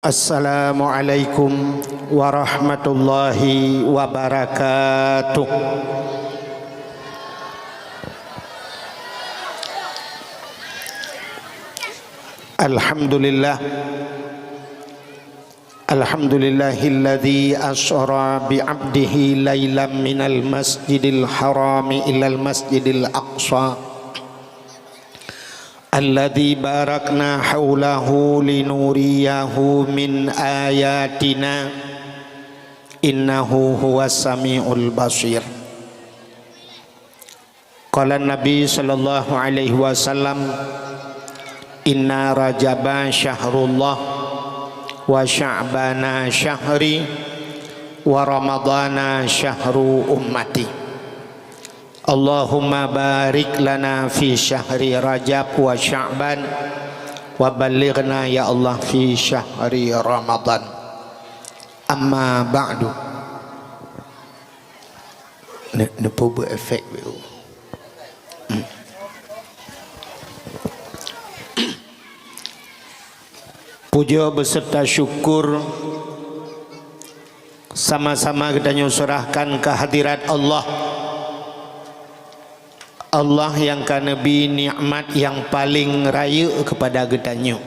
Assalamualaikum warahmatullahi wabarakatuh. Alhamdulillah, alhamdulillahilladzi asra bi'abdihi lailam minal masjidil harami ilal masjidil aqsa alladzi barakna haulahu linuriyahu min ayatina innahu huwas samiul basir. Qala Nabi sallallahu alaihi wasallam, inna rajaba syahrullah wa sya'bana syahri wa ramadana syahru ummati. Allahumma barik lana fi syahri Rajab wa Sya'ban wa balighna ya Allah fi syahri Ramadan. Amma ba'du. Ne pun efek tu. Puja beserta syukur sama-sama kita nyusurahkan kehadirat Allah. Allah yang kanebi nikmat yang paling raya kepada getanyo.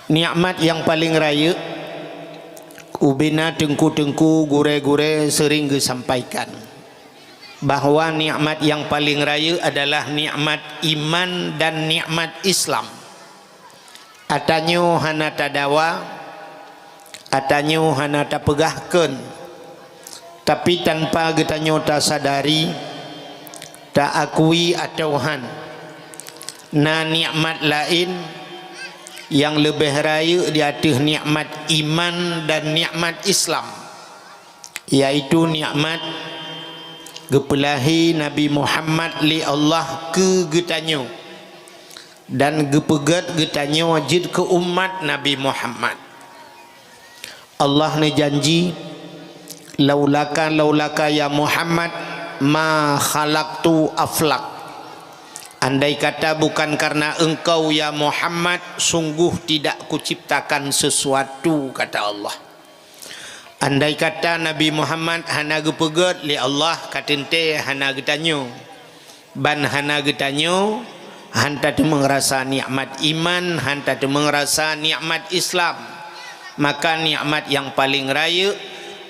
Nikmat yang paling raya ubina tengku-tengku gure-gure sering disampaikan bahawa nikmat yang paling raya adalah nikmat iman dan nikmat Islam. Atanyo hana tadawa, atanyo hana tapegahkeun, tapi tanpa getanyo tak sadari, tak akui atauhan na nikmat lain yang lebih raya di atas nikmat iman dan nikmat Islam, yaitu nikmat gepelahi Nabi Muhammad li Allah ke getanyo dan gepegat getanyo wajid ke umat Nabi Muhammad. Allah ne janji, laulaka ya Muhammad ma khalaqtu aflak. Andai kata bukan karena engkau ya Muhammad, sungguh tidak kuciptakan sesuatu, kata Allah. Andai kata Nabi Muhammad hana gepegat li Allah, katente hana getanyo ban hana getanyo hanta tu mengerasa nikmat iman, hanta tu mengerasa nikmat Islam. Maka nikmat yang paling raya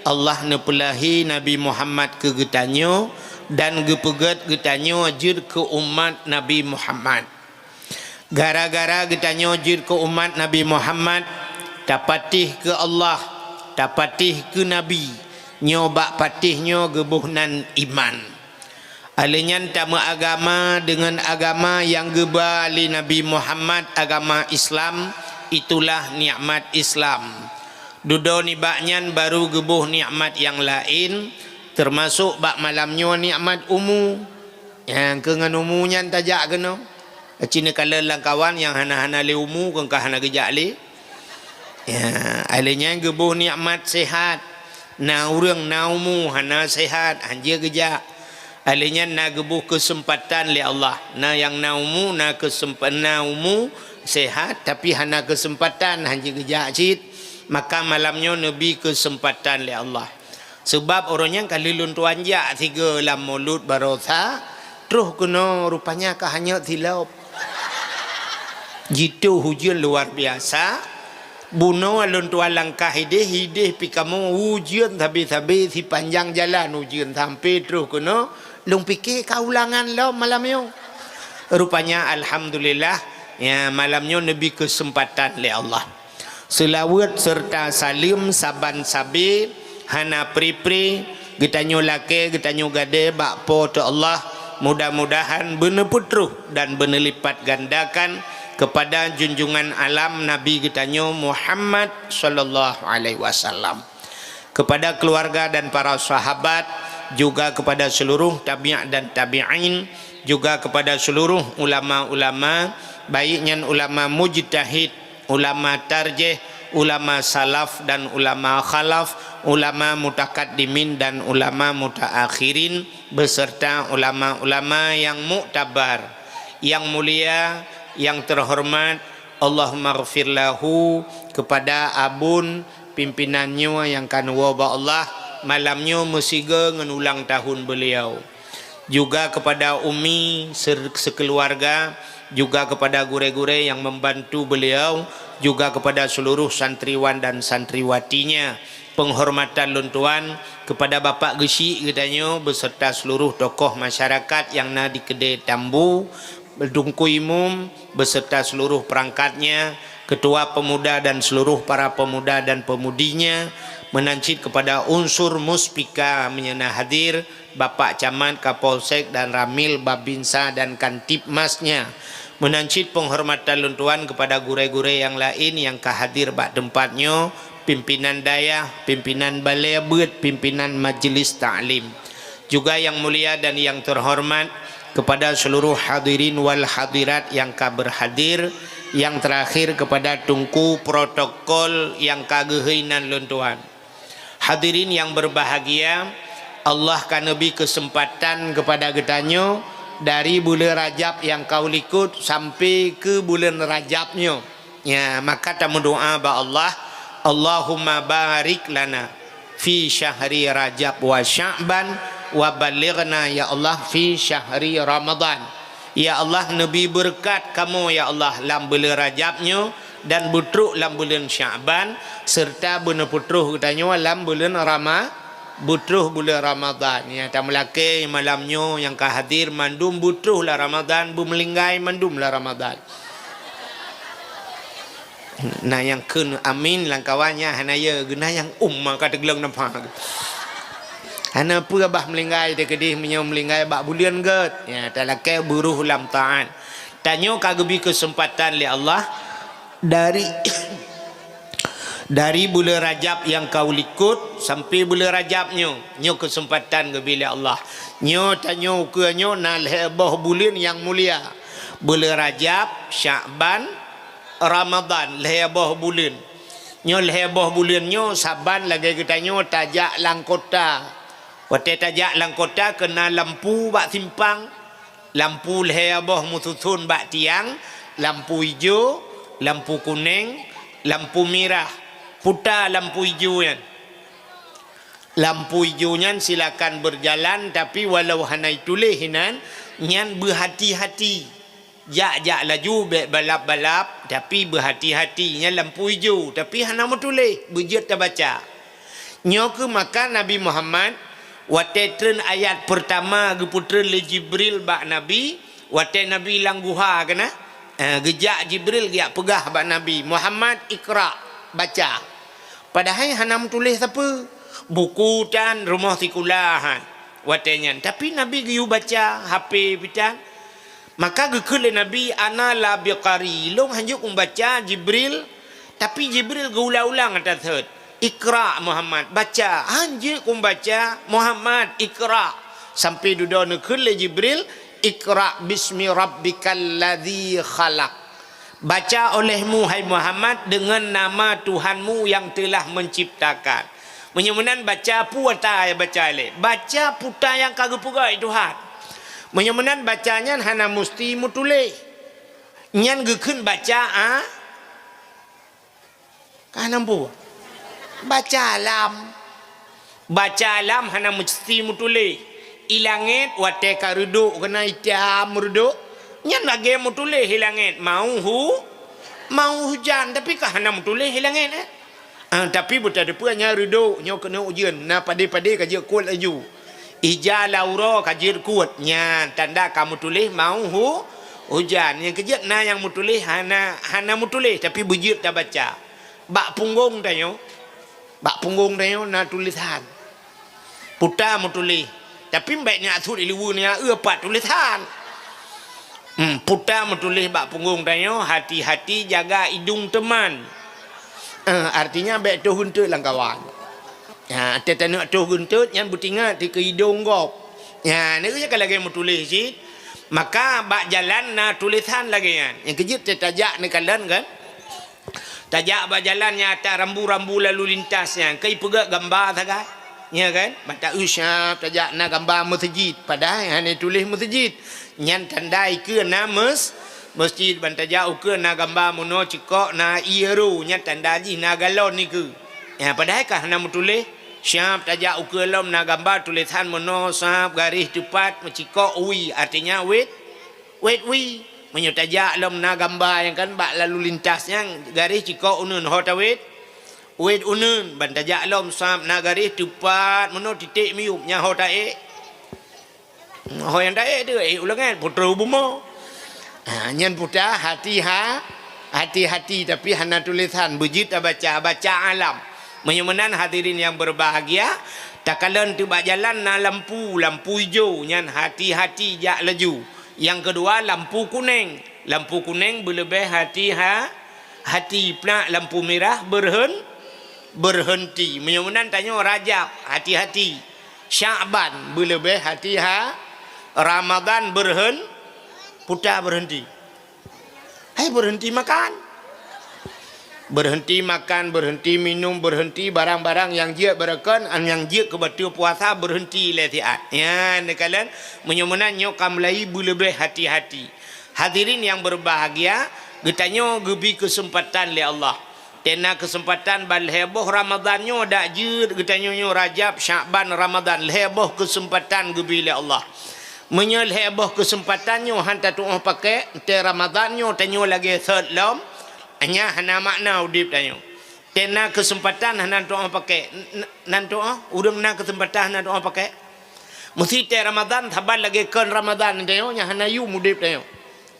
Allah nepelahi Nabi Muhammad ke getanyo dan gepegat getanyo jid ke umat Nabi Muhammad. Gara-gara getanyo jid ke umat Nabi Muhammad, tapatih ke Allah, tapatih ke Nabi, nyobak patihnya gebuhnan iman. Alinyan tama agama dengan agama yang gebali Nabi Muhammad, agama Islam, itulah nikmat Islam. Dudo ni baknyan baru gebuh nikmat yang lain, termasuk bak malamnya nikmat umu. Yang kengan umunya tajak kena. Cina kala langkawan yang hana-hana le umu kengkah hana gejak le. Ya, alenya gebuh nikmat sehat. Na urang na umu hana sehat, hanja gejak. Alenya na gebuh kesempatan le Allah. Na yang na umu na kesempatan na umu sehat tapi hana kesempatan hanja gejak cit. Maka malamnya Nabi kesempatan oleh Allah. Sebab orangnya kali luntuan jak 3 lam mulut barotha, terus kena rupanya ke hanya tilaup. Jitu hujan luar biasa. Buno luntuan langkah hidih pi kamu hujan tabi-tabi si panjang jalan hujan sampai terus kena lung fikir kaulangan lo malamnya. Rupanya alhamdulillah ya malamnya Nabi kesempatan oleh Allah. Selawat serta salim saban sabi hana pri-pri getanyo lake getanyo gade bakpo tu Allah, mudah-mudahan benar putruh dan benar lipat gandakan kepada junjungan alam Nabi getanyo Muhammad sallallahu alaihi wasallam, kepada keluarga dan para sahabat, juga kepada seluruh tabi'at dan tabi'in, juga kepada seluruh ulama-ulama, baiknya ulama mujtahid, ulama tarjih, ulama salaf dan ulama khalaf, ulama mutakaddimin dan ulama mutaakhirin, beserta ulama-ulama yang muktabar, yang mulia, yang terhormat, Allahumma ghfir lahu, kepada abun pimpinannya yang kanwa ba Allah malamnya mesiga ngan ulang tahun beliau, juga kepada umi sekeluarga, juga kepada gure-gure yang membantu beliau, juga kepada seluruh santriwan dan santriwatinya. Penghormatan luntuan kepada Bapak Gesi katanya beserta seluruh tokoh masyarakat yang na di Kedai Tambu, Dungku Imum beserta seluruh perangkatnya, ketua pemuda dan seluruh para pemuda dan pemudinya, menancit kepada unsur muspika menyana hadir, Bapak Camat, Kapolsek dan Ramil Babinsa dan Kantipmasnya, menancit penghormatan luntuan kepada gure-gure yang lain yang kehadir bak tempatnya, pimpinan dayah, pimpinan balai abad, pimpinan majelis ta'lim, juga yang mulia dan yang terhormat kepada seluruh hadirin wal hadirat yang berhadir, yang terakhir kepada tungku protokol yang kagehinan luntuan. Hadirin yang berbahagia, Allah kan lebih kesempatan kepada getanyo dari bulan Rajab yang kau likut sampai ke bulan Rajabnya. Ya, maka tamu doa ba Allah, Allahumma barik lana fi syahri Rajab wa Sya'ban wa balighna ya Allah fi syahri Ramadan. Ya Allah, Nabi berkat kamu ya Allah lam bulan Rajabnya dan butruk lam bulan Sya'ban serta benar putruh katanya lam bulan Butruh bulan Ramadan. Ya, tamelake malamnya yang kahadir mandum butruh lah Ramadan, bumelinggai mandum lah Ramadan. Nah yang kun amin langkawannya hanaya guna yang kata gelang nampak. Hana pura bah melinggai de kedih menyau melinggai bak bulian get. Ya, talake buruh lam ta'an. Tanyo kagebi kesempatan li Allah dari bulan Rajab yang kau likut sampai bulan Rajabnya, nyo kesempatan gebila Allah. Nyo tanyo ke nyo nal hebah bulan yang mulia. Bulan Rajab, Sya'ban, Ramadan, hebah bulan. Nyo hebah bulan nyo saban lagi kita nyo tajak langkota. Wate tajak langkota kena lampu bak simpang. Lampu hebah mututun bak tiang, lampu hijau, lampu kuning, lampu merah. Putar lampu hijau yan. Lampu hijau nyan silakan berjalan, tapi walau hanai tulehinan nyan berhati-hati. Jak laju balap-balap tapi berhati-hati. Nyan lampu hijau tapi hana metuleh berjut tak baca. Nyoke maka Nabi Muhammad watetren ayat pertama geputren le Jibril bak Nabi, wate Nabi lang guha kana. Gejak Jibril dia pegah bak Nabi Muhammad ikra baca. Padahal hanam tulis apa? Buku dan rumah tikulahan watenya. Tapi Nabi giu baca HP pitan. Maka gekele Nabi ana la biqari. Long hanjuk membaca Jibril, tapi Jibril geulang-ulang atas third. Ikra Muhammad, baca. Hanjuk membaca Muhammad ikra. Sampai duduk nekele Jibril, ikra bismi rabbikal ladzi khalaq. Baca olehmu hai Muhammad dengan nama Tuhanmu yang telah menciptakan. Menyemenan baca puata ya baca le. Baca puta yang kagak pugai Tuhan. Menyemenan bacanya hana musti mutule. Nyan gekeun baca kanampu. Baca alam. Baca alam hana musti mutule. Ilangit wate karudu kena itam rudu. Nyan lagi mutuleh hilangin mau hujan tapi kah hana mutuleh hilangin tapi buta depa nya redo nyo kena ujian na pade-pade kaje kuat laju ija lauro kaje kuat nya tanda kamu tulis mau hujan yang kejat na yang mutuleh hana mutuleh tapi bujit tak baca bak punggung tayo na tulisan puta mutuleh tapi baiknya atur ilu ni pat tulisan. Putar menulis bak punggung tanya, hati-hati jaga hidung teman. Artinya baik tu huntut lang kawan. Ya, tetanuk tu huntut yang butingat di ke hidung gop. Ya, ni kalau lagi menulis sih, maka bak jalan na tulisan lagi kan. Yang kejut tajak ni kalan kan. Tajak bak jalan yang atas rambu-rambu lalu lintasnya. Kai pegak gambar sagai. Ya kan? Mata usyap tajak na gambar masjid. Padahal yang ni tulis masjid. Nyan tandai ke na masjid bantaja uke na gambar muno cikok na iru nya tandaji na galon ni ke ya padahal kah na tulis syab tajak uke lom na gambar tulisan muno sahab garis tepat cikok wi artinya wait wi menyotajak lom na gambar yang kan bak lalu lintas yang garis cikok unun hota wait unun bantajak lom sahab na garis tepat muno titik miup nya hota ho yang dae tu ulangan putra bumo nyan putra hati-hati tapi hana tulisan bujit baca alam menyumenan hadirin yang berbahagia takalan tu bak jalan na lampu hijau nyan hati-hati jak laju yang kedua lampu kuning berlebih hati pula lampu merah berhenti menyumenan tanya Rajab hati-hati Sya'ban berlebih Ramadan putar berhenti. Berhenti makan. Berhenti makan, berhenti minum, berhenti barang-barang yang dia berakan, yang dia kebetul puasa berhenti letiat. Ya, kalian menyumenan nyokam lai lebih hati-hati. Hadirin yang berbahagia, getanya gebi kesempatan le Allah. Tena kesempatan bal heboh Ramadannya dak je getanya Rajab, Sya'ban, Ramadan heboh kesempatan gebi le Allah. Menyel heboh kesempatannya hantar tuah pakai te Ramadannya tanyo lagi third lom hanya hana makna udip tanyo tena kesempatan hana tuah pakai nan tuah urang na kesempatan hana tuah pakai mesti te Ramadan thabal lagi kan Ramadan tanyo nya hana yu mudip tanyo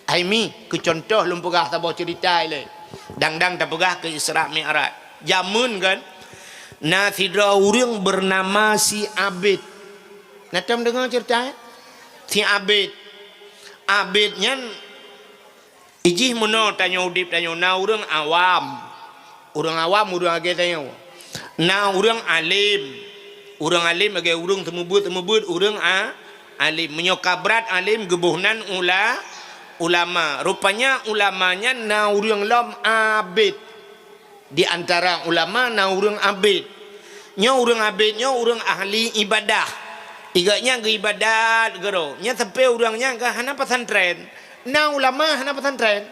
ai mi ke contoh lum pegah tabo cerita le dang tak pegah ke Isra Mi'raj jamun kan na sidra urang bernama si Abid natam dengar cerita si Abid nyan ijih muno tanyo udip tanyo na urang awam urang age tanyo na urang alim age urang temubut urang alim menyokabrat alim gebuhnan ulama rupanya ulamanya na urang lom abid di antara ulama na urang abid nya urang ahli ibadah iganya ke ibadat gero nya tepe urangnya ke hana pesantren na ulama hana pesantren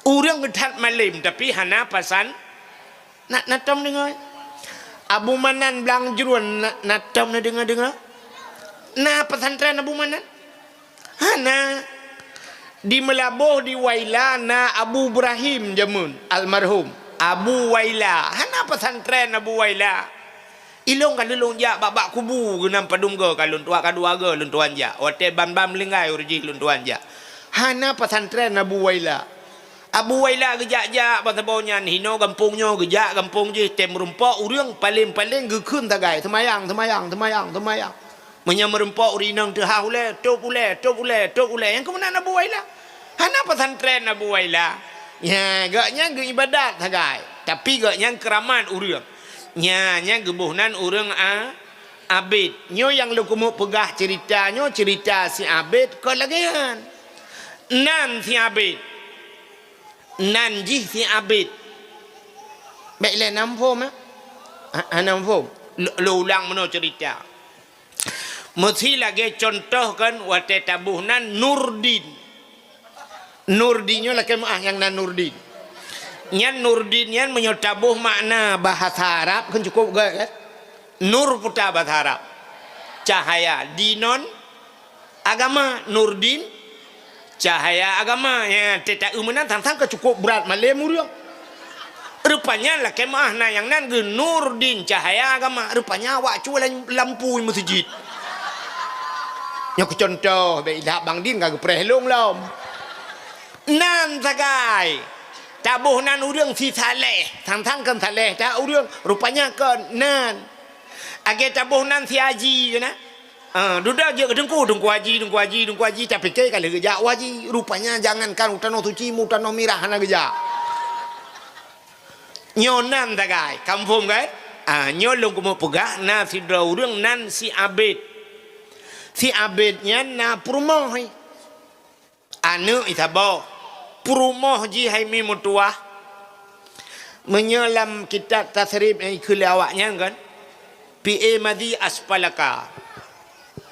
urang gedat malim tapi hana pasan natom dengar Abu Manan Blang Jeruan natom na dengar na pesantren Abu Manan hana di Melaboh di Waila na Abu Ibrahim Jamun almarhum Abu Waila hana pesantren Abu Waila ilong kan ilong ja babak kubu genam padungga kalun tua kadua ga lun tuan ja ote bam lingai urji lun tuan ja hana pesantren Abu Waila gejak ja batabonya hino kampungnya gejak kampung je tem rumpok urang paling gekeun tagai temayang menyam rumpok urinang teu haule top ule yang kemunan Abu Waila hana pesantren Abu Waila ya gaknya ge ibadat tagai tapi gaknya keramat urang nya gebuhnan urang Abid nyo yang lu kumu pegah cerita si Abid ko lagian nan si Abid nan jih si Abid baiklah nampom nampom lu ulang meno cerita mesti lagi contoh kan wate tabuhnan Nurdinnya lagi yang nan Nurdin nyan Nurdin nyan menyotabuh makna bahasa Arab kan cukup kan nur puta bahasa Arab cahaya dinon agama Nurdin cahaya agama ya tetak umenan tantang ke cukup berat malem urang rupanya lah kemah na yang nan ge Nurdin cahaya agama rupanya awak cua lampu masjid nya ku contoh be ilah Bang Din kagak prehlong lom nan sagai tabuh nan urang si saleh tang kan saleh ta urang rupanya kan nan age tabuh nan si haji na duda je dengku haji tapi ke kali geja waji rupanya jangankan utano suci utano mirah na geja nyonan tagai kampung kan nyolong kumo pegah na si urang nan si Abidnya na perumoh anu itabo perumoh ji haimi mutuah menyelam kitab tasrif yang ikut awaknya kan PA Madi Aspalaka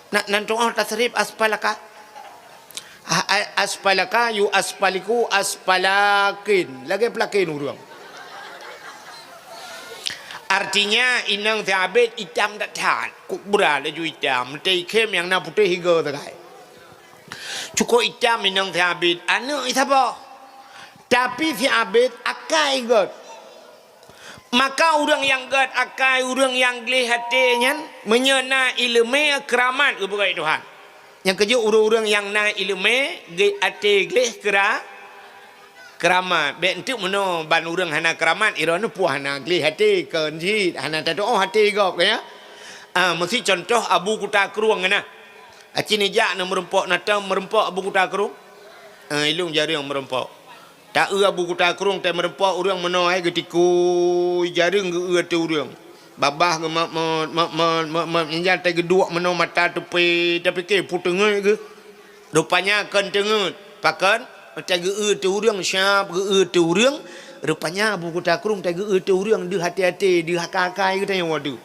nak nantung tasrif Aspalaka Asfalaka yu asfaliku asfalakin. Lagi pelakin urang. Artinya inang tiabet hitam tak tahan. Kubra laju hitam. Tei kem yang nak putih higa tak kai. Cukup hitam inang tiabet. Anak itu apa? Tapi tiabet akai god. Maka orang yang god akai, orang yang gelih hatinya menyena ilmu keramat kepada Tuhan. Yang kerja orang-orang yang na ilmu hati gelih keramat. Bentuk mana ban orang hana keramat irana puah hana gelih hati kenji hana tato oh hati gop ya. Mesti contoh Abu Kuta Keruang kena. Acini jak na merempok natang merempok Abu Kuta Keruang. Ilung jari yang merempok. Tak Abu Kuta Keruang tak merempok orang mana ai getiku jari nge tu orang. Babah ke menjal tak gedua mana mata tepi tapi ke putengah ke. Rupanya kan tengah pakan macam tu orang siap tu orang rupanya Abu Kuta Keruang tak tu orang dia hati-hati dia hak-hakai ke tanya wadu.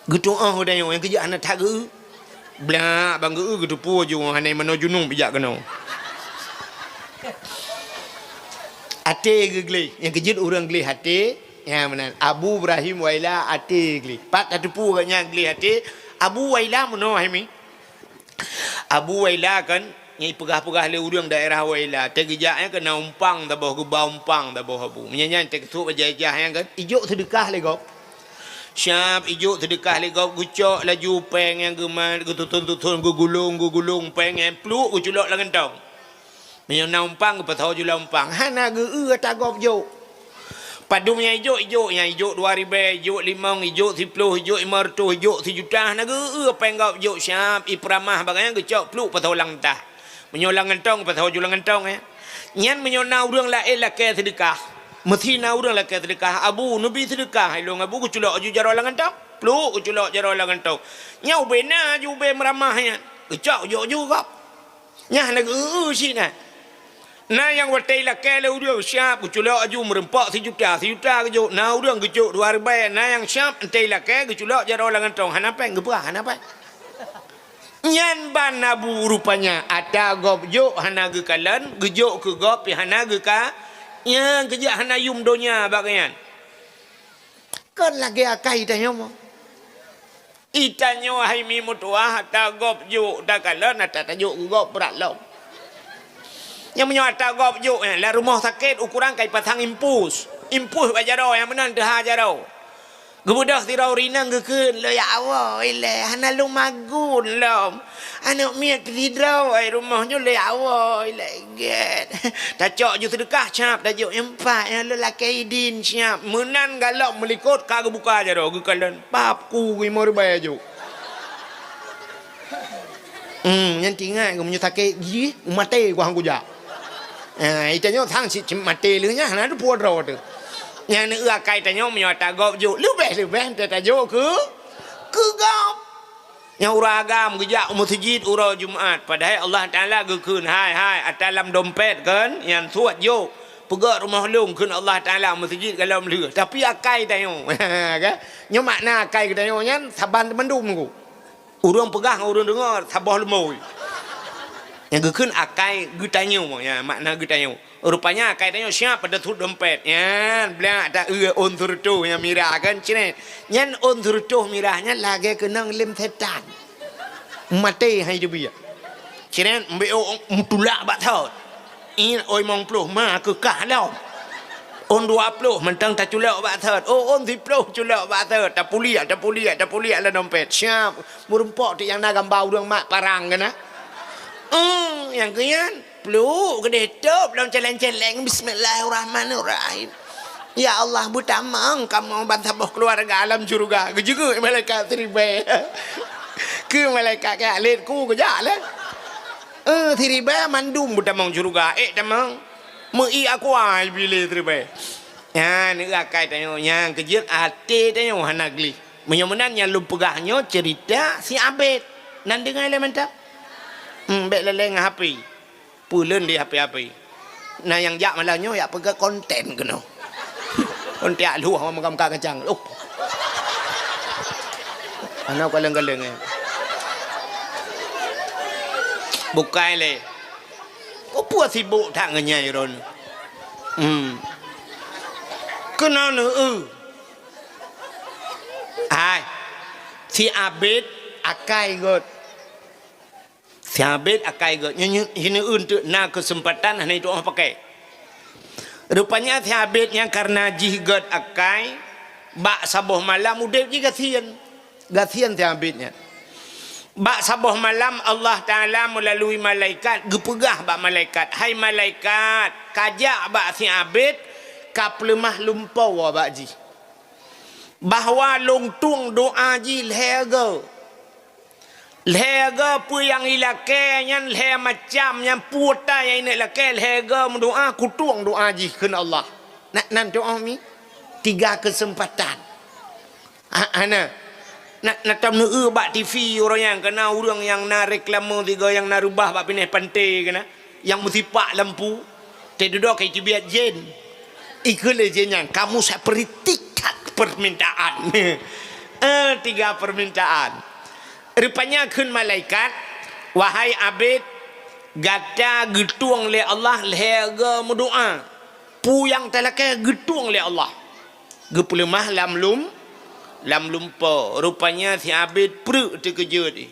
Gitu tanya yang kerja anak tak ge. Blak bang ge gitu pu je hanai mana junung bijak kena. Hati geli yang kerja orang geli hati ya mana Abu Ibrahim Waila hati geli. Pak kata pu katnya geli hati Abu Waila mana hami. Abu Waila kan yang pegah-pegah le urang daerah Waila tegejak kena umpang dah bawah gebau umpang dah bawah Abu menyanyi tektuk berjajah yang kan ijuk sedekah le gop siap ijuk sedekah le gop gucok laju peng yang geman gututun gugulung peng yang peluk guculok lang entong menyanyi umpang ke patau jula umpang hana ge ta gop juk padum yang ijuk yang ijuk 2000 ijuk 5 ijuk 10 ijuk 500 ijuk 1 juta hana ge peng gop juk siap ipramah bagaian gucok peluk patau lang tah menyolang ngentong pasal julang ngentong nyan menyona urang lain la ke sedekah mesti na urang la ke sedekah Abu nabi sedekah ilong Abu ku culok ju jaro lang ngentong pluk ku culok jaro lang ngentong nyau bena ju be meramah nya kecok jo ju kap nyah na sina na yang watai la ke le urang siap ku culok ju merempak 1 juta ke ju na urang kecok 2000 na yang siap entai la ke ku culok jaro lang ngentong hana pe ngepah hana pe nyan ban Abu rupanya ada gop juk hana ge kalan gejuk ke gop hana ge ka yang kerja hana yum donya bagian kan lagi akai tanya mo itanyo hai mi mutua ada gop juk da kalan ada tajuk gop berat lo yang menyo ada gop juk la rumah sakit ukuran kai pasang impus bajaro yang menan dah jaro gebudak tirau rinang gekeun lo ya Allah ile hana lu magun lom anak miak tidrau ai rumahnya le Allah ile get tacok ju sedekah cap tajuk empat yang lu lakai din siap menan galak melikut ka buka je ro gekalan papku gi mor baju yang tinggal ko menyo take gi mate ko hang kuja itanyo thang si mate le nya hana tu puat ro tu yang ni akai tanya menyata gop juk lebih tak juk ke gop yang uragam gejak masjid ura Jumaat padahal Allah Taala gekeun hai dalam dompet kan yang suat juk pegak rumah long keun Allah Taala masjid dalam leu tapi akai tanya kan nya makna akai tanya nya saban mendum ku urang pegah urang dengar sabah lemoy yang gekeun akai getanya ya makna getanya rupanya kaitannya siapa pada tut dompet ya bela ada unsur tu yang mirah kan cine nyan unsur tu mirahnya lagi kenang lem setan mati hai dia cine mbeo mutulak batot in oi mong ploh ma ke kah lau on 20 mentang tak culak batot on 10 culak batot tak puliak la dompet siap murempok tu yang na gambau urang mak parang kan yang kian peluk gede top dalam celeng-celeng bismillahirrahmanirrahim ya Allah butamang kamu bantabah keluarga alam surga juga malaikat tiribe ke malaikat ke aletku kerja lah tiribe mandum butamang surga tamang mei aku ai bila tiribe ya ni akai tanya yang kejut hati tanya hanagli menyemenan yang lu pegahnya cerita si Abed nan dengar elementar bek leleng HP pulen di HP nah yang jak malahnya ya pegang konten kena konten lu sama makam kacang anak kaleng-kaleng bukai le Apa sibuk tak ngenyai ron? Kenapa? Hai, si Abid akai got. Si Abid akai got. Ini untuk nak kesempatan hanya itu orang pakai. Rupanya si Abidnya karena jigot akai, bak sabuh malam udah je gasian si Abidnya. Bak sabuh malam Allah Ta'ala melalui malaikat gepegah bak malaikat. Hai malaikat, kajak bak si Abid kap lemah lumpau bak ji. Bahawa longtung doa ji lega. Lega pu yang ilake yang le macam yang puta yang ini lake lega mendoa kutung doa ji kena Allah. Nak doa mi 3 kesempatan. Ana nak tam nu bak TV orang yang kena orang yang na reklame tiga yang na rubah bak pindah pantai kena yang mesti pak lampu te duduk kai tibiat jen ikule jenang kamu saya beri 3 permintaan 3 permintaan rupanya kun malaikat wahai Abid gata getuang le Allah lega mendoa pu yang telake getuang le Allah gepulemah lam lumpa rupanya si Abid perut terkejut ni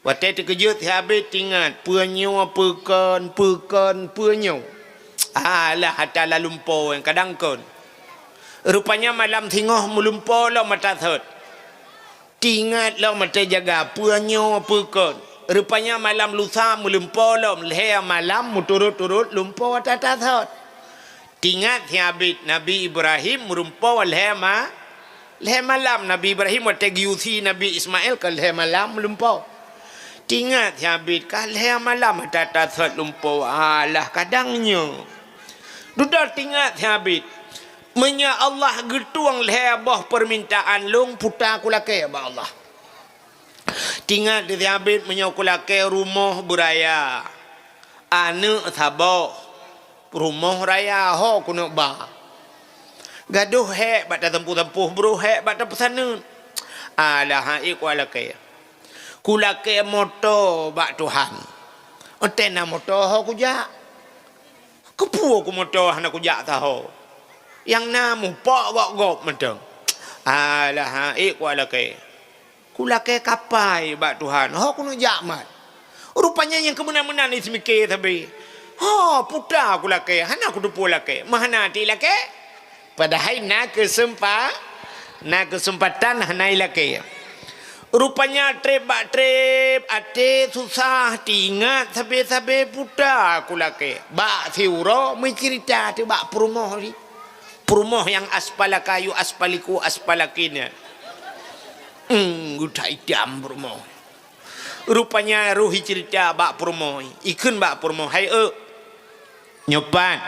waktu terkejut si Abid ingat penyo pekan penyo alah hatta la lumpa yang kadang kon rupanya malam tengah melumpa lo mata thot tingat lo mata jaga penyo pekan rupanya malam lusa melumpa lo leher malam muturut-turut lumpa tata thot tingat si Abid Nabi Ibrahim merumpa leher malam Nabi Ibrahim waktu giusi Nabi Ismail ke leher malam lumpau. Tingat ya Abid ke leher malam tata thot lumpau. Alah kadangnya. Dudak tingat ya Abid. Menya Allah getuang leher bah permintaan long putar aku laki ba Allah. Tingat ya Abid menya aku laki rumah beraya. Anak sabah. Rumah raya ho kuno ba. Gaduh hek bak tempuh bro hek bak pesana. Alah hai ku alake. Ku lake motor bak Tuhan. Otena motor ho ku jak. Kepu ku motor hana ku jak tahu. Yang namu pak gok medeng. Alah hai ku alake. Ku lake kapai bak Tuhan. Ho ku jak mat. Rupanya yang kemenan-menan ni semikir tapi. Ha putra ku lake. Hana ku dupu lake. Mahana ti lake. Padahal nak kesempatan hanai laki. Rupanya trip ate susah tingat sabe putra aku laki. Bak siuro mencerita tu bak perumoh ni. Perumoh yang aspala kayu aspaliku aspalakinya. Udah idam perumoh. Rupanya ruhi cerita bak perumoh. Ikun bak perumoh. Hai nyopan.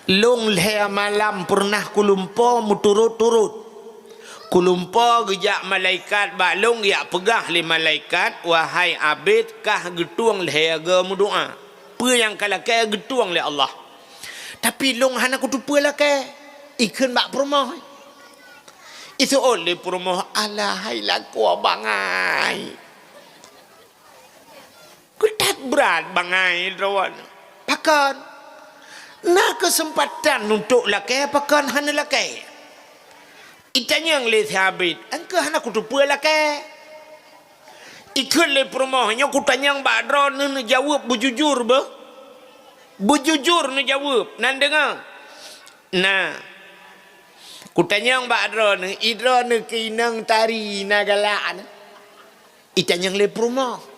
Long leher malam pernah kulumpa muturut-turut. Kulumpa gejak malaikat bak long ya pegah le malaikat wahai Abid kah getuang leher ge doa. Apa yang kalake getuang le Allah. Tapi long hana kutupa lake. Ikun bak perumah. Itu oleh perumah alahai laku bangai. Kutat berat bangai rawan. Pakan nak kesempatan untuk laki pakan hana laki. Itanya yang le Abid, engkau hana kutupa laki. Ikut le perumahnya kutanya yang badra ni jawab bujujur bah. Bujujur ni jawab. Nan dengar. Nah. Kutanya yang badra ni idra ni kinang tari nagalaan. Itanya yang le perumah.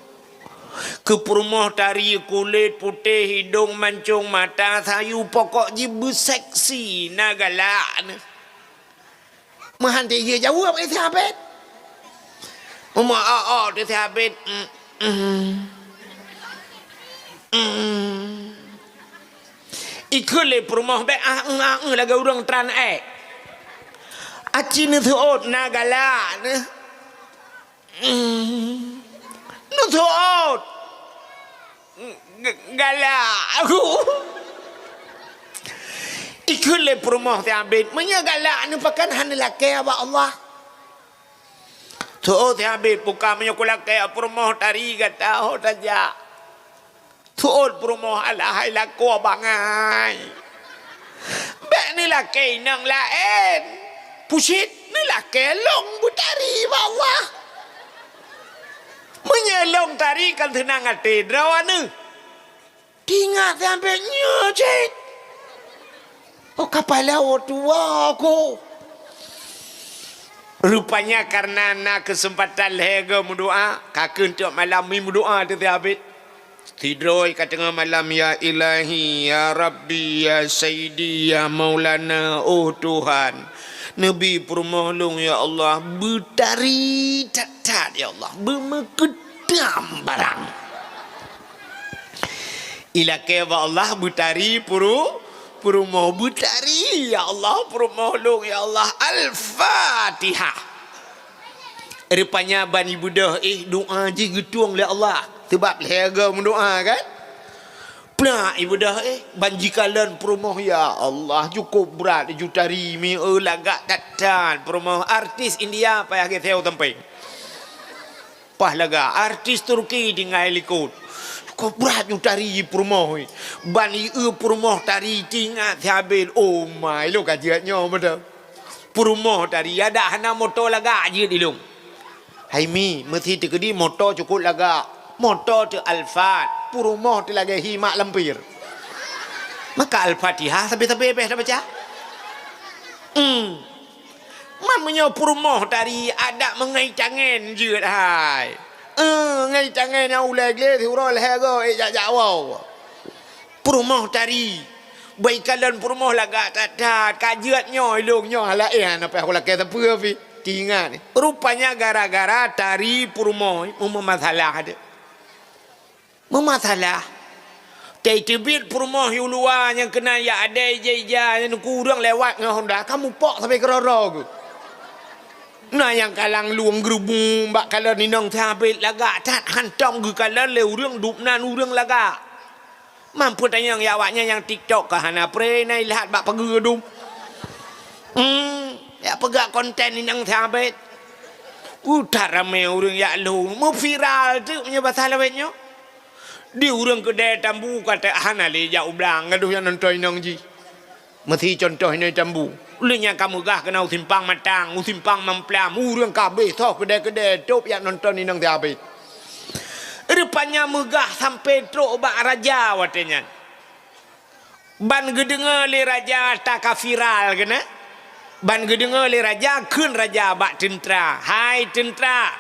Ke perumah tari kulit putih hidung mancung mata sayu pokok jibu seksi nagalak ni. Mahanti dia jawab itu Abid. Dia Abid. Ikut le perumah be lagi orang tran aci ni tuot nagalak ni. Nutuot galak aku ikut le perumah ti Abid menya galak ni pakan hana laki abak Allah tuot ti Abid buka menya ku laki perumah tari kata ho tajak Tuol promo alahai lako bangai. Bek ni laki nang lain. Pusit ni laki long butari bawah. Menyelong tari kan tenang hati drawana. Tingat sampai nyecet. Oh kapal laut tua aku. Rupanya karena nak kesempatan lega berdoa, kakak untuk malam ni berdoa tu habis. Tidroi kat tengah malam, ya ilahi, ya rabbi, ya sayyidi, ya maulana, oh Tuhan. Nabi permohon ya Allah, bertari tak ya Allah, bermekedam barang. Ila keba Allah bertari mau bertari ya Allah, permohon ya Allah. Al-Fatihah. Rupanya bani budak doa je getuang oleh Allah. Sebab lega mendoa kan. Pernah ibu dah banji kalan promoh ya Allah cukup berat jutari mi lagak tatan promoh artis India payah ke theo tempai. Pah laga artis Turki tinggal likut. Kau berat jutari promoh. Bani promoh tari tinggal habis. Oh my lo kajiannya betul. Promoh tari ada hana motor laga je dilung. Hai mi mesti tekedi motor cukup laga. Motor tu Al-Fat, purumoh tu lagi himak lempir. Maka Al-Fatihah sampai-sampai dah baca. Mamanya purumoh tadi ada mengai tangan je dah. Ngai tangan yang ulai gile tu rol hego jak wow. Purumoh tadi. Baik kalian purumoh lagak tak kajiatnya ilungnya ala apa aku lagi tak apa tinggal ni. Rupanya gara-gara tari purumoh memasalah ada. Memasalah tebit perumah yang luar yang kena ya ada ija yang kurang lewat dengan Honda kamu pok sampai kerara ke nah yang kalang luang gerubung bak kala ni nang thabit lagak tat hantam ke kala le urang dupnan urang lagak mampu tanya yang awaknya yang TikTok ke hana pre nai lihat bak pagi dum ya pegak konten ni nang thabit utar ramai urang ya lu mau viral tu punya bahasa lawetnya. Di urang kedai tambu kata hana le ya ublang gaduh yang nonton nang ji. Mesti contoh ini tambu. Ulenya kamu gah kena usimpang matang, usimpang memplam, urang kabeh toh kedai-kedai top yang nonton nang habis. Rupanya megah sampai truk bak raja watenya. Ban gedenga le raja tak viral kena. Ban gedenga le raja kun raja bak tentera. Hai tentera.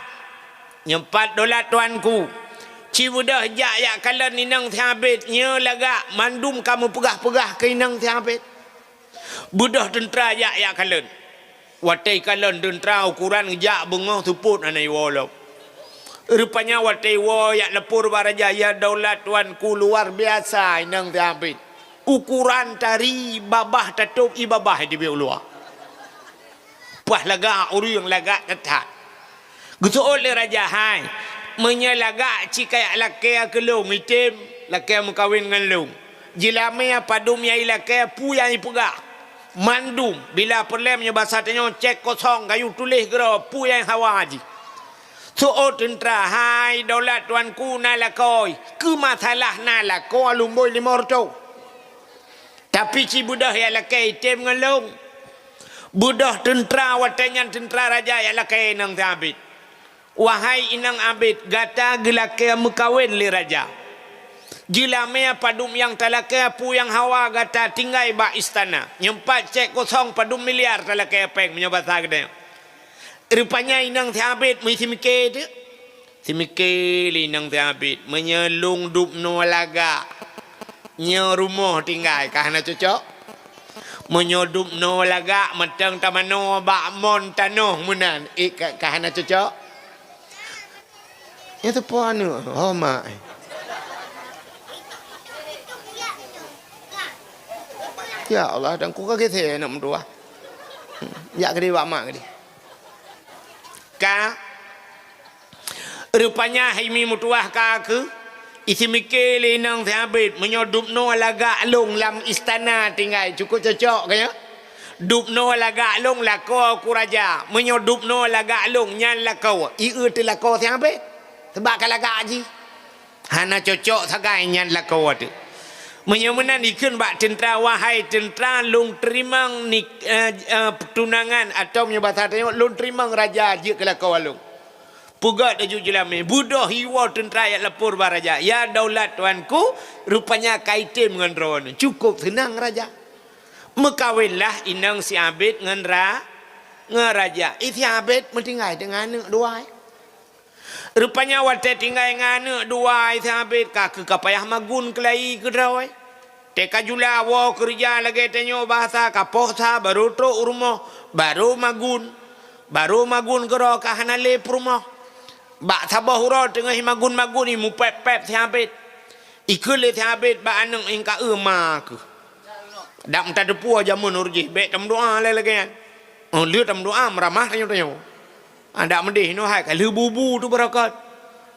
Nyempat dolar tuanku. Cibudah jak kalian ninang tiabit nya laga mandum kamu pegah-pegah ke inang tiabit. Budah tentera jak kalian. Watai kalian tentera ukuran jak bengah tuput anai wolop. Rupanya watai wo yak lepur baraja ya daulat tuanku luar biasa inang tiabit. Ukuran tari babah tatup ibabah di luar. Pah laga urang laga tetat. Gitu oleh raja hai. Menyalagak cikai laki kelung itim laki mengkawin dengan lung jilame padum yai laki pu yang ipegak mandum bila perlemnya bahasa tanya cek kosong kayu tulis gera pu yang hawa haji so tentera hai daulat tuanku nalakoi ke masalah nalakoi lumboy limorto tapi ci budah ya laki itim dengan lung budah tentera watanya tentera raja ya laki nang sabit. Wahai inang abid, gata gelaknya mekawin li raja. Jilamea padum yang talaknya pu yang hawa gata tinggai ba istana. Nyempat cek kosong padum miliar talaknya peng menyobat sagde. Rupanya inang tiabid mesti mikir tu. Si mikir inang tiabid menyelung dup no laga. Nya rumah tinggai kahana cocok. Menyodup no laga matang tamano ba mon tanoh munan kahana cocok. Itu pun oh mak. Ya Allah dan ku kaget he nak mendua. Ya gede wak mak gede. Ka rupanya haimi mutuah ka ke isi mikir lenang habis menyodup no laga long lam istana tinggal cukup cocok kaya. Dup no laga long lako ku raja menyodup no laga long nyan lako. Ieu te lako habis. Sebab kalau gaji hana cocok sagai nyan la kawat menyemenan ikun bak tentera wahai tentera lung terimang ni pertunangan atau menyebata tengok lung terimang raja je kala kawalung pugat aju jelame budoh hiwa tentera yang lapor ba raja ya daulat tuanku rupanya kaitin dengan ron cukup senang raja mekawinlah inang si Abid dengan raja isi Abid mentinggal dengan anak dua rupanya waktu tinggal dengan anak dua isi Abid kak kapayah magun kelai ke drawai teka jula wa kerja lagi tanya bahasa kaposa baru tu rumah baru magun kero kahanale rumah bak sabah hura tengah magun ni mu pep si Abid ikut le si Abid bak anak ingka emak ke dak minta depu aja menurji baik tam doa lagi kan lihat tam doa meramah tanya ada mendih no hai kalau bubu tu berakat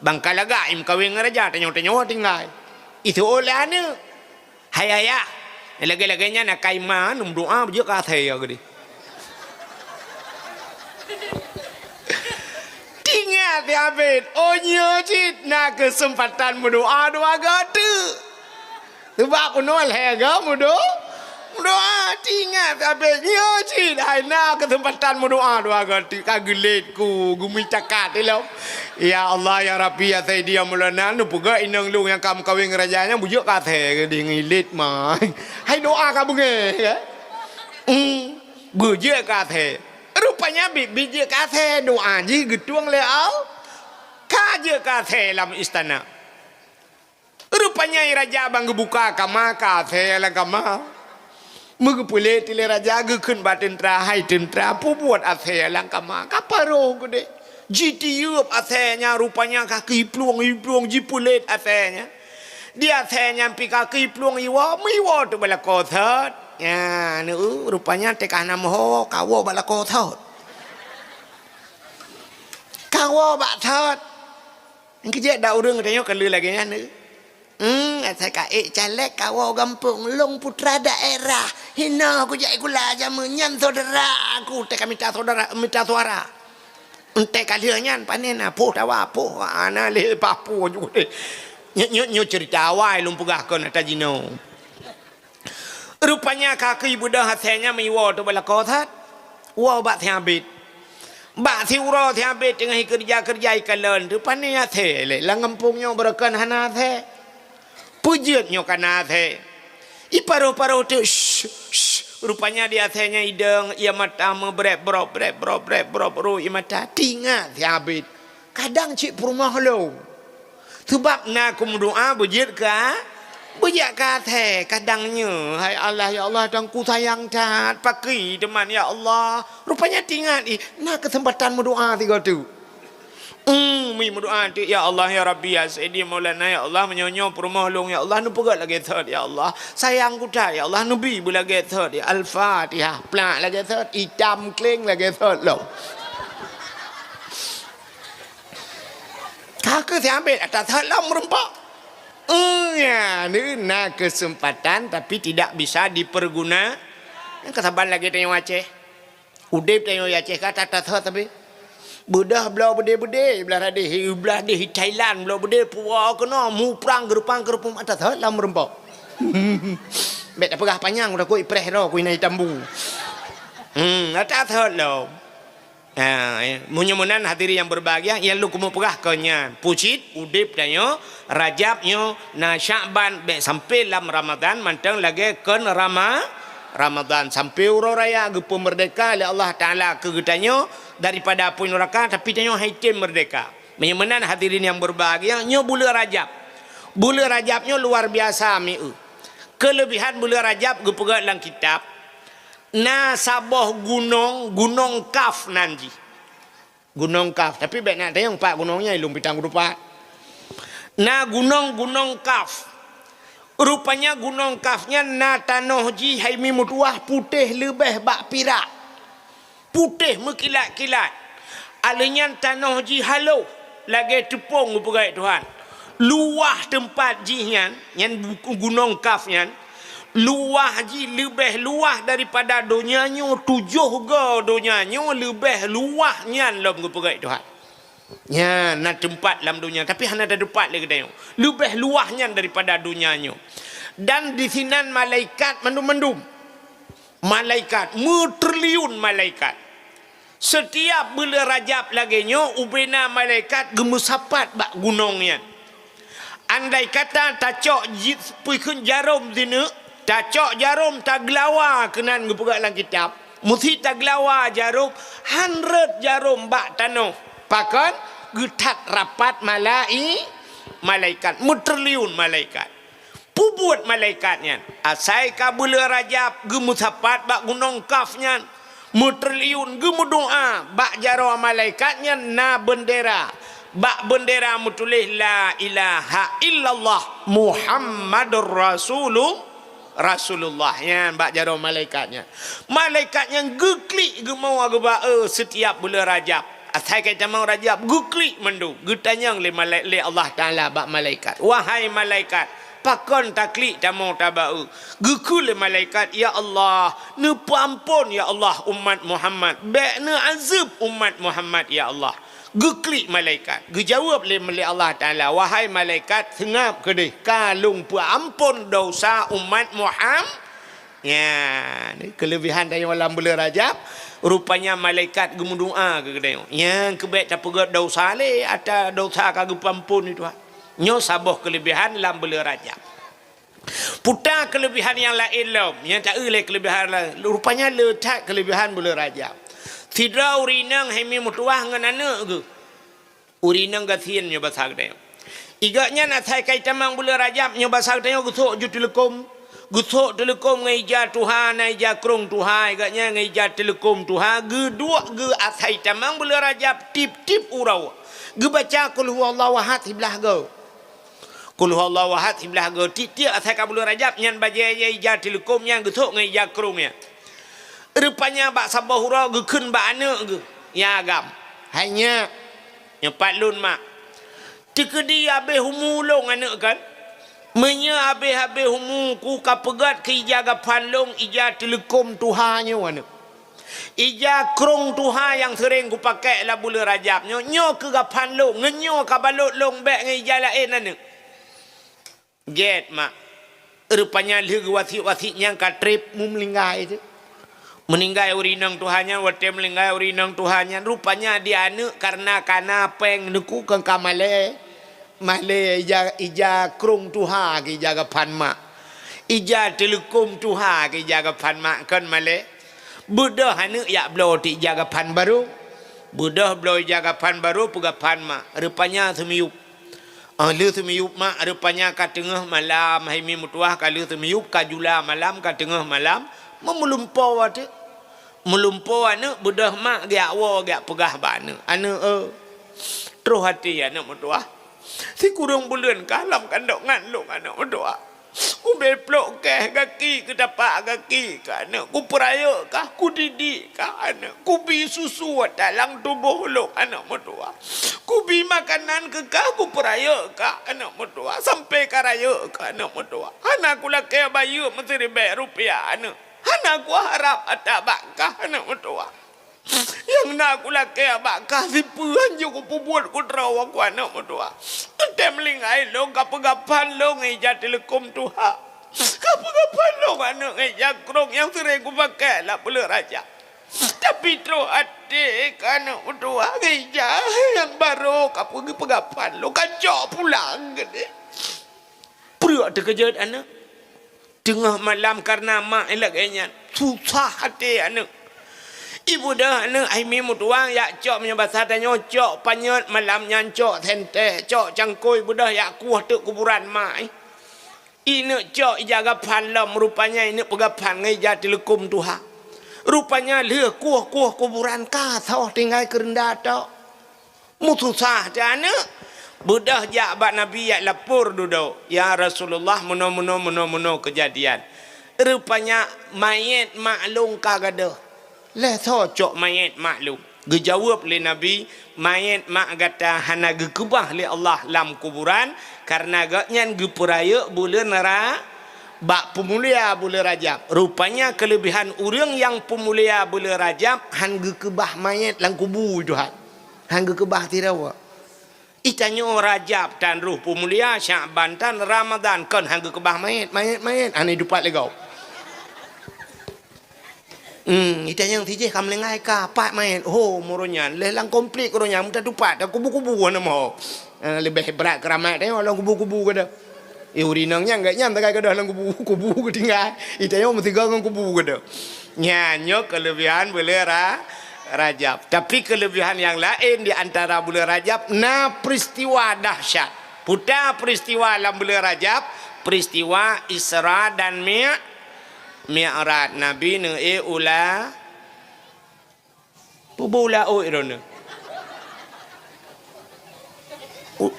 bangkal laga im kawin raja tanya tinggal itu oleh ane hai ayah lagi-laginya nak kaima num doa je ka thei ke di tinggal dia Abid oh nyojit nak kesempatan berdoa doa gatu sebab kunol hega doa tinggal Abid nyojit hai nak kesempatan berdoa doa gatu kageletku gumi cakat lo ya Allah ya Rabbi ya Sayyidi ya Maulana nu puga inang lu yang kam kawin rajanya bujuk ka the ke di ngilit mah hai doa ka bunge ya bujuk ka the rupanya biji ka the doa ji getuang le au ka je ka the lam istana rupanya raja bang buka kama ka the la kama mugupule tile raja ge khun ba tentera hai tentera pu buat athe lang kama kaparo gede GTU athenya rupanya kaki pluang jipulet athenya dia athenya pi kaki pluang iwa tu bala kothot ya nu rupanya tekah nama ho kawo bala kothot kawo bak thot kerja dak urang tanya kelu lagi nya nu saya kaik caleg kawo gampung long putra daerah hina aku jai kula jamunyan saudara aku teka minta suara ente kalian panen apuh tawa apuh ana le papu juga nyo cerita awai lumpugahkeun eta jino rupanya kaki budak hatenya miwa tu bala kotat wa bak Abid bak siuro Abid tengah kerja ikalan tu panen athe le langampungnya berakan hana athe pujutnya kana athe iparo-paro tu rupanya di atasnya hidung ia mata mebrep brop ia mata tinggal si Abid kadang cik perumah lo sebab nak doa bujit ka the kadangnya hai Allah ya Allah dangku sayang cat pakai teman ya Allah rupanya tinggal nak kesempatan berdoa tiga tu mi berdoa ya Allah ya Rabbi ya Sayyidi Maulana ya Allah menyonyo perumah long ya Allah nu pegat lagi third ya Allah sayang ku dah ya Allah nu bi lagi third ya Al-Fatihah plak lagi third hitam kleng lagi third lo kakak Abid atas third lo merempak ya ni nak kesempatan tapi tidak bisa diperguna kesabaran lagi tanya Aceh udip tanya Aceh kata third tapi budah belau bede belah di Thailand belau bede puwa kena mu perang gerupang atas lam rempok bet apa panjang udah ku ipreh ro ku inai tambu atas lo munyamunan hadiri yang berbahagia yang lu kumu pegah kenya pucit udip danyo Rajabnyo na Sya'ban be sampai lam Ramadan mantang lagi ken Ramadan sampai uro raya gepu merdeka oleh Allah Ta'ala kegetanyo daripada api neraka tapi tanyo haitin merdeka menyemenan hadirin yang berbahagia nyo bulan Rajabnyo luar biasa miu kelebihan bulan Rajab gepegat dalam kitab na sabah gunung Kaf nanji gunung Kaf tapi baik nak tayang pak gunungnya ilung pitang rupa na gunung Kaf rupanya gunung Kafnya na tanah ji haimi mutuah putih lebih bak pirak putih mekilat-kilat alanya tanah ji halau lagi tepung pegai Tuhan luah tempat jihan yang gunung Kafnya luah ji lebih luah daripada dunianya 7 ga dunianya lebih luahnya lom pegai Tuhan Ya, nak tempat dalam dunia. Tapi hanya ada tempat lagi dia. Lebih luahnya daripada dunianya. Dan di sini malaikat mendum-mendum. Malaikat, triliun malaikat. Setiap bulan Rajab lagi nyo, ubena malaikat gemusapat bak gunungnya. Andai kata tacok puikun jarum sini, tacok jarum taglawa kenan gepegak dalam kitab. Mesti taglawa jarum, 100 jarum bak tanah. Pakan getak rapat malaikat, triliun malaikat. Pubuat malaikatnya. Asai kabula Rajab gemusapat bak gunung Kafnya. Triliun gemudoa bak jarum malaikatnya na bendera. Bak bendera mutulih la ilaha illallah Muhammadur Rasulullah ya bak jarum malaikatnya. Malaikatnya geklik gemau agaba setiap bulan Rajab. Asai kita mau Rajab geklik mendu getanyang le Allah Taala bak malaikat. Wahai malaikat, pakon taklik tamu tabau. Gekul malaikat, ya Allah, ne ampun ya Allah umat Muhammad. Be ne azab umat Muhammad ya Allah. Geklik malaikat. Gejawab oleh Allah Taala, wahai malaikat, sengap kedih kalung ampun dosa umat Muhammad. Ya, ni kelebihan dari dalam bulan Rajab. Rupanya malaikat gemundoa ke kedai. Yang kebet tak pegat dosa le, ada dosa kagak ampun itu. Nyo saboh kelebihan dalam bulan Rajab. Putar kelebihan yang lain lom, yang tak oleh kelebihan lain. Rupanya letak kelebihan bulan Rajab. Tidak urinang hemi mutuah dengan anak ke. Urinang gasian nyo basah kedai. Igaknya nak saya kaitan mang bulan Rajab nyo basah kedai gusuk ju telekom. Gusuk telekom ngeja Tuhan, ngeja krong Tuhan, igaknya ngeja telekom Tuhan. Gedua ge asai tamang bulan Rajab tip-tip urau. Ge baca qul huwallahu ahad sebelah go. Qul huwallahu ahad sebelah go. Tiap asai ka bulan Rajab nyan baje ngeja telekom yang gusuk ngeja krongnya. Rupanya bak sabah urau ge keun bak anak ge. Ya agam. Hanya nyepat lun mak. Tekedi habis humulong anak kan. Menya habis-habis umuku kapegat ke ijaga panlong ija telekom Tuhannya mana. Ija krong Tuhan yang sering ku pakai lah bulan Rajab. Nyo ke panlong, ngenyo ka balot long bek ngai ija lain mana. Get mak. Rupanya lagi wasik-wasik yang ka trip mu melinggai tu. Meninggai urinang Tuhannya, wate melinggai urinang Tuhannya. Rupanya dia anak karena peng neku ke kamale. Mahle ija krong Tuhan ke jaga panma. Ija telekom Tuhan ke jaga panma kan mahle. Budah hanu ya blo ti jaga pan baru. Budah blo jaga pan baru puga panma. Rupanya semiyup. Lu semiyup mak rupanya ka tengah malam hai mi mutuah kalu semiyup ka jula malam ka tengah malam memulumpau ade. Melumpau anu budah mak dia wa dia pegah bana. Anu terus hati anak mutuah. Si kurang bulan kalam kandok nganlung anak berdoa. Ku beplok ke kaki ke dapat kaki ke anak. Ku peraya kah, ku didik kah anak. Ku bi susu dalam tubuh lo anak berdoa. Ku bi makanan ke kah, ku peraya kah anak berdoa. Sampai karaya kah anak berdoa. Anak ku laki bayu mesti ribu rupiah anak. Anak ku harap ada bakah anak berdoa. Yang nak aku laki abak kasih puan juga buat ku terawak ku anak berdoa. Tem lingai lo kapan lo ngeja telekom Tuhan. Kapan lo anak ngeja krong yang sering ku pakai lah bulan Rajab. Tapi terus adik anak berdoa ngeja yang baru kapan lo kacau pulang gede. Perut terkejut anak. Tengah malam karena mak elak kayaknya susah hati anak. Ibu dah anak aimi mutuang ya cok punya bahasa tanya cok panyot malam nyan cok tente cok cangkoi budah ya kuah tu kuburan mai. Ini cok jaga palam rupanya ini pegapan ngeja telekom Tuhan. Rupanya le kuah kuburan ka tau tinggal kerendah tok. Mutusah jana budah jak bak Nabi ya lapor duduk. Ya Rasulullah mono kejadian. Rupanya mayat maklum kagada. Leh cocok mayat maklum. Gejawab oleh Nabi, mayat mak kata hana gekubah oleh Allah dalam kuburan karena gaknya gepuraya bulan nara bak pemulia bulan Rajab. Rupanya kelebihan orang yang pemulia bulan Rajab han gekubah mayat dalam kubur Tuhan. hangga kebah tirawa itanyo Rajab tan ruh pemulia Syaban tan Ramadan kan hangga kebah mayat ane dupat legau itanya yang tije kam lengai ka pak mayat moronyan lelang komplit koronya muta dupat kubu-kubu ana mo lebih berat keramat orang kubu-kubu kada urinangnya enggak nyam tak kada lang kubu ketinggal itanya mesti gangang kubu kada nyanyo kelebihan boleh Rajab. Tapi kelebihan yang lain di antara bulan Rajab, peristiwa dahsyat. Putar peristiwa dalam bulan Rajab, peristiwa Isra dan Mi'raj. Nabi ne ula pubula irona.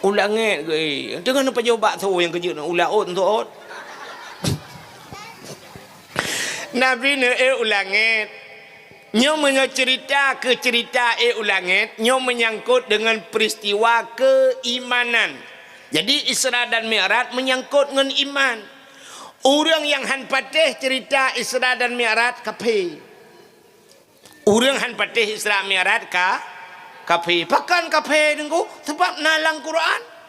Ulanget ke dengan apa jawab tu yang kerja ulah untuk Nabi ne ulanget. Nyo cerita ke cerita ulangit, nyo menyangkut dengan peristiwa keimanan. Jadi Isra dan Mi'raj menyangkut dengan iman. Orang yang han patih cerita Isra dan Mi'raj kafir. Orang han patih Isra Mi'raj kafir. Pakan kafir nengku sebab nalang Quran.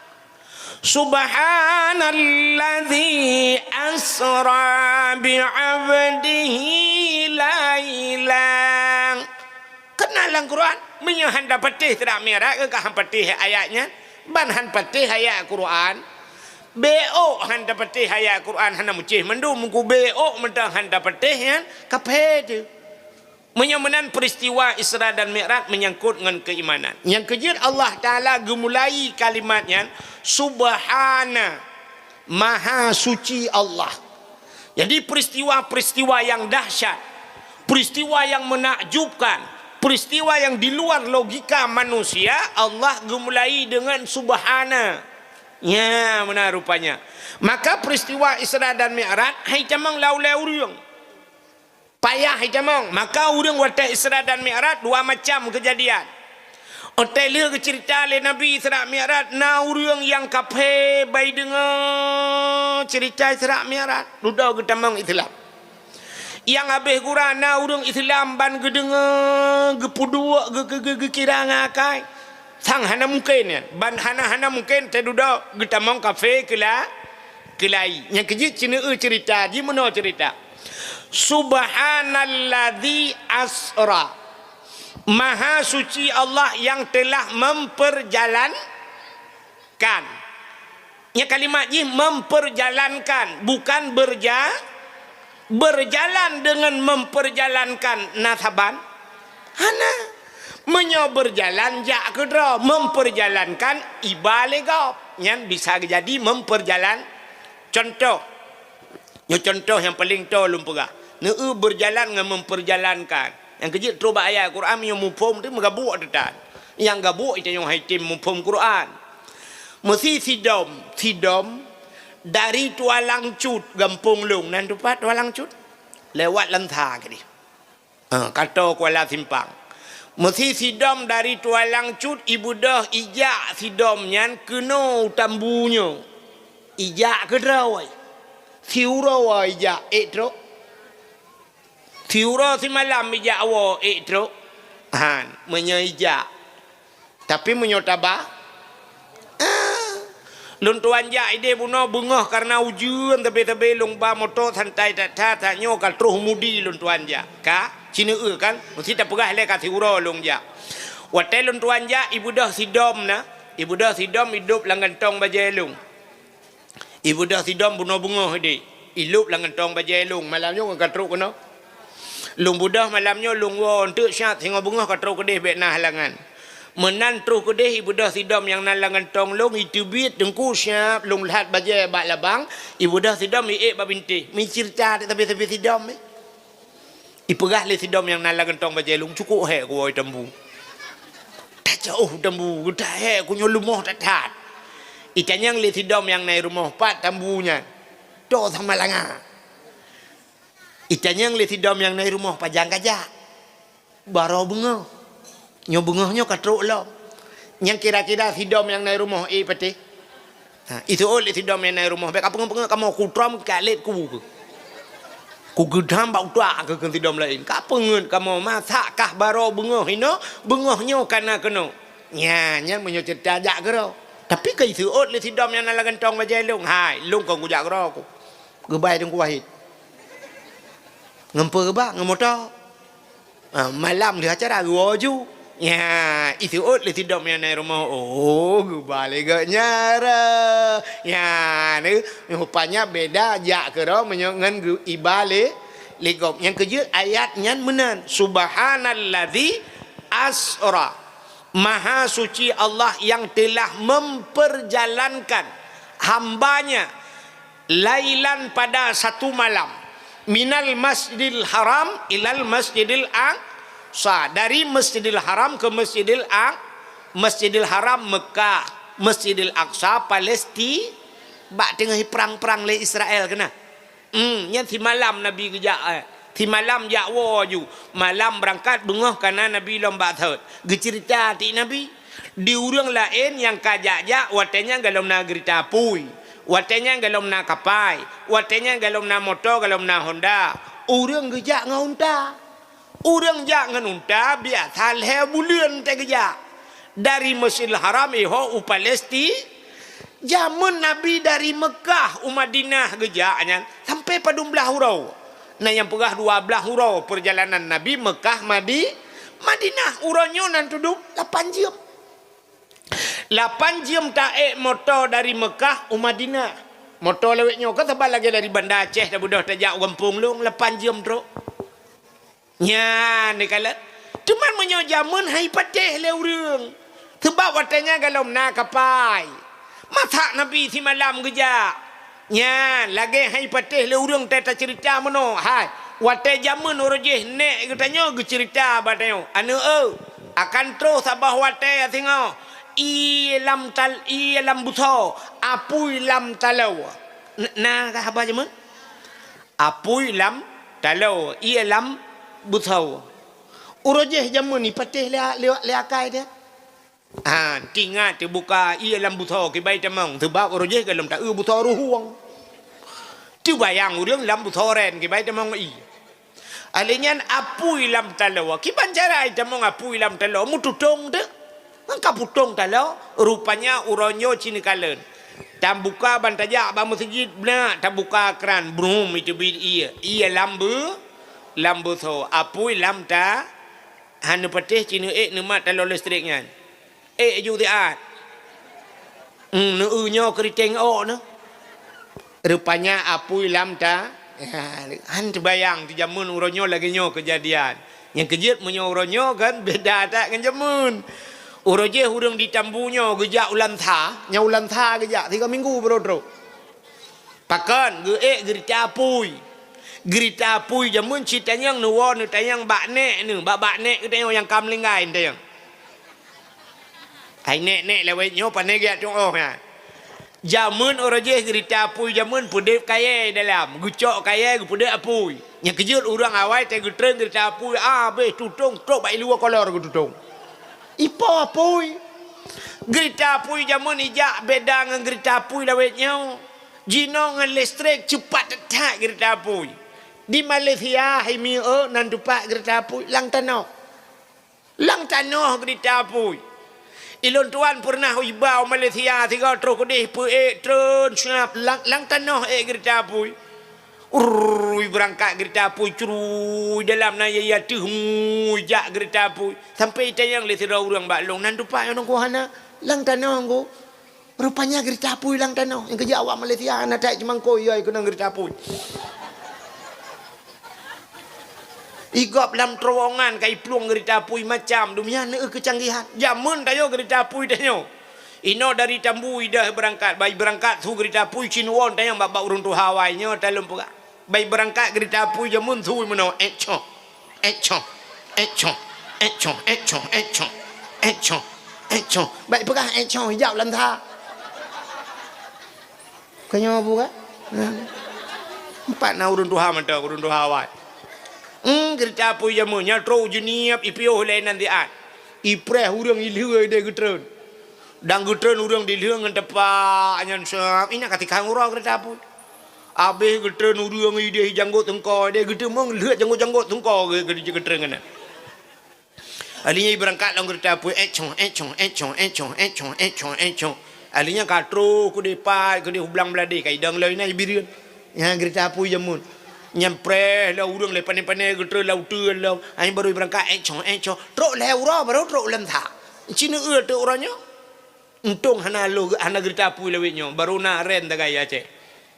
Subhanalladzi asra bi'abdihi lailang. Kenalang Quran menyahan dapatih tidak merah ke han patih ayatnya ban han patih ayat Quran bo han dapatih ayat Quran han mucih mendu mengku bo mentang han dapatih yan kaphe tu menyamanan peristiwa Isra dan Mi'raj menyangkut dengan keimanan. Yang kejir Allah Ta'ala gemulai kalimatnya Subhana, Maha Suci Allah. Jadi peristiwa-peristiwa yang dahsyat, peristiwa yang menakjubkan, peristiwa yang di luar logika manusia, Allah gemulai dengan Subhana. Ya, benar rupanya. Maka peristiwa Isra dan Mi'raj hai camang lau-lau riung. Payah hijamong. Maka orang watak Isra dan Mi'raj dua macam kejadian. Otel ke cerita le Nabi Isra Mi'raj na orang yang kafe bai dengar cerita Isra Mi'raj duduk ke tamang Islam. Yang habis Quran na orang Islam ban ke dengar ke pudua ke kira ngakai. Sang hana mungkin ya. Ban hana mungkin te duduk ke tamang kafe kelai. Yang kejit cina cerita, di mana cerita? Subhanalladzi asra, Maha suci Allah yang telah memperjalankan. Ya kalimat ini memperjalankan, bukan berjalan dengan memperjalankan nasaban. Hana menyo berjalan jak kedra memperjalankan ibalegap yang bisa jadi memperjalan. Contoh yang paling tolong pegah. Berjalan dengan memperjalankan. Yang kecil terubah ayat Quran yang mufhum tu megabuk detan. Yang gabuk itu yang haitim mufhum Quran. Mesti sidom dari Tualang Cut Gampung Lung nan tupat Tualang Cut lewat lentah ke dia. Kata Kuala Simpang. Mesti sidom dari Tualang Cut ibu dah ijak sidom nyan kena tambunya. Ijak ke drawai. Siura ijak etro. Siura si malam ijak awa etro. Menyeijak. Tapi menyotabah. Luntuan jak ide buno bungah karena ujian tapi lungba motor santai tak nyo kal terus mudi luntuan jak. Cina kan mesti tak pegah le ka siura lung jak. Watai luntuan jak ibu dah sidom na. Ibu dah sidom hidup langantong bajelung. Ibu dah sidom buno bungah ide. Hidup langantong bajelung malamnya kan terus kena. Lung budah malamnya lung won tu syat hingga bungah ka terus kedih bet nah halangan. Menan terus kedih ibu dah sidom yang nalangan tong lung itu bit dengku syap lung lihat bajai bak labang ibu dah sidom iik ba binti mi cerita tapi sidom ipegah le sidom yang nalangan tong bajai lung cukup he ku oi tembu tak jauh tembu dah he ku nyolumuh tatat ikan yang le sidom yang naik rumah pat tambunya do sama langa ikan yang le sidom yang naik rumah pajang gajah baro bunga nyo bungahnya katruk lo yang kira-kira sidom yang naik rumah pati itu oleh sidom yang naik rumah baik apa kamu kutram kalit ku gedam bau tua ke sidom lain kapengen kamu masak kah baro bungah ino bungahnya kana kena nya menyo cerita jak gero tapi kai suot le sidom yang nala gentong baje lung hai lung ko gujak gero ko gebai deng kuahit ngempe ba ngemoto malam di acara goju ya itu ut le sidom yang nai rumah oh gebale gak nyara ya ni rupanya beda jak gero menyo ngan ibale ligop yang keje ayatnya menen subhanalladzi asra maha suci Allah yang telah memperjalankan hambanya lailan pada satu malam minal masjidil haram ilal masjidil aqsa dari masjidil haram ke masjidil haram Mekah masjidil aqsa Palestina bak tengah perang-perang le Israel kena yang di malam Nabi kerja di malam jakwa ju malam berangkat bengah karena Nabi lomba thot gecerita ti Nabi di urang lain yang kajak-jak watenya galom na gerita pui watenya galom na kapai watenya galom na motor galom na Honda urang gejak ngaunta urang jak nganunta biasa le bulan te gejak dari Masjidil Haram iho u Palestina zaman Nabi dari Mekah Madinah gejaknya sampai padumbelah hurau. Nah yang pegah 12 hurau perjalanan Nabi Mekah Madinah uronyo nan duduk 8 jam. 8 jam taek motor dari Mekah Madinah. Motor lewetnya kan tebal lagi dari Banda Aceh dah budah tajak kampung long 8 jam teruk. Nya ni kala cuman menyo zaman hai patih le urang. Sebab watanya galom na kapai. Mata Nabi si malam gejak nya lagi hai patih le urang tata cerita mano hai wate jaman orojeh nek katanya ge cerita badeo anu akan terus sabah wate tengok i lam buto apui lam talau na ka apa jaman apui lam talau i lam buto orojeh jaman ni patih le akai dia tinggal terbuka ia lam buto ke baik temang sebab orang je kalau tak buto ruhuang tu bayang urang lam buto ren ke baik temang i alinyan apui lam talawa ki pancara ai temang apui lam talawa mututong de angka putong talawa rupanya uronyo cini kalen tam buka bantajak ba masjid bna tam buka keran brum itu bi ia lam buto apui lam ta hanu patih cini nemat talawa listriknya ju tiat nyo keriteng no rupanya apui lam ta han terbayang di jamun uronyo lagi nyo kejadian yang kejut menyo uronyo kan beda tak kan jamun uroje hurung ditambunyo gejak ulan tha gejak 3 minggu bro pakan gerita apui jamun citanya yang nuwo nu tayang bak nek yang kamlinggai tayang ai nek lewat nyo panegak tong ya jamun orajeh gerita apui jamun pudep kaya dalam gucok kaya pudep apui yang kejut urang awai te getreng gerita apui be tutong tok bai luar kolor tutong ipo apui gerita apui jamun ijak beda dengan gerita apui lewat nyo jino ngan listrik cepat detak gerita apui di Malaysia hai mi nan tupak gerita apui lang tanoh gerita apui ilon tuan pernah ibau Malaysia 3 terus kedih tren siap lang tanah gerita apui berangkat gerita apui curuy dalam naya ya jak gerita apui sampai tayang le tira urang baklong nan tupak yang kuhana lang tanah nggo rupanya gerita apui lang tanah yang kerja awak Malaysia na tak cuma ko yai kena gerita apui igop dalam terowongan kai pluang gerita apui macam dunia ne kecanggihan jamun tayo gerita apui tayo ino dari Tambu dah berangkat bayi berangkat tu gerita apui cinuon tayang baba urung tu Hawaii nyo talem pura bayi berangkat gerita apui jamun tu meno echo baik pegah echo hijau lantha kanyo buka empat na urung tu Hawaii gerita apui jamu nyatro jeniap ipio lain nanti ipreh urang ilheu de getreun dang getreun urang dilheu ngan tepak nyan sap ina katika ngura gerita apui abe getreun urang ide janggut tengko de getreun mong leuh janggut tengko ge getreun ngana Alinya berangkat lang kereta api, econg. Alinya katro ku depan, ku di hublang beladi, kai dang lain ai birian. Ya kereta api jamun. Nyampre la urang le pane-pane getre la utu la. Ai baru berangkat econg. Trok le ura baru trok lem tha. Cina tu orangnya. Untung hana lo hana kereta api lewetnya, baru na ren ta gaya ce.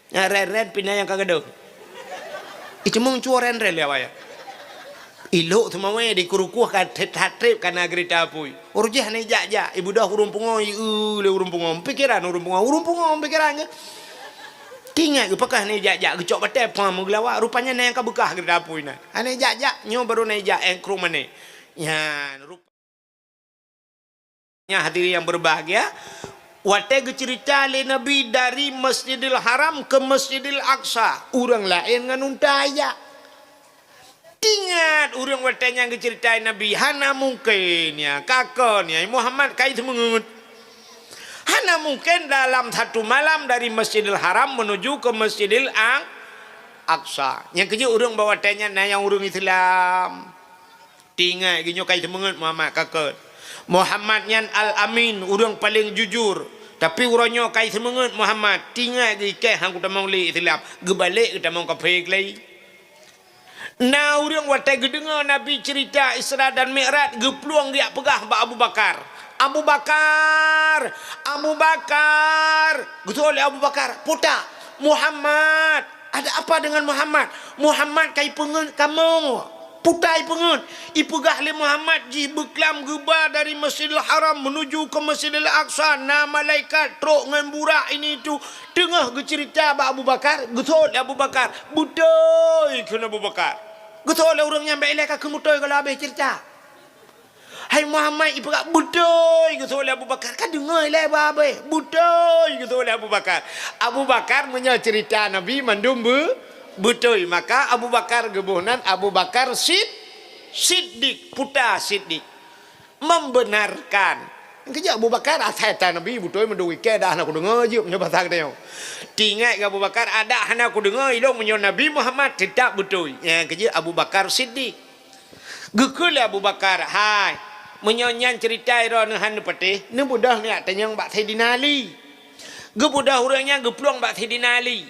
Ya ren pindah yang kagado. Itu mung cuaren ren le awaya. Ilo tu mawe di kurukuh kan trip kana gerita apui. Urjah ni ja ibu dah urung pungoi le urung pungom pikiran urung pungom pikirannya. Tinggal ke pakah ni ja gecok batai pam gelawa rupanya na yang ka bekah gerita apui na. Ane ja nyo baru na ja engkrung mane. Ya rupanya hadirin yang berbahagia, wate cerita le Nabi dari Masjidil Haram ke Masjidil Aqsa. Urang lain ngan untaya. Ingat orang watanya yang ceritain Nabi hana mungkin ya kakaknya Muhammad kait mengut hana mungkin dalam satu malam dari Masjidil Haram menuju ke Masjidil Aqsa. Yang kerja orang bawa tanya na yang orang Islam tinggal ginyo kait mengut Muhammad kakak Muhammad yang Al-Amin orang paling jujur. Tapi orangnya kait mengut Muhammad tinggal di keh hang kita mau li Islam gebalik kita mau kafir lagi. Nah orang watai gedengar Nabi cerita Isra dan Mi'raj gepluang dia pegah Abu Bakar. Betul Abu Bakar. Puta Muhammad. Ada apa dengan Muhammad? Muhammad kai pengen kamu. Putai pengen. Ipegah le Muhammad ji beklam geba dari Masjidil Haram menuju ke Masjidil Aqsa. Na malaikat trok ngan burak ini tu. Tengah cerita Abu Bakar. Betul Abu Bakar. Betul kena Abu Bakar. Betul orang yang baik leka kemutoy kalau habis cerita. Hai Muhammad ipegak betul betul Abu Bakar. Kan dengar lah babe. Betul betul Abu Bakar. Abu Bakar punya cerita Nabi mandum betul. Maka Abu Bakar gebunan Abu Bakar Siddiq putra Siddiq membenarkan. Kerja Abu Bakar asal Nabi betul mendui ke dah nak dengar je punya bahasa dia. Tinggal Abu Bakar ada hana aku dengar ilmu punya Nabi Muhammad tidak betul. Yang kerja Abu Bakar Siddiq. Gekul Abu Bakar hai menyonyan cerita ira han patih ne budah ni tanya bak Saidina Ali. Ge budah orangnya gepluang bak Saidina Ali.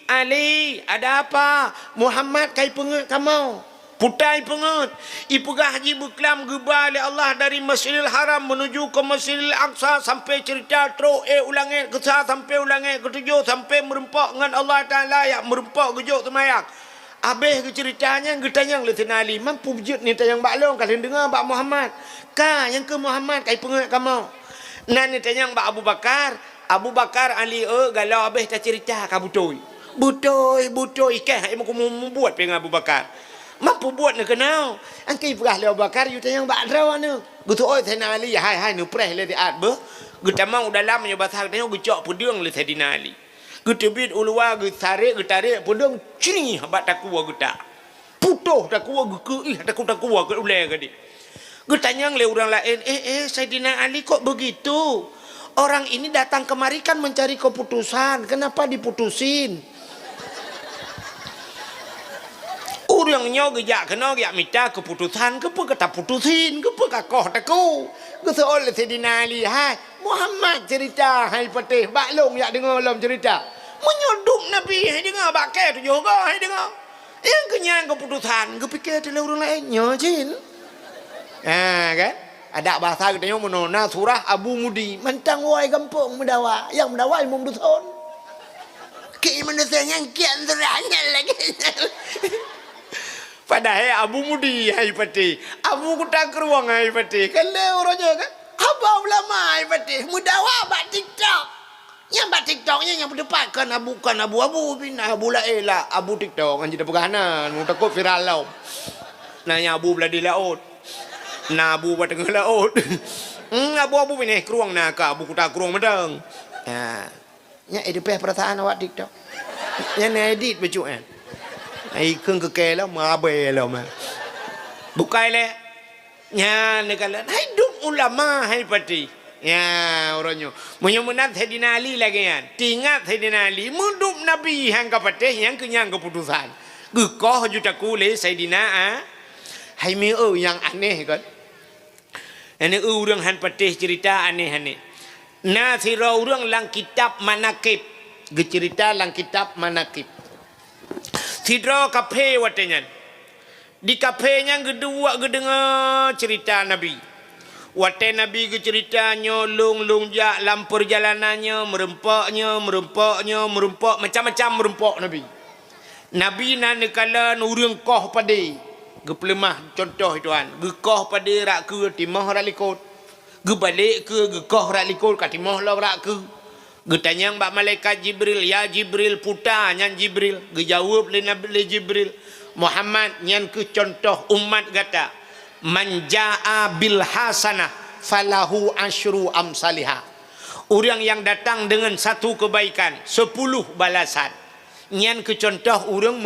Ali ada apa? Muhammad kai pengut kamu. Putai pengut. Ipegah haji beklam geba oleh Allah dari Masjidil Haram menuju ke Masjidil Aqsa sampai cerita teruk ulangi kesah sampai ulangi ketujuh sampai merempak dengan Allah Ta'ala yang merempak gejuk semayang. Habis ke ceritanya getanyang Saidina Ali mampu wujud ni tayang baklong kalian dengar Pak Muhammad. Ka yang ke Muhammad kai pengut kamu. Nan ni tayang Pak Abu Bakar Ali galau habis tak cerita ka betul ikah aku membuat dengan Abu Bakar. Mampu buat nak kenal. Angkai perah le Abu Bakar you tayang bak raw anu. Gutu oi Saidina Ali hai nu preh le diat be. Getamang dalam nya bahasa tengok gecok pedung le Saidina Ali. Getebit ulua getarik pedung cini bak takua geta. Putuh takua ge takua ke ule ke di. Getanyang le orang lain Saidina Ali kok begitu? Orang ini datang kemari kan mencari keputusan. Kenapa diputusin? Orangnya gejak kena gejak minta keputusan kepa kata putusin kepa kakoh taku kesoal Saidina Ali hai Muhammad cerita hai patih baklong yak dengar dalam cerita menyoduk Nabi hai dengar bakai tu juga hai dengar yang kenyang keputusan kepikir tu orang lainnya jin kan ada bahasa katanya menona surah Abu Mudi mentang wai gampung mendawa yang mendawa imam dusun ki manusianya kian terangnya lagi. Padahal Abu Mudi hai pati. Abu kutak ruang hai pati. Kalau orangnya kan. Apa ulama hai pati. Mudawa bak TikTok. Yang bak TikToknya yang berdepan kan Abu pindah Abu Laila. Abu TikTok kan jadi pegahanan. Mu takut viral lau. Nanya Abu beladi laut. Nah Abu buat tengah laut. Abu pindah keruang nak Abu kutak keruang medang. Ya. Nya edepeh perasaan awak TikTok. Yang edit baju kan. Ai keung ke lah mabe lah mah. Bukai le. Nya negala hidup ulama hai pati. Ya orangnya. Menyemunat Saidina Ali lagi kan. Tingat Saidina Ali mudup Nabi hang ka patih yang kenyang keputusan. Gekoh jutaku le Saidina Hai mi yang aneh kan. Ini orang han patih cerita aneh-aneh. Nah sira orang lang kitab manakib. Cerita lang kitab manakib. Sidra kafe watenya. Di kafenya gedua gedengar cerita Nabi. Wate Nabi ke ceritanya long jak dalam perjalanannya merempak macam-macam merempak Nabi. Nabi nan kala urang koh pade. Gepelemah contoh tuan. Gekoh pade rak ke timah rak likut. Gebalik ke gekoh rak likut kat timah lah rak ke. Getanyang bak malaikat Jibril, ya Jibril putar nyan Jibril. Gejawab le Nabi le Jibril, Muhammad nyan ke contoh umat kata, man jaa bil hasanah falahu asyru amsalihah. Orang yang datang dengan satu kebaikan 10 balasan. Nyan ke contoh orang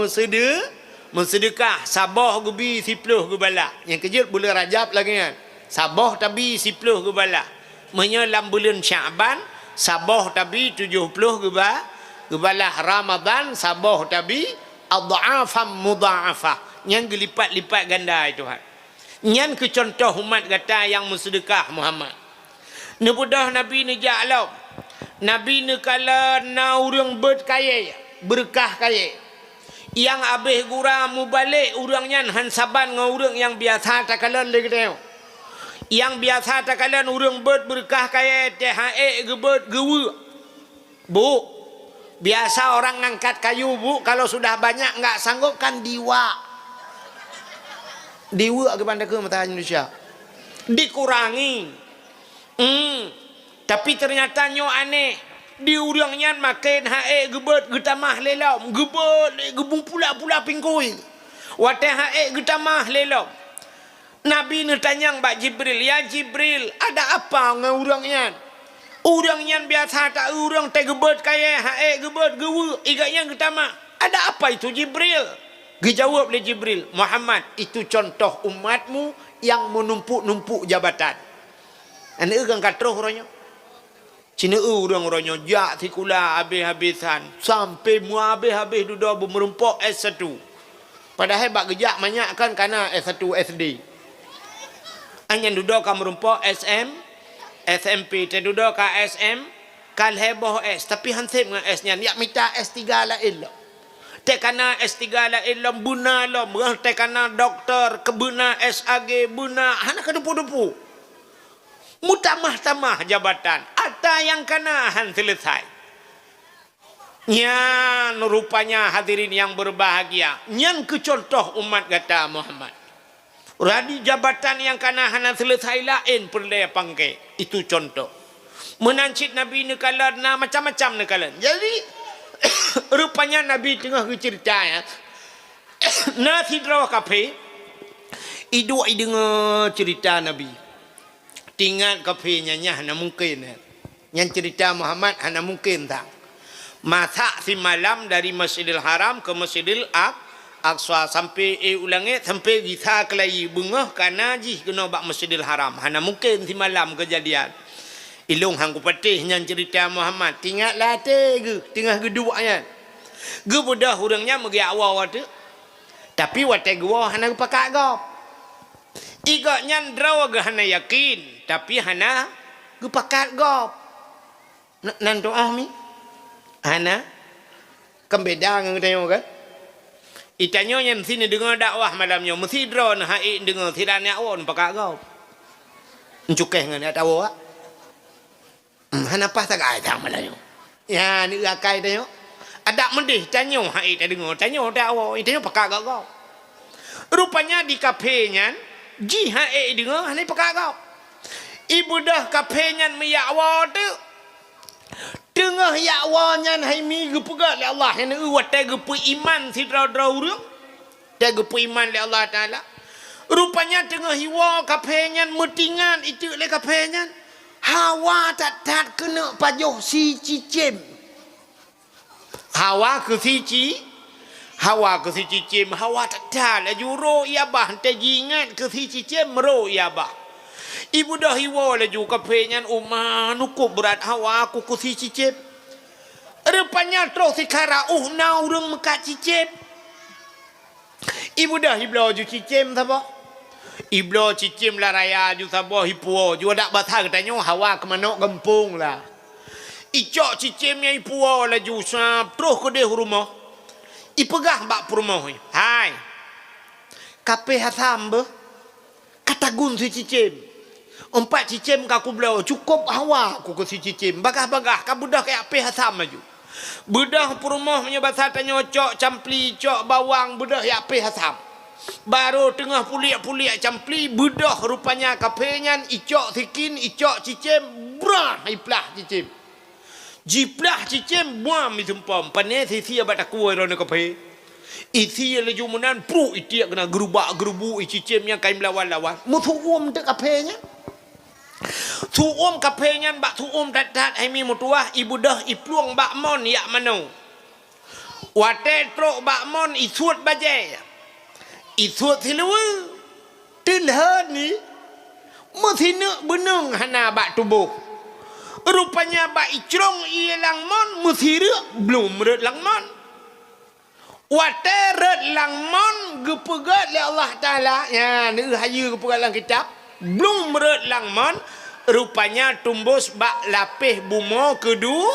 bersedekah sabah gebi 10 gebala. Yang kejut bulan Rajab lagi kan. Sabah tabi 10 gebala. Menyelam bulan Syaban sabah tabi 70 gebala. Ramadan sabah tabi adha'afam mudha'afah. Yang gelipat-lipat ganda itu kan. Nyan ke contoh umat kata yang bersedekah Muhammad. Ni budah Nabi ni ja'lau. Nabi ni kala na urang berkaya, berkah kaya. Yang habis gura mubalik urang nyan hansaban dengan urang yang biasa takalan lagi tengok. Yang biasa takalan urang berkah kaya teh hae gebet gewe. Bu, biasa orang ngangkat kayu bu, kalau sudah banyak enggak sanggup kan diwa. Diwa ke pandai ke mata Indonesia. Dikurangi. Tapi ternyata nyo aneh. Di urangnya makin hae gebet getamah lelam. Gebet gebung pula-pula pingkui. Wate hae getamah lelam. Nabi ni tanyang bak Jibril, ya Jibril, ada apa dengan urangnya? Urangnya biasa tak urang te gebet kaya hae gebet gewe igaknya getamah. Ada apa itu Jibril? Dijawab oleh Jibril, Muhammad, itu contoh umatmu yang menumpuk-numpuk jabatan. Ane kan katroh orangnya. Cina orang-orangnya jak tikula habis-habisan sampai mu habis-habis duduk bermerempok S1. Padahal bak gejak banyak kan karena S1 SD. Hanya duduk kan merempok SM, SMP, te duduk ka SM, kal heboh S, tapi hansip dengan S-nya, yak minta S3 lain lah. Tekana S3 lain lah, buna lah, tekana doktor, kebuna SAG, buna, hana kedupu-dupu. Mutamah-tamah jabatan, ada yang kanahan selesai. Nyan rupanya hadirin yang berbahagia, nyan kecontoh umat kata Muhammad. Radi jabatan yang kanahan selesai lain perlaya pangke, itu contoh. Menancit Nabi ni kalan, macam-macam ni kalan. Jadi rupanya Nabi tengah cerita ya. Nasi draw kafe. Idu dengar cerita Nabi. Tinggal kafenya hana mungkin. Yang cerita Muhammad hana mungkin tak. Masak si malam dari Masjidil Haram ke Masjidil Aqsa sampai ulangi sampai bisa kelai bengah kana ji kena bak Masjidil Haram. Hana mungkin si malam kejadian. Ilung hang ku patih yang cerita Muhammad. Tinggallah te tengah geduanya. Ge budah urangnya megi awal tu. Tapi wate gua hana pakak gop. Igaknya draw ge hana yakin. Tapi hana gepakat gop. Nan doa mi. Hana kembeda dengan tengok kan. Itanyo yang sini dengar dakwah malamnya mesti drone hai dengar tiranya awon pakak gop. Encukeh dengan tahu ah. Hana pas tak ai tang malamnya. Ya ni akai tengok. Ada mendih tanyo hai tak dengar tanyo tak awon itanyo pakak gop. Rupanya di kafenya ji hai dengar hana pakak gop. Ibu dah kafenya meyakwa tu. Tengah yakwanya hai mi gepegat le Allah yang wate gepe iman sidra-dra urang. Dia gepe iman le Allah Taala. Rupanya tengah hiwa kafenya metingan itu le kafenya. Hawa tak kena pajoh si cicim. Hawa ke si cicim, hawa tak le juro ia bah te jingat ke si cicim ro ia bah. Ibu dah hiwa laju kafenya nukup berat hawa aku kusi cicip. Rupanya terus sekarang na urang mekat cicip. Ibu dah hiblau ju cicim apa? Iblo cicim lah raya ju Sabah Ipuo ju dak batha katanya hawa ke manok gempung lah. Icok cicimnya Ipuo lah ju sap terus ke dia rumah. Ipegah bak rumah. Hai. Kape hatam be. Katagun si cicim. Empat cicim ka ku blau cukup hawa ku ke si cicim. Bagah-bagah ka budak kayak ape hatam maju. Budak rumah punya bahasa tanya cok campli cok bawang budak ya ape hatam. Baru tengah puliak-puliak campli bedah rupanya kapenyan icok thikin icok cicim brah iplah cicim jiplah cicim buam ditumpam pane sisi abat aku rone kape isi leju menan pu itiak kena gerubak gerubu cicimnya kain lawan-lawan mutu dek kapenya tu kapenya bak tu dat ai mi mutuah ibu dah ipluang bak mon yak mano wate trok bak mon isut baje Isut siluwe tilhan ni mesti nak benang hana bak tubuh rupanya bak icrong ia lang mon mesti rek belum red lang mon wate red lang mon gepegat le Allah Taala ya ni hayu gepegat lang kitab belum red lang mon rupanya tumbus bak lapih bumo kedua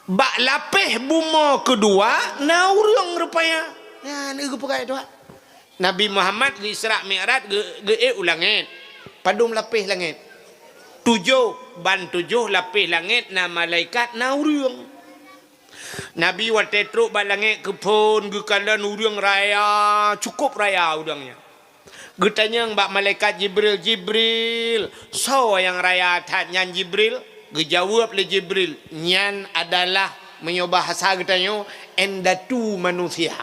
bak lapih bumo kedua naurung rupanya ya ni gepegat tu Nabi Muhammad di Isra Mi'raj ge ulangit padum lapih langit 7 lapih langit na malaikat naurung Nabi wate truk bak langit kepun ge kala urang raya cukup raya udangnya getanya bak malaikat Jibril so yang raya tanya Jibril gejawab le Jibril nyan adalah menyobah bahasa katanya endatu manusia.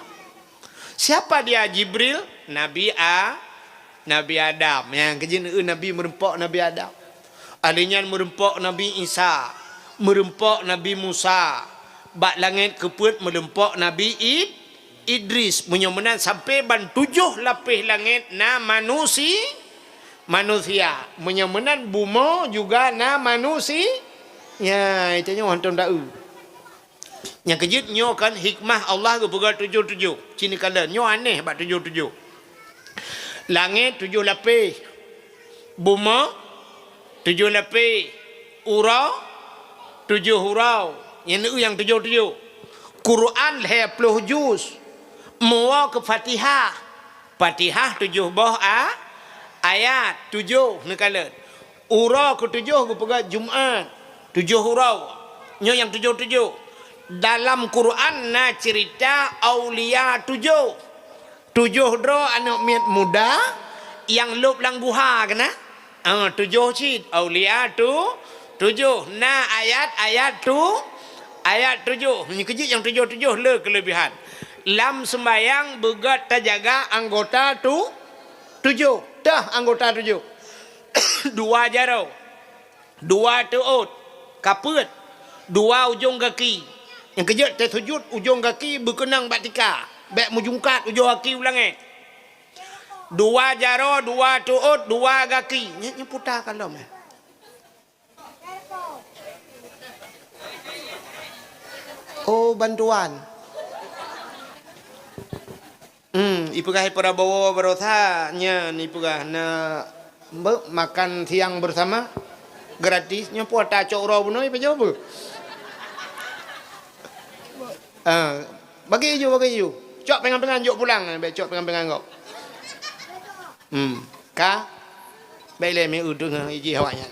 Siapa dia Jibril? Nabi Adam. Yang kejin Nabi merempok Nabi Adam. Alinyan merempok Nabi Isa, merempok Nabi Musa. Bak langit keput merempok Nabi Idris. Menyomenan sampai ban 7 lapis langit na manusia. Menyomenan bumo juga na manusia. Ya, itu nyo hantam dau. Yang kejut nyo kan hikmah Allah ke pegat 7. Cini kala nyo aneh bak 7. Langit 7 lapis. Bumo 7 lapis. Urau 7 hurau. Yang 7. Quran 20 juz. Mua ke Fatihah. Fatihah 7 buah ayat 7 nekala. Urau ke 7 ke pegat Jumaat 7 hurau. Nyo yang 7. Dalam Quran na cerita aulia 7 dro anak miat muda yang lup lang guha kena 7 cid aulia 7 na ayat 7 ni kejit yang 7 le kelebihan lam sembayang begat terjaga anggota 7 dah anggota 7 2 jarau 2 tuut kaput 2 ujung kaki yang kejut tersujud ujung kaki berkenang batika bek mujungkat ujung kaki ulangnya 2 jaro 2 tuut 2 kaki nya putar kalau mah oh bantuan ipegah para bawa berotha nya ni pegah na makan siang bersama gratisnya puata cokro buno ipe jawab bagi you cok pengan-pengan jok pulang cok pengan-pengan kau ka baik le mi udung iji hawanya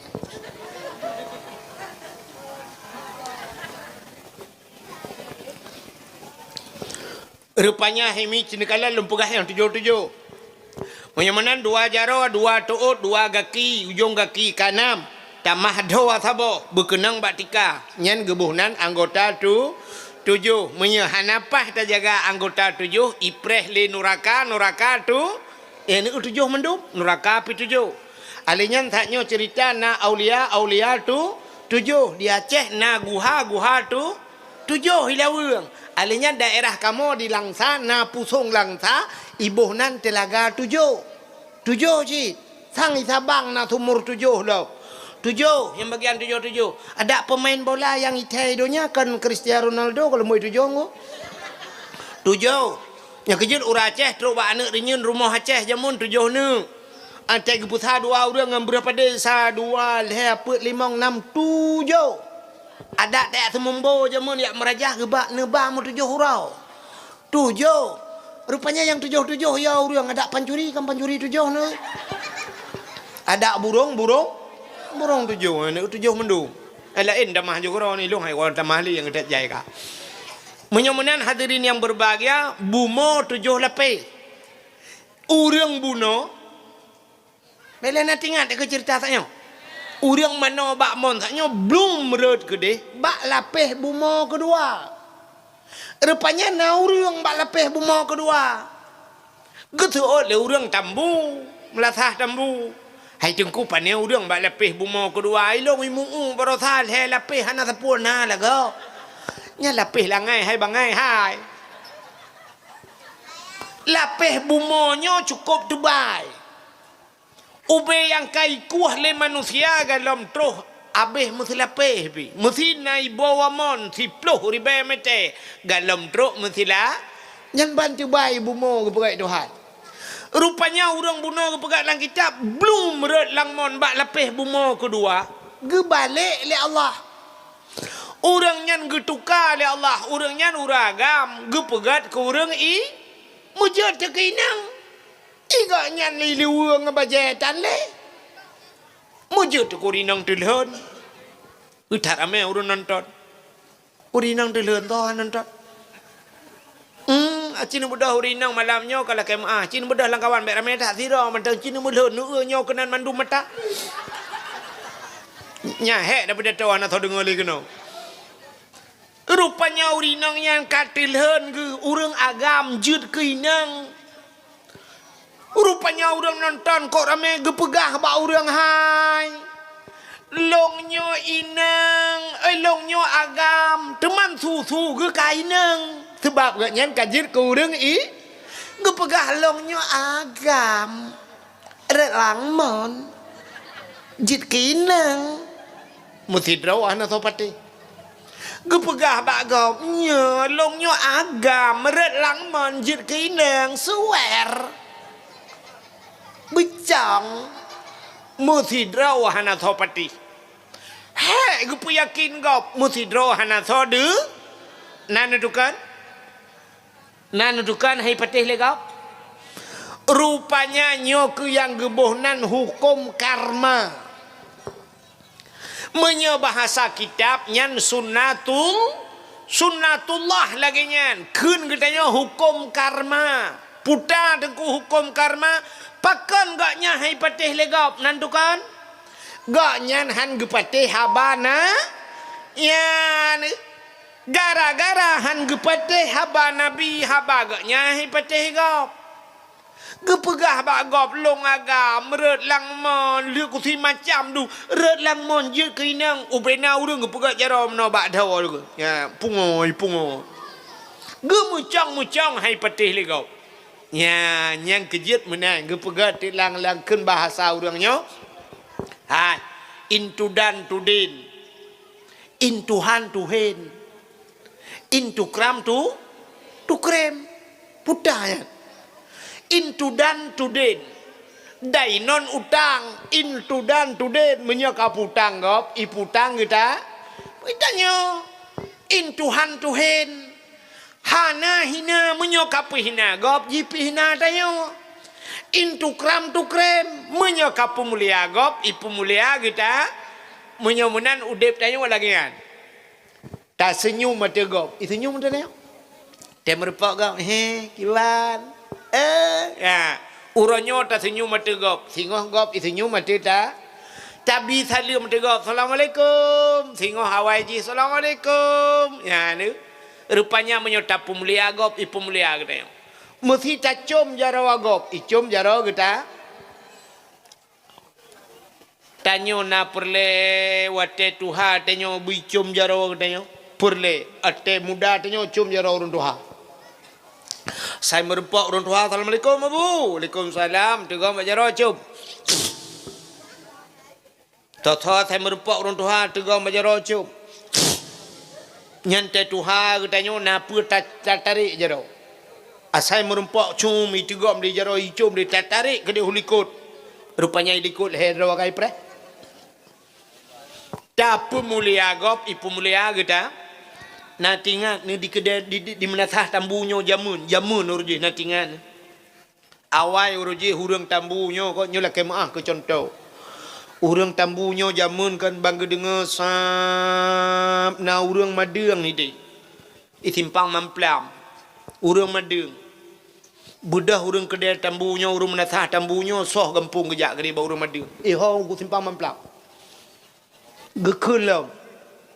rupanya hemi cinekala lempugah yang 7 menyamanan 2 jaro 2 tuut 2 kaki ujung kaki kanan tamah doa sabo berkenang batika nyan gebuhnan anggota 7 menyehanapah terjaga anggota 7 ipreh li nuraka tu ini 7 mendum nuraka pi 7 alinyan taknyo cerita na aulia tu 7 di Aceh na guha tu 7 hilaweng alinyan daerah kamu di Langsa na pusung Langsa ibuhnan telaga 7 ci sang isabang na tumur 7 lo 7 yang bagian 7 ada pemain bola yang Itaidonya kan Cristiano Ronaldo kalau mau 7 7 Yang kejut ura Aceh teruk ba anak rinyen rumah Aceh jamun 7 ne. Antai ke pusat 2 orang dengan berapa desa 2 lepet 5 6 7. Ada tak semembo jamun yak merajah gebak nebah mu 7 hurau. 7. Rupanya yang 7 ya orang ada pancuri kan pancuri 7 ne. Ada burung 7 ne 7 mendung. Lain damah juga ni long hai orang damah li yang dekat jai ka. Menyomunan hadirin yang berbahagia, bumo 7 lapis. Urang buno. Bela nak ingat ke cerita taknya. Urang mana bak mon taknya belum merut gede, bak lapis bumo kedua. Rupanya na urang bak lapis bumo kedua. Getuot le urang tambu, melatah tambu. Hai tengku pane urang bak lapis bumo kedua. Ilong imu barosal he lapis hana sapurna lago. Nya lapis langai hai bangai hai. Lapis bumonyo cukup tebal. Ube yang kai kuah le manusia galom troh abih mesti lapis bi. Mesti nai bawa mon 10 ribu mete galom troh mesti la. Yang bantu bai bumo ke pegai Tuhan. Rupanya orang buno ke pegai lang kitab belum red lang mon bak lapis bumo kedua. Gebalik le Allah. Orang nyan getukar oleh Allah. Orang nyan uragam. Gepegat ke orang mujud terkinang. Iga nyan li liwang ngebajetan le. Mujud kurinang telhon. Utar ame urun nonton. Urinang telhon toh nonton. Cina mudah urinang malamnya kalau kemah. Cina mudah lang kawan baik ramai tak sirah. Mentang cina mudah nu'nya kenan mandu mata. Nyahek daripada tahu anak tahu dengar lagi kena. Rupanya urinang yang katilhan ke urang agam jut ke inang. Rupanya urang nonton kok rame gepegah ba urang hai. Longnyo inang, longnyo agam, teman susu ke kainang. Sebab gak nyan kajir ke urang gepegah longnyo agam. Red langmon. Jit ke inang. Mesti draw anak sopati. Gepegah bak gop nya longnyo agam meret lang manjit kinang suwer becang mesti draw hana thopati he gepu yakin gop mesti draw hana thode nanudukan hai patih le gop rupanya nyoku yang gebohnan hukum karma. Bahasa kitab nyan sunnatullah lagi nyan kun katanya hukum karma puta tengku hukum karma pakan gak nyahai patih legap nandukan gak nyan han gepatih habana yan gara-gara han gepatih haba nabi haba gak nyahai patih gap gepegah bak gop long agam red lang mon liuk ku si macam du red lang mon je kinang ubena urang gepegah jarom no bak daw lu ya pungoi gemucang hai patih le gop ya nyang kejit menang gepegah ti lang keun bahasa urangnya ha into dan to din into han to hen into kram to krem putaya into dan to den dainon utang into dan to den menyaka putang gop iputang kita nyo into han to hen hana hina menyaka hina gop jipi hina tayo into kram to krem menyaka pemulia gop ipemulia kita menyomunan udep tayo lagi kan tak senyum mata gop senyum mata tayo dia merupak gop kilan ya uronyo ta senyum mata gop singoh gop senyum mata ta tabi salim mata gop assalamualaikum singoh hawai ji assalamualaikum ya ni rupanya menyota pemulia gop ipemulia kita mesti ta com jarawa gop icom jarawa kita tanyo na perle wate tuha tanyo bicom jarawa kita perle ate muda tanyo com jarawa urun tuha. Saya merempak orang tua. Assalamualaikum Abu. Waalaikumsalam. Tengok Mak Jarod cium. Toto saya merempak orang tua. Tengok Mak Jarod cium. Nyantai tuha katanya napa tak tarik Jarod. Asai merempak cum itu gom di jaro icum di tarik ke dia hulikut. Rupanya ilikut hedra wakai pre. Tapu mulia gop ipu mulia kita. Natingan ni di kedai di menasah tambunyo jamun urji natingan. Awai urji hurung tambunyo kok nyula kemaah ke contoh. Urang tambunyo jamun kan bangga dengar sap na urang madeng ni deh. Isimpang mamplam. Urang madeng. Budah urang kedai tambunyo urang menasah tambunyo soh gampung kejak ke dia urang madeng. Ho ku simpang mamplam. Gekun lam.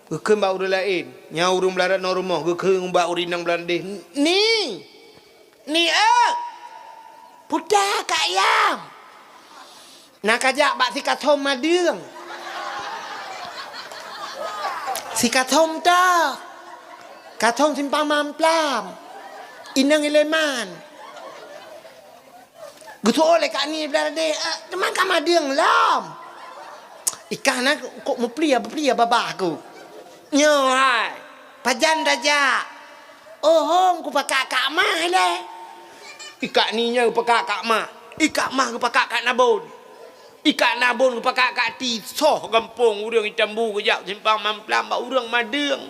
Gekun ba urang lain. Nya urang belarat no rumah gekun ba urinang belarat deh. Ni Pudah kak ayam. Nak ajak bak si kathom madeng. Si kathom dah. Kathom simpang mamplam. Inang ileman. Gutu oleh kak ni belar deh. Teman kak madeng lam. Ikan nak kok meplia babah aku. Nyo hai. Pajan raja. Oh hong ku pakak kak mah le. Ikak ni nya pakak kak mah. Ikak mah ku pakak kak nabon. Ikat nabun ke pakak kat ti soh gampung urang itambu kejap simpang mamplam ba urang madeng.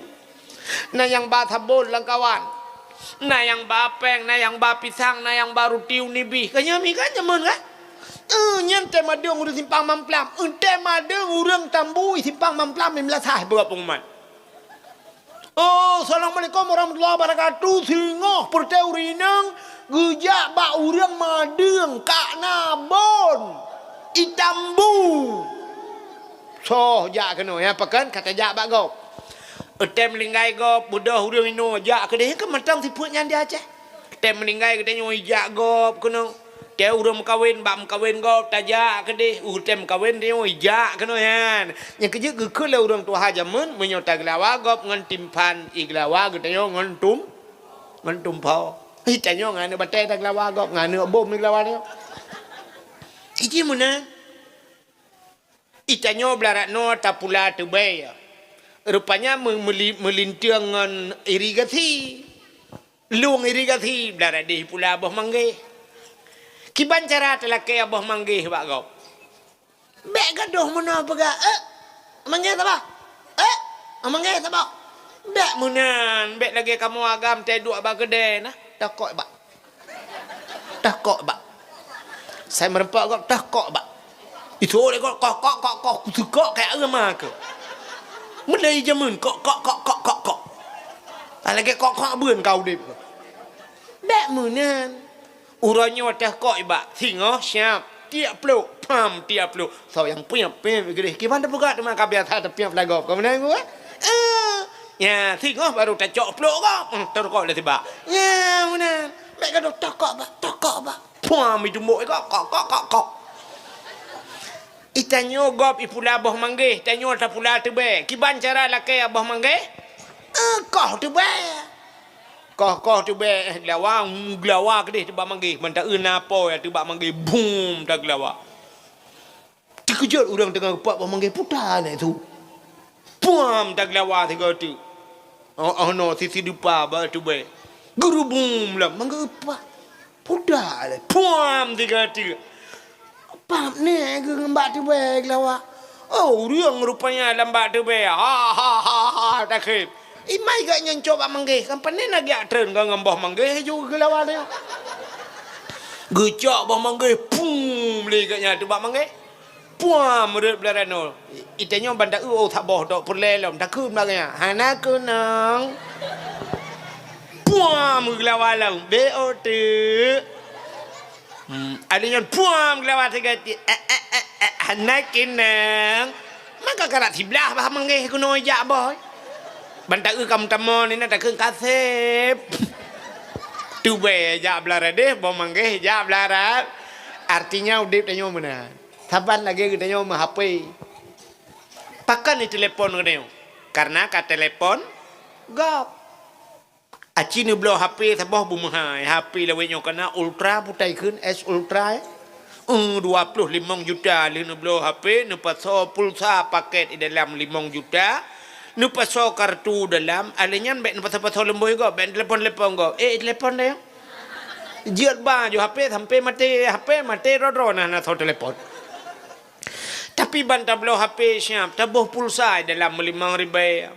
Na yang ba thabon lang kawan. Na yang ba peng, na yang ba pisang, na yang ba rutiu nibi. Kanya mi kan jamun kan? Nyam te madeng urang simpang mamplam. Te madeng urang tambu simpang mamplam memlasah berapa pengumuman. Assalamualaikum warahmatullahi wabarakatuh. Singoh perteurinang gejak ba urang madeng kak nabon. Itambu soh jak kena ya pakan kata jak bak gop tem linggai gop budah urang ino jak ke dia ke matang siput nyan dia aceh tem linggai ke dia nyoi jak gop kena dia urang kawin bak kawin gop tajak ke dia tem kawin dia nyoi jak kena yan yang kerja ke lah urang tua jamun menyota gelawa gop ngan timpan iglawa ke dia ngan tumpau itanyo ngan batai ta gelawa gop ngan bom ni gelawa dia Iji mana? Itanyo belarat no tapula tebay. Rupanya melintir dengan irigasi. Luang irigasi belarat di pula abah manggih. Kiban cara telaki abah manggih bak kau. Bek gaduh mana apa ga? Manggih apa? Manggih apa? Bek munan, bek lagi kamu agam teh dua abah gede nah. Takok bak. Saya merempak kau dah kok bak. Itu oleh kok suka kayak agama ke. Mulai jamun kok. Lagi kok buen kau dip. Dak munan. Uranya dah kok bak. Singoh siap. Tiap peluk. Pam tiap peluk. So yang punya gede. Gimana buka teman kabiasa tapi yang pelagop. Kau menang gua? Ya, singoh baru tak cok peluk kau. Terus kau dah tiba. Ya, munan. Mek kau dah kok bak. Puam itu mbok kok. Itanyo gop ipula abah manggih, tanyo ta pula tebe. Kiban cara laki abah manggih? Kau tebe. Kau tebe glawa kedih teba manggih. Manta enapo ya teba manggih boom tak glawa. Dikejut orang tengah kepak abah manggih putar tu. Puam tak glawa tiga tu. No sisi dupa ba tebe. Guru boom lah manggih apa? Pudah le puam tiga pap ni ke lembak tu baik lawa urang rupanya lembak tu baik ha takib imai gak nyencok bak manggih kan panen lagi atren gak ngembah manggih juga lawa dia gecak bak manggih pum le gaknya tu bak manggih puam merit belarano itanya banda tak boh tok perlelom takub laganya hana kunang puam gelawalang BOT adanya puam gelawat gati anak kinang maka karat sebelah bah manggih kuno jak boy bantak kamu tamon ini tak kasep tu be jak belara deh bom manggih jak belara artinya udip tanyo mana saban lagi kita nyo mah HP pakan di telepon kita karena ka telepon gap Aci ni belah HP sabah bumahai. HP lawe nyo kena ultra putai kun S ultra. 25 juta ni belah HP ni pasal pulsa paket di dalam 5 juta. Ni pasal kartu dalam alenya bek ni pasal lemboy go, bek telefon go. Telefon dia. Jiat baju HP sampai mati rodro nah thau telepon. Tapi bantah belau HP siap, tabuh pulsa dalam 5,000.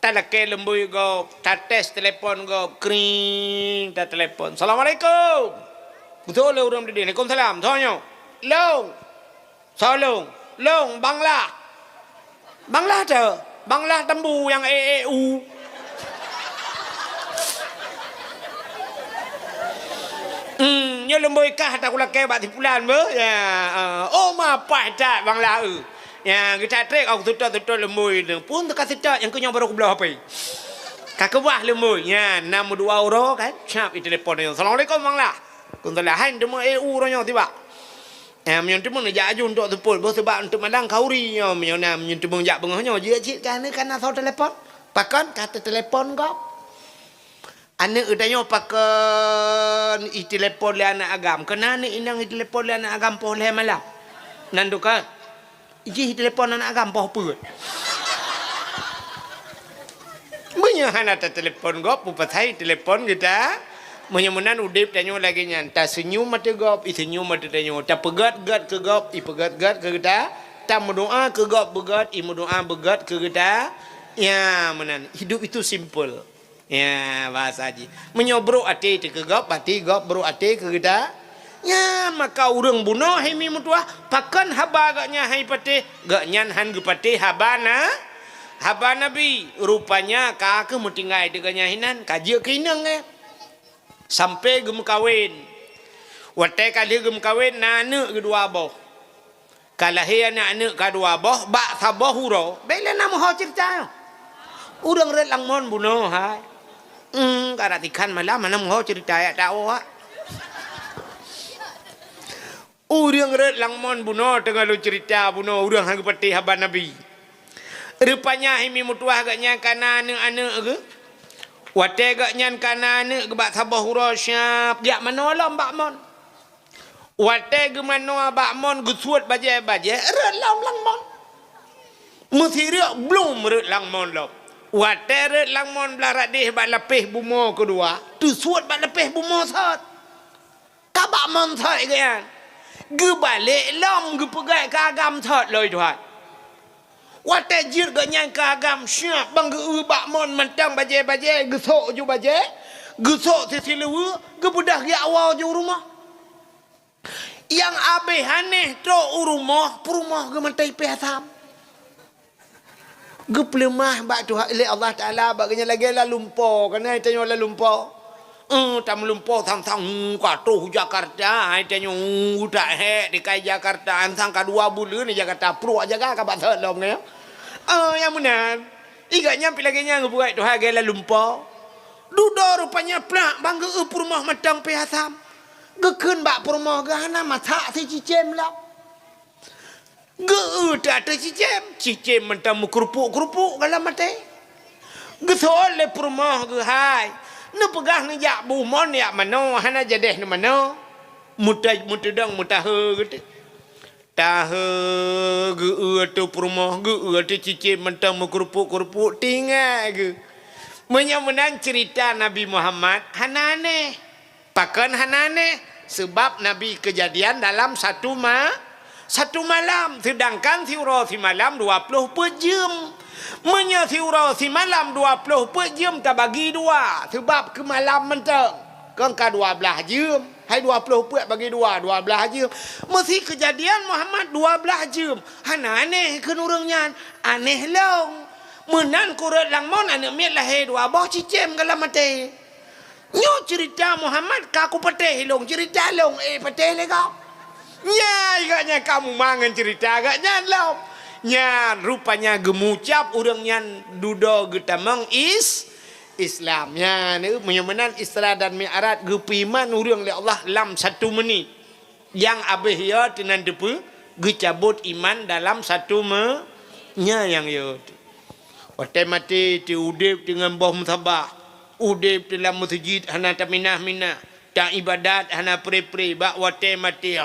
Talake lembui go, tak tes telepon go, kring, tak telepon. Assalamualaikum. Betul le orang di sini. Waalaikumsalam. Tanya. Long. Salong. Long Bangla. Bangla tu. Bangla tembu yang EEU. Nya lembui kah tak kula ke bak tipulan be. Ya. Oh ma pai tak Bangla ya kita trek aku tutup lembui tu. Pun tak kasih yang kenyang baru aku belah HP. Kakak wah lembui. Ya, 62 euro kan. Siap itu telepon dia. Assalamualaikum Bangla. Kuntalahan demo EU ronyo tiba. Menyon tu mun ja aju untuk tepul bo sebab untuk malang kauri nyo menyon menyon tu ja bengohnyo je cik kan kana thau telepon. Pakan kata telepon kau. Ane udanyo pakan i telepon le anak agam. Kena ni inang i telepon le anak agam poh le malam. Nanduka. Iji telepon anak agam poh put. Banyak anak telepon kau pupatai telepon kita. Menyemunan udip tanyo lagi nyan ta senyum mata gop i senyum mata tanyo ta pegat-gat ke gop i pegat-gat ke kita ta berdoa ke gop begat i berdoa begat ke kita ya menan hidup itu simple ya bahasa haji menyobro ate ke gop ati gop bro ate ke kita ya maka urang bunuh hai mi mutua pakan haba gaknya hai pate gak nyan han ge pate habana haba nabi rupanya ka ke mutingai deganya hinan kaje keinang sampai gem kawin. Watai kali gem kawin nana kedua boh. Kalahir anak kedua boh bak sabah huro. Bela nama ho cerita. Urang red langmon bunuh hai. Karat ikan malam mana ho cerita ya tahu ha. Urang red langmon bunuh tengah lu cerita bunuh urang hang peti haban nabi. Rupanya himi mutuah agaknya kana anak ke. Watai gak nyan kanan ke bak sabah hurau siap dia manolom bak mon. Watai ge mano bak mon ge suat baje ret lang mon. Mesti ret belum ret lang mon lop. Watai ret lang mon belarat deh bak lepih bumo kedua. Tu suat bak lepih bumo sat. Ka bak mon sat ge yan. Ge balik lom ge pegai ka agam sat loi tuan. Watai jir gak nyan kagam siap bang ge bak mon mentang baje gesok ju baje gesok sesilewu ge budak ya awal ju rumah yang abe haneh tro rumah perumah ge mentai peham ge pelemah bak tu ile Allah taala bak ge lagi la lumpo kana tanyo la lumpo tam lumpo sang ka tu Jakarta ai tanyo udak he di kai Jakarta ansang ka 2 bulan ni Jakarta pro jaga ka bak selom nge yang benar. Iga nyampi lagi nya ngebuat tu harga la lumpur. Dudo rupanya plak bangga rumah matang pehasam. Gekeun bak rumah gahana masak si cicem lah. Ge tak ada cicem mentang kerupuk dalam mate. Ge soal le rumah ge hai. Nu pegah ni jak bumon ya mano hana jadeh ni mano. Mutadang mutahe gitu. Tahu ge tu rumah ge cicim mentang kerupuk tinggal ge. Menyemenang cerita Nabi Muhammad hanane. Pakan hanane sebab Nabi kejadian dalam satu malam sedangkan siuro si malam 20 jam. Menya siuro si malam 20 jam tak bagi dua sebab ke malam mentang. Kan ka 12 jam. Hai 20 puak bagi 12 jam. Mesti kejadian Muhammad 12 jam. Hana aneh ke nurungnya. Aneh long. Menan kurat langmon anak miat lahir 2 boh cicem kalau mati. Nyo cerita Muhammad kaku pateh long. Cerita long pateh le kau. Nya agaknya kamu mangan cerita agaknya long. Nya rupanya gemucap urangnya dudo getamang Islamnya ni menyemenan Isra dan Mi'raj gepiman urang le Allah dalam 1 menit. Yang abih ya tenan depu gecabut iman dalam 1 nya yang ya. Watai mati ti udip dengan boh musabah. Udip dalam masjid hana taminah tak ibadat hana pre bak watai mati.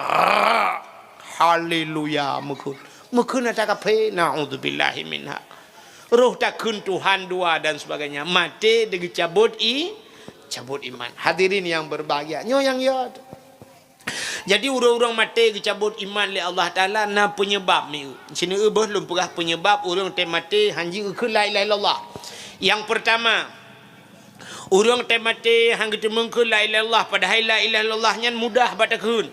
Haleluya mukun tak kape naudzubillahi minha. Roh tak kun Tuhan 2 dan sebagainya. Mati dicabut cabut iman. Hadirin yang berbahagia, nyo yang ya. Jadi orang-orang mati dicabut iman oleh Allah Taala na penyebab ni. Sini belum pernah penyebab orang teh mati hanji ke la ilaha illallah. Yang pertama, orang teh mati hang kita mengke la ilaha illallah, padahal la ilaha illallah nyan mudah batakun.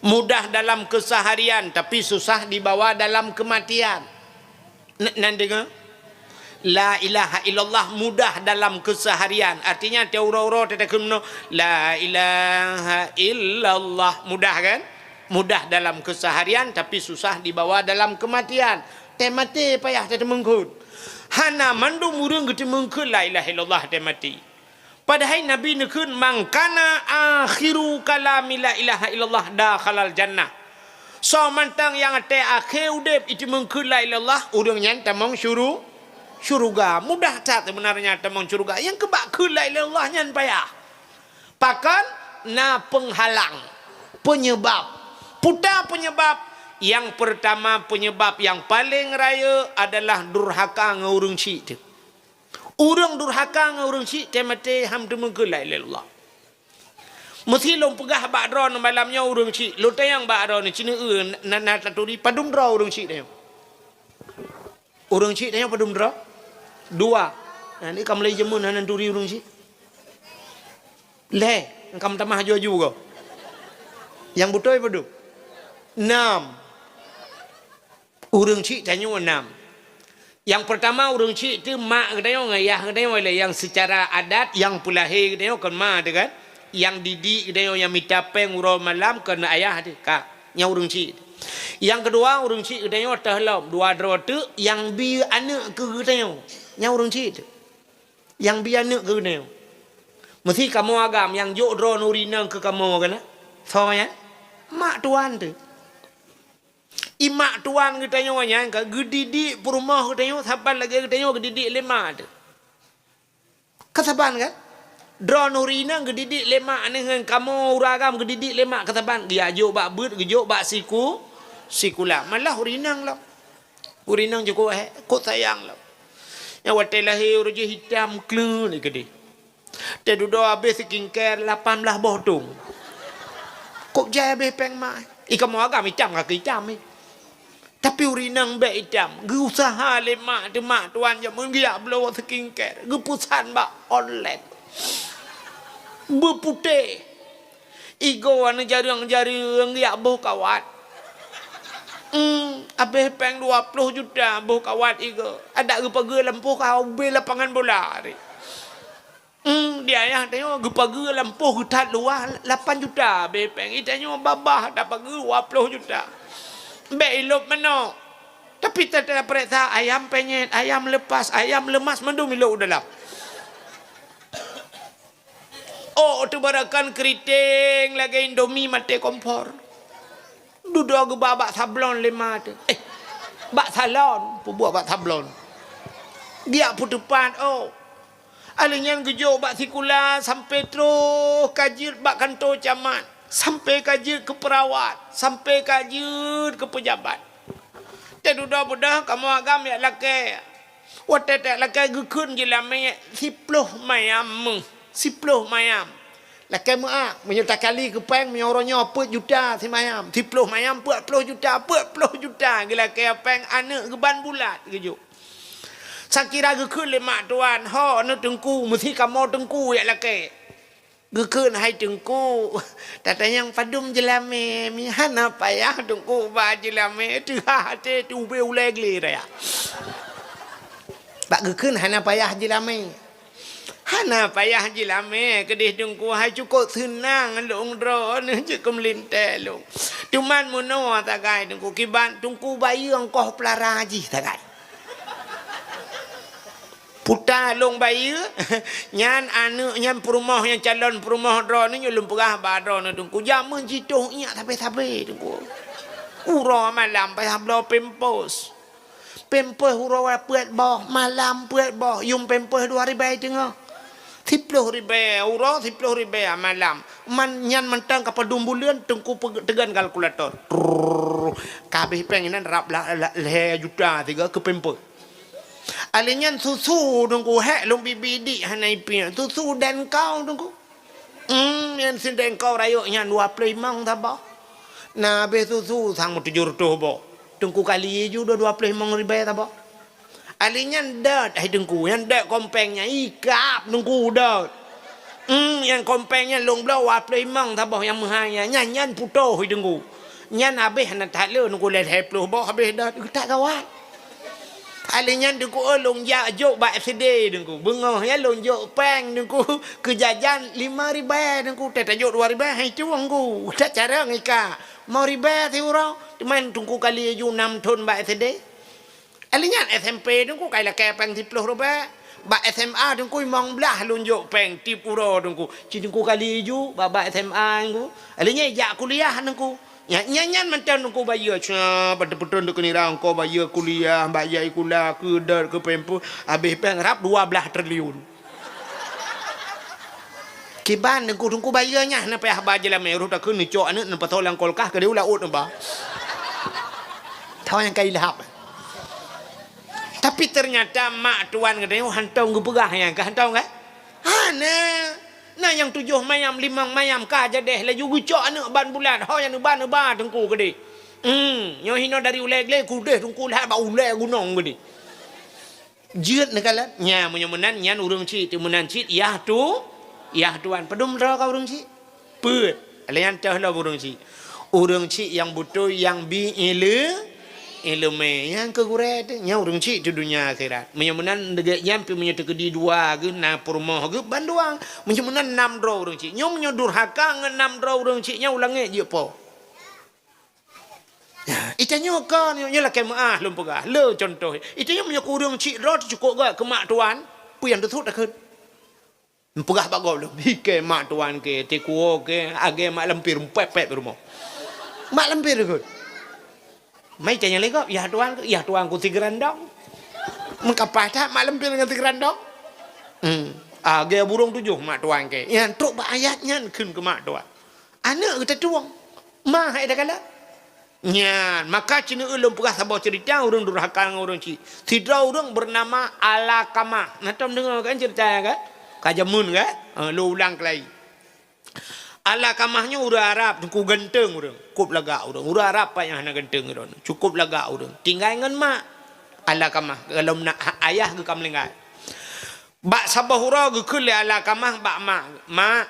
Mudah dalam keseharian tapi susah dibawa dalam kematian. Nan dengar? La ilaha illallah mudah dalam keseharian. Artinya dia ura-ura dia kena la ilaha illallah, mudah kan? Mudah dalam keseharian tapi susah dibawa dalam kematian. Teh mati payah teh mengkut. Hana mandu murung gede mengkut la ilaha illallah teh mati. Padahal Nabi nekun mangkana akhiru kalami la ilaha illallah dakhalal jannah. So mantang yang teh akhir udep itu mengkut la ilallah urang nyan tamong syuruga. Mudah tak sebenarnya tamong syuruga. Yang kebak ke la ilallah nyan payah. Pakan na penghalang, penyebab. Putar penyebab. Yang pertama penyebab yang paling raya adalah durhaka dengan urang syik tu. Urang durhaka dengan urang syik teh mati ham tu mengkut la ilallah. Mesti long pegah bak dron malamnya urang syik. Lo tayang bak dron ni cina na taturi padum dra urang syik dia. Urang syik dia padum dra. Dua. Nah ni kam lay jemun nan turi urang syik. Le, kam tamah jo-jo ko. Yang betul padum. 6. Urang syik tanya 6. Yang pertama urang syik tu mak katanya ngayah katanya yang secara adat yang pulahir katanya kan mak tu kan. Yang didik dia yang minta peng urang malam kena ayah dia kak nya urang cik. Yang kedua urang cik dia tahlam dua dro tu yang bi anak ke dia nya urang cik. Yang bi anak ke dia. Mesti kamu agam yang jok dro nurina ke kamu kan. So ya. Mak tuan tu. Imak tuan kita nya nya ke gedidik rumah kita nya saban lagi kita nya gedidik lema tu. Kesaban kan? Dra nurina gedidik lemak ni dengan kamu uragam gedidik lemak kataban dia ajuk bak beut gejuk bak sikula malah urinang lah urinang joko kok sayang lah yang watai lahir uruj hitam kleu ni gede dia duduk habis skincare 18 botung kok jaya habis peng mak kamu agam hitam kak hitam ni tapi urinang bek hitam ge usaha lemak demak tuan jamun dia blow skincare ge pusan bak online berputih igo anu jarang-jarang ya boh kawat habis peng 20 juta boh kawat igo ada gepaga lampu kau beli lapangan bola ni dia yang tanya gepaga lampu hutan luar 8 juta be peng itanya babah dapat 20 juta be ilop mano tapi tak ada periksa ayam penyet ayam lepas ayam lemas mendung ilok dalam. Oh, tu barakan keriting lagi Indomie mati kompor. Duduk ke bak sablon lima tu. Bak salon, buat bak sablon. Dia putupan oh. Alingnya gejo bak sikula sampai terus kajir bak kantor camat, sampai kajir ke perawat, sampai kajir ke pejabat. Dia duduk budak kamu agam ya laki. Watet laki gekun je lame 10 mayam. 10 mayam. Lakai mak menyerta kali ke peng menyorongnya 4 juta si mayam. 10 mayam 40 juta, 40 juta gila kaya peng anak geban bulat gejuk. Sakira gekun le mak tuan, ho nu tengku mesti kamu tengku ya lakai. Gekun hai tengku. Tata yang padum jelame mi hana payah tengku ba jelame tu ha te tu be ulegli ya. Bak gekun hana payah jelame. Hana payah jilame kedih dengku hai cukup senang long dro ne cukup linte long. Cuman muno tagai dengku kiban tungku bayi engkau pelara haji tagai. Puta long bayi nyan anu nyan perumah yang calon perumah dro ni nyulum perah ba dro ne dengku jamun jituh nya tapi dengku. Uro malam payah blo pempos. Pempos uro puet boh malam puet boh yung pempos 2000 tengah. 10 ribu euro 10 ribu malam man nyan mentang kapal dumbulian tengku tegan kalkulator kabeh penginan rap le juta 3 ke pempo alinyan susu tengku hek long bibi di hanai pi susu dan kau tengku yang sindeng kau rayuknya 20 mang tabah. Nah besusu sang mu 700 bo. Tungku kali ju 20 mang ribu tabah. Alinya ndak ai tungku yang ndak kompengnya ikap tungku dah. Yang kompengnya long blau 20 mang tabah yang mahanya nyanyan puto hi tungku. Nyan habis nak tak le tungku le 20 bo habis dah tak kawan. Alinya dengku long ya jok ba FCD dengku bengah ya long jok peng dengku kejajan 5 ribu dengku tak jok 2 ribu hai tuang ku tak cara ngika mau ribu ti ura main dengku kali ju 6 ton ba FCD alinya SMP dengku kai la ke peng 10 ribu ba SMA dengku mong belah long jok peng tip ura dengku ci dengku kali ju ba SMA dengku alinya ya kuliah dengku nyanyan mantan ko bayar cha betul-betul dek ni rang ko bayar kuliah bayar kuliah ke dar ke pempu habis peng rap 12 triliun kiban ko bayarnya na payah bajelah meru tak ni cok ni patol yang kolkah ke dia ulah ut ba tahu yang kai lahap tapi ternyata mak tuan ke dia hantong gu pegah yang ke hantong kan nah yang 7 mayam 5 mayam ka jadeh la jugu cok anak ban bulan ho yang ban ba tengku ke di nyo hino dari uleg-leg ku deh tengku lah ba uleg gunong ke di jeut nekala nya menyemenan nyan urang ci timunan ci ya tuan pedum ra ka urang ci peut alian teh la urang ci yang butuh yang bi ilmu yang kegure tu nya urang ci di dunia akhirat menyemenan dege nyampi menyete ke di dua ge na purmoh ge banduang menyemenan 6 dro urang ci nyom nyodurhaka nge 6 dro urang ci nya ulange je po itanyo kan nya la kemaah lum pegah le contoh itanyo menyo urang ci ro cukup ga ke mak tuan puyan tu tak keun pegah bago lu ke mak tuan ke te kuo ke age mak lempir pepet rumah mak lempir ke mai canya lego ya tuan ku 3 randong mengkapai tak malam pil dengan 3 randong age burung 7 mak tuan ke yang truk ba ayatnya keun ke mak tuan anak kita tuang mah ai dah kala nyan maka cina ulum pegah sabau cerita urang durhaka urang ci sidra urang bernama Alakamah natom dengar kan cerita kan kajamun kan lu ulang kelai Alakamahnya urang Arab ku genteng urang cukup lega urang Arab pa yang hana genteng urang cukup lega urang tinggal ngan mak Alakamah kalau nak ayah ke kamlingai bak sabah ura ke kule Alakamah bak mak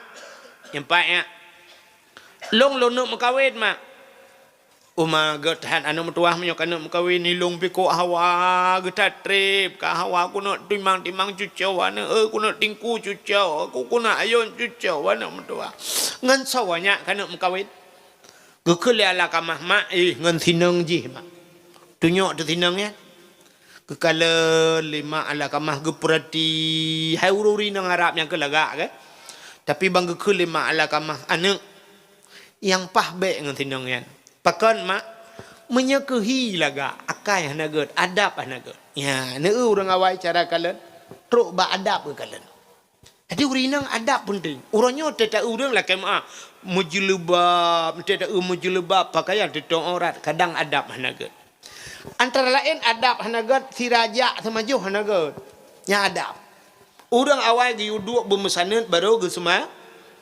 yang payak long nak mekawin mak Uma getahan anu metuah menyok anu mekawin ni long piko hawa getat trip ka hawa ku nak timang cucau anu ku nak tingku cucau aku ku nak ayon cucau anu metuah ngan sawanya kana mekawin gekele Alakamah mak ngan tinang ji mak tunyok tu tinang ya kekala 5 Alakamah geperati hai ururi nang Arab yang kelagak ke tapi bang gekele mak Alakamah anak yang pahbe ngan tinang ya pakan mak menyekehi laga akai hanaget adab hanaget ya neu urang awai cara kalen truk ba adab ke kalen jadi urinang adab penting uranyo teta urang la kema mujlebab teta mujlebab pakaian tetong aurat kadang adab hanaget antara lain adab hanaget siraja samajuh hanaget nya adab urang awai di uduk bemesaneut baru ge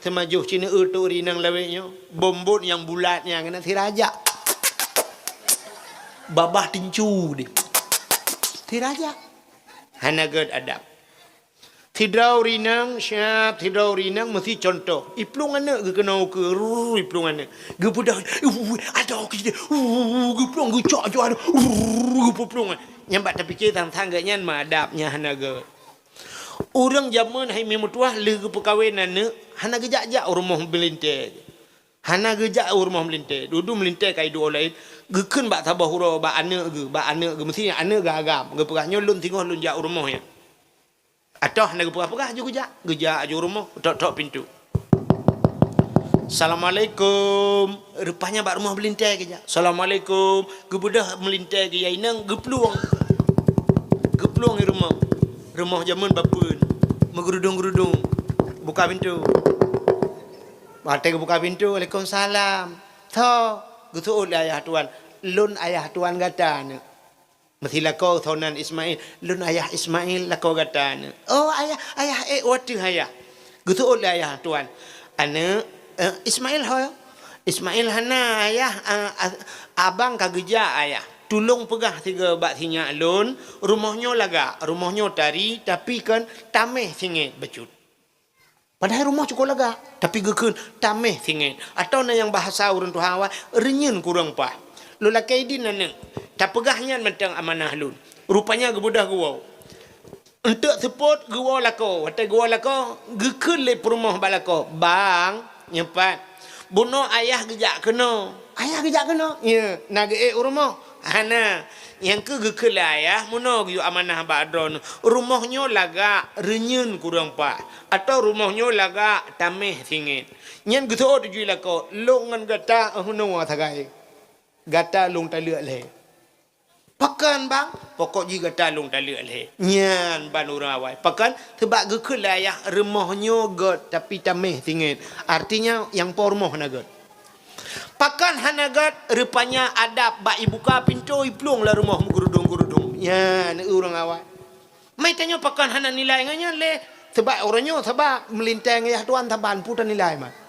semajuh cina tu urinang lawenya bombot yang bulatnya kena siraja babah tincu di siraja hanaget adab Tidrau rinang syap tidrau rinang mesti contoh iplung anak ke kena ke iplung anak ge budak ada ke ge plung ge cok ada ge plung nyambat terfikir tang ganya madapnya hanaget orang zaman hai memutuah le ge perkawinan ne hana gejak-jak rumah melintai hana gejak rumah melintai dudu melintai kai dua lain gekeun bak tabah hura bak anak ge mesti anak ge agam ge perahnya lun tengok lun jak rumah ya atau hana ge perah juga gejak ju rumah tok pintu Assalamualaikum rupanya bak rumah melintai ke jak Assalamualaikum ge budah melintai ke yainang ge peluang di rumah zaman bapeun megerudung-gerudung buka pintu. Mati buka pintu. Waalaikumsalam. Tho, gutu ayah tuan. Lun ayah tuan gatane. Mesti lakau thonan Ismail. Lun ayah Ismail lakau gatane. Oh ayah watu ayah. Gutu ayah tuan. Ane Ismail hoyo. Ismail hana ayah abang kageja ayah. Tulung pegah 3 bak singa alun, rumahnya laga, rumahnya tari tapi kan tameh singit becut. Padahal rumah cukup laga, tapi gekun tameh singit. Atau na yang bahasa urang tu hawa renyen kurang pah. Lu lakai din nana. Tak pegahnya mentang amanah lun. Rupanya gebudah guau. Untuk support guau lako, watai guau lako, gekun le rumah balako. Bang, nyepat. Buno ayah gejak kena. Ayah gejak kena. Ya, nak rumah. Hana yang ke ayah muno yu amanah badron rumahnya laga renyun kurang pak atau rumahnya laga tameh singit nyen gitu tu la ko longan gata huno thagai gata long ta lek le pakan bang pokok ji gata long ta lek le nyen ban urawai pakan sebab ke ayah rumahnya got tapi tameh singit artinya yang por rumah na got. Pakan hanagat rupanya adab bak ibuka pintu iplung lah rumah gurudung-gurudung. Ya, ni orang awak. Mai tanya pakan hana nilai nganya le sebab orangnya sebab melintang ya tuan tamban putan nilai mah.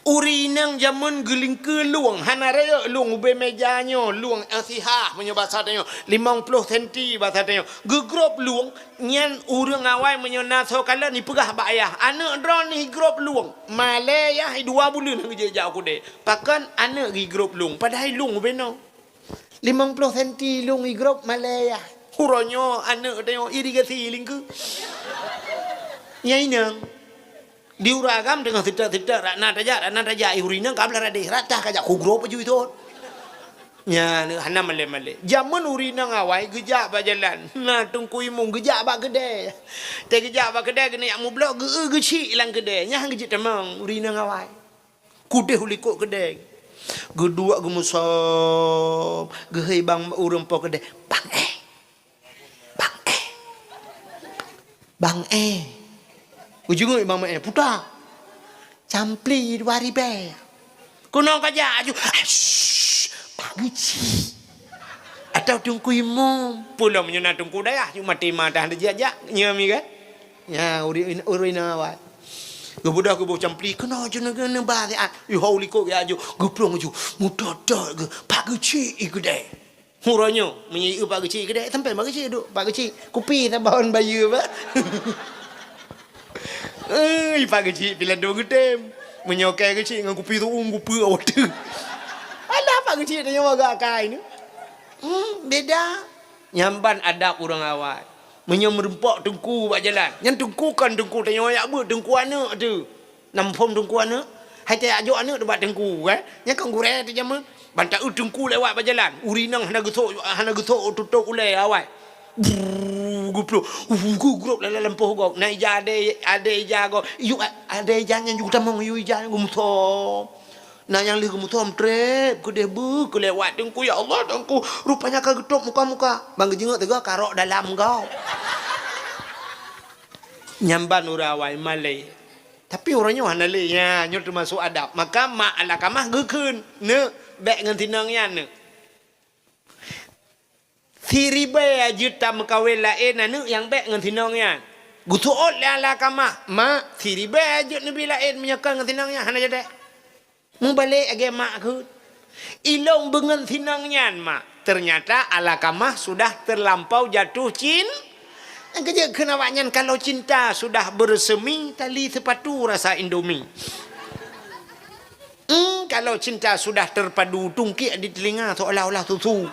Uri nang zaman geling ke luang hana raya luang ube mejanya luang asihah punya bahasa tanya 50 cm bahasa tanya gegrop luang nyan urang awai menyona so kala ni pegah bak ayah anak dron ni grop luang malaya 2 bulan kerja jauh aku deh pakan anak gi grop luang padahal luang ube no 50 cm luang gi grop malaya uronyo anak tanya irigasi lingku nyai nang diuragam dengan tidak nak tajak urina kabla radih ratah kajak kugro paju itu nya hana male zaman urina ngawai gejak ba jalan nah tungku imung gejak ba gede te gejak ba gede kena yak mublok geci lang gede nya gejit temang urina ngawai kudeh uliko gede gedua gemusom gehei bang urang po gede bang ujung bang mak putar campli 2,000 kuno kaja aju pagi atau tungku imum pulau menyuna tungku dayah cuma timah dah ada jajak nyami kan ya urina awak gebudah gebu campli kena aja negana bariat hauli ko ya aju geplong aju mudadak ge pagi ci gede muranyo menyi pagi ci gede sampai pagi ci duk pagi ci kupi tabahon bayu ba pagi cik bila dua gedem menyokai kecil dengan kupi tu kupi awak tu alah pagi cik tanya agak kai ni beda nyamban adab orang awak menyemrempak tengku buat jalan yang tengku kan tengku tanya ayak ber tengku anak tu nampom tengku anak hai tak ajuk anak tu buat tengku kan yang kan gure tu jama bantak tengku lewat buat jalan urinang hana gesok tutup ulai awak guplo grup la lampu go na ija ada ija go yu ada ija yang juga tamang yu ija gumutom na yang li gumutom trep ku deh bu ku lewat tengku ya Allah tengku rupanya kagetok muka-muka bang jengok tega karok dalam kau nyamban urawai malai tapi orangnya hana le ya nyot masuk adab maka mak ala kamah gekeun ne bek ngan tinangnya ne Siribe juta mekawin lain anu yang baik dengan tinongnya. Gutuot la kamah. Mak siribe ajut nabi lain menyakang dengan tinongnya hana jadi. Membalik age mak ku. Ilong dengan tinongnya mak. Ternyata ala kamah sudah terlampau jatuh kerja kenawaknya kalau cinta sudah bersemi tali sepatu rasa Indomie. Kalau cinta sudah terpadu tungkik di telinga seolah-olah susu.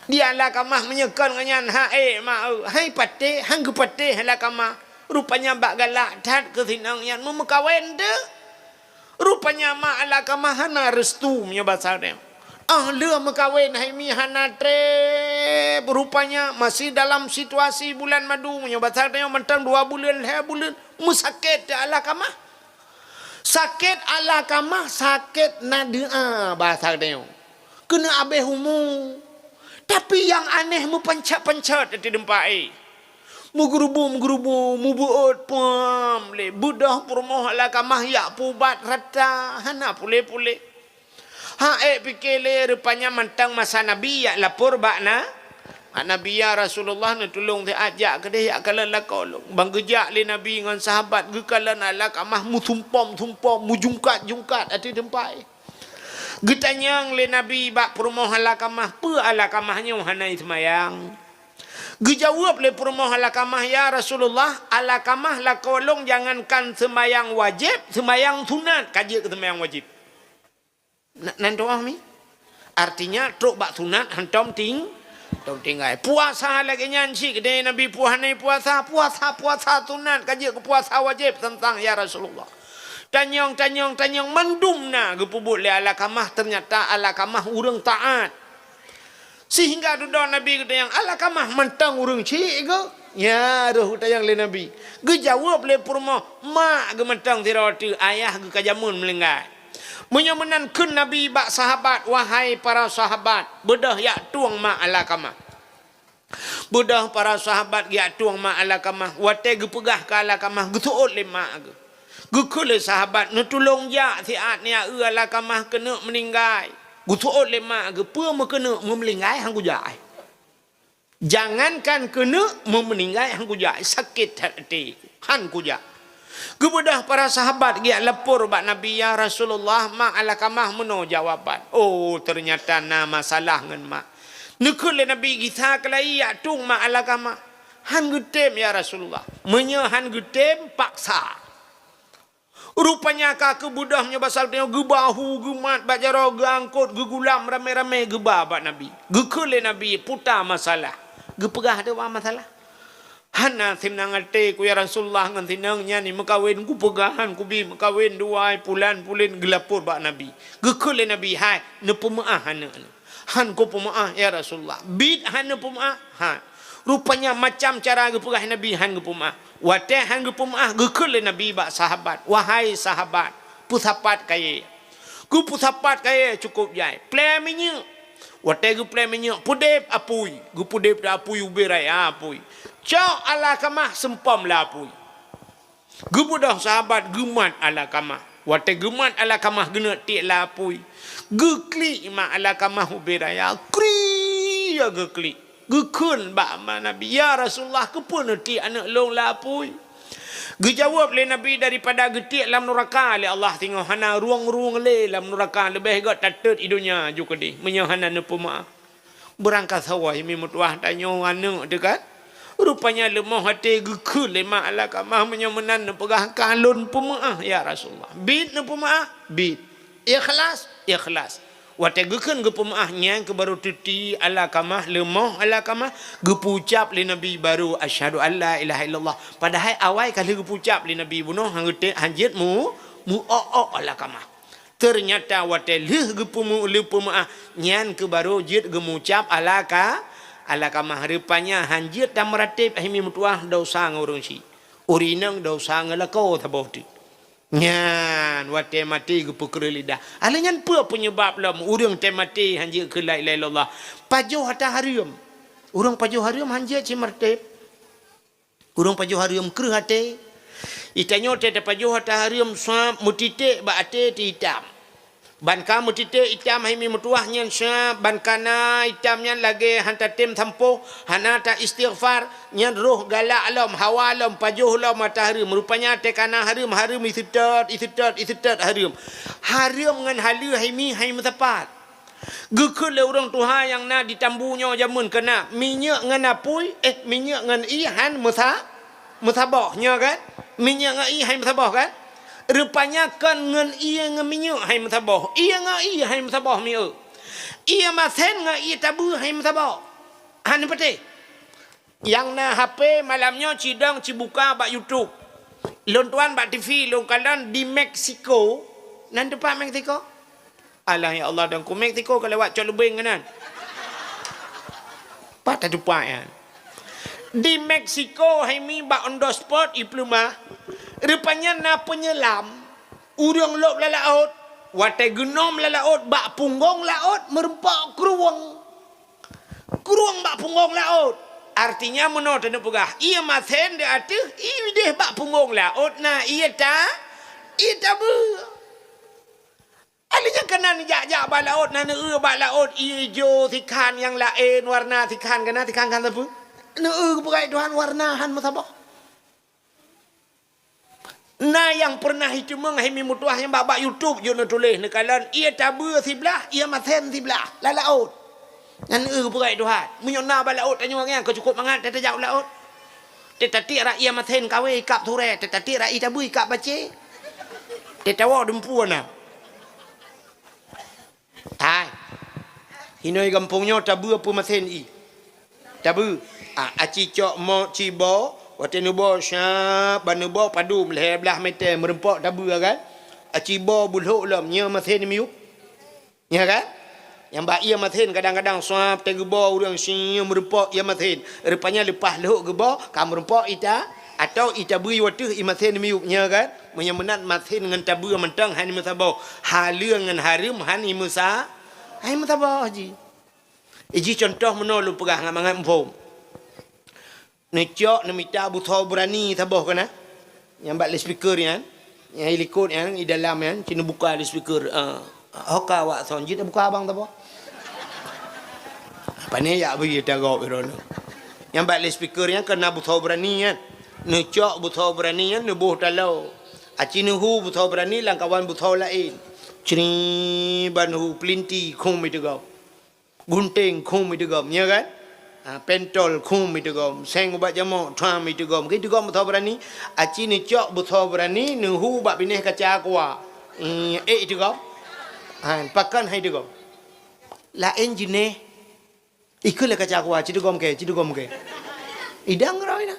Dia lah kamah menyekan dengan hai mak hai pate hang pate hala kamah rupanya bak galak dat ke sinang yang memekawin de rupanya mak ala kamah hana restu punya bahasa dia le mekawin hai mi hana tre rupanya masih dalam situasi bulan madu punya bahasa dia mentang 2 bulan 3 bulan musakit ala kamah sakit ala kamah sakit nadia bahasa dia kena abeh humu. Tapi yang aneh mu pencat-pencat di dempai. Mu gerubu mu buat pam le budah permoh la kamah ya pubat rata hana pule. Ha fikir le rupanya mentang masa nabi ya lapor bakna Nabi ya Rasulullah nak tolong dia ajak ke dia kalan la kolong. Bang gejak le Nabi dengan sahabat ge kalan ala kamah mu tumpom mu jungkat ati dempai. Getanyang le Nabi bak perumoh ala kamah pe ala kamahnya hanai semayang. Gejawab le perumoh ala kamah ya Rasulullah ala kamah la kolong jangankan semayang wajib, semayang sunat kaji ke semayang wajib. Nan doa mi? Artinya truk bak sunat hantom tinggal puasa lagi nyanyi kedai Nabi puasa sunat kaji ke puasa wajib tentang ya Rasulullah. Tanyong mendumna gepubut le ala kamah ternyata ala kamah urang taat. Sehingga duduk Nabi kata yang ala kamah mentang urang cik ke? Ya doh kata yang le Nabi. Gejawab le purma mak ge mentang tirati ayah ge kajamun melenggai. Menyamanan kun Nabi bak sahabat wahai para sahabat bedah ya tuang mak ala kamah. Bedah para sahabat ya tuang mak ala kamah wate ge pegah ka ala kamah ge tuot le mak ge. Gukule sahabat nutulong ya siat ni ala kamah kena meninggal. Gutuot lemak ke pe me kena memelinggai hang kujai. Jangankan kena memeninggai hang kujai sakit hati han kujai. Kebedah para sahabat dia lepur bak Nabi ya Rasulullah mak ala kamah meno jawaban. Oh ternyata na masalah ngan mak. Nekule Nabi kita kelai ya tung mak ala kamah. Han getem ya Rasulullah. Menye han getem paksa. Rupanya kakek budahnya basal tengok gebahu gemat bajaro geangkut gegulam rame-rame gebabak Nabi. Gekele Nabi putar masalah. Gepegah ada masalah. Hana timnang ate ku ya Rasulullah ngan tinangnya ni mekawin ku pegahan ku bi mekawin duai pulan-pulin gelapur bak Nabi. Gekele Nabi hai ne pemaah hana. Han ku pemaah ya Rasulullah. Bid hana pemaah. Ha. Rupanya macam cara gepegah Nabi han gepemaah. Wate hang gepemaah gekele Nabi bak sahabat. Wahai sahabat, pusapat kaya. Ku pusapat kaya cukup jai. Pleminya. Wate gu pleminya pudep apui. Gu pudep da apui uberai apui. Cak ala kamah sempam la apui. Gu budah sahabat gemat ala kamah. Wate gemat ala kamah gena tik la apui. Gu klik mak ala kamah uberai. Kri ya gu klik. Gekun bak Nabi ya Rasulullah kepun ti anak long lapui. Gejawab le Nabi daripada getik lam neraka le Allah tengok hana ruang-ruang le lam neraka lebih got tatet idunya juga di menyahana nepuma. Berangkat sawai mi mutuah tanyo anak dekat. Rupanya lemah hati gekun le mak ala kamah menyamanan nepegah kalun pemaah ya Rasulullah. Bid nepemaah bid. Ikhlas. Wate geken ge pemaahnya ke baru tuti ala kamah lemah ala kamah gepucap li Nabi baru asyhadu alla ilaha illallah. Padahal awal kali gepucap li Nabi bunuh hangete hanjit mu ala kamah. Ternyata wate leh ge pemaah nyan ke baru jit gemucap ala kamah rupanya hanjit dan meratib himi mutuah dosa ngurung si. Urinang dosa ngelako taboh tu. Nyan wate mati ke pukul lidah. Alangan apa penyebab lam urang temati hanja ke la ilaha illallah. Pajuh hata harium. Urang pajuh harium hanja cimertep. Urang pajuh harium keur hate. Itanyo te pajuh hata harium sa mutite ba ate ti hitam. Ban ka mutite hitam himi mutuah nyan sa ban kana hitam nyan lagi hanta tem tampo hana ta istighfar nyan roh galak alam hawa alam pajuh alam matahari rupanya te kana harim isitat harim ngan halu himi hai metapat gekul orang tuha yang na ditambunya jamun kena minyak ngan apui minyak ngan ihan mutabahnya kan minyak ngan ihan mutabah kan. Rupanya kan ngan ia ngan minyak hai mutabah. Ia ngan ia hai mutabah miu. Ia masen ngan ia tabu hai mutabah. Han pete. Yang na HP malamnya cidang cibuka bak YouTube. Lon tuan bak TV lon kalan di Mexico. Nan depan Mexico. Alah ya Allah dan ku Mexico kalau lewat cok lebeng kanan. Pat depan ya. Di Mexico hai mi bak on the spot diploma. Rupanya na penyelam urang lop la laut wate genom la laut bak punggong laut merempak keruang bak punggong laut artinya menot ne pegah ia maten de atu i deh bak punggong laut na ia ta bu Alinya kena ni jak balaut na balaut hijau tikan yang lain warna tikan kan apa? Berai Tuhan warnahan masabah. Nah yang pernah itu menghimi mutuah yang babak YouTube je nak tulis ni kalan ia tabu sebelah ia maten sebelah laut. Nan berai Tuhan. Menyona balaut tanya orang kau cukup mangat tak jauh laut. Tetapi rakyat maten kawe ikap ture tetapi rakyat tabu ikap bace. Tetawa dempuan nah. Tai. Hinoi kampungnya tabu apa maten i. Tabu. Aci cok mo cibo, wate nubo sya banubo padu meleh belah mete merempok tabu kan. Aci bo bulhuk lam nya maten miu. Ya kan? Yang bak ia maten kadang-kadang suap tegebo urang sia merempok ia maten. Rupanya lepas lehuk gebo kam merempok ita atau ita bui watuh i maten miu nya kan. Menyemenat maten dengan tabu mentang hani musabau. Halung dengan harim hani musa. Hai musabau haji. Iji contoh menolu pegah ngamangan mpom. Necok nemita buthau berani tabah kana. Yang bak speaker kan. Yang helikot yang di dalam kan cina buka di speaker. Hoka wak sonjit buka abang tabah. Apa ni ya bagi tagap irono. Yang bak speaker yang kena buthau berani kan. Necok buthau berani kan nebuh talau. Aci nuhu buthau berani lang kawan buthau lain. Cini banhu pelinti kum itu kau. Gunting kum itu kau, ya kan? Pentol kum itu kau. Seng ubat jamok tram itu kau. Kita kau buthau berani. Aci ni cok buthau berani nuhu bak binih kaca aqua. Itu kau. Pakan hai itu kau. Lain jenis. Ikulah kaca aqua. Cidu kau ke. Idang rawina.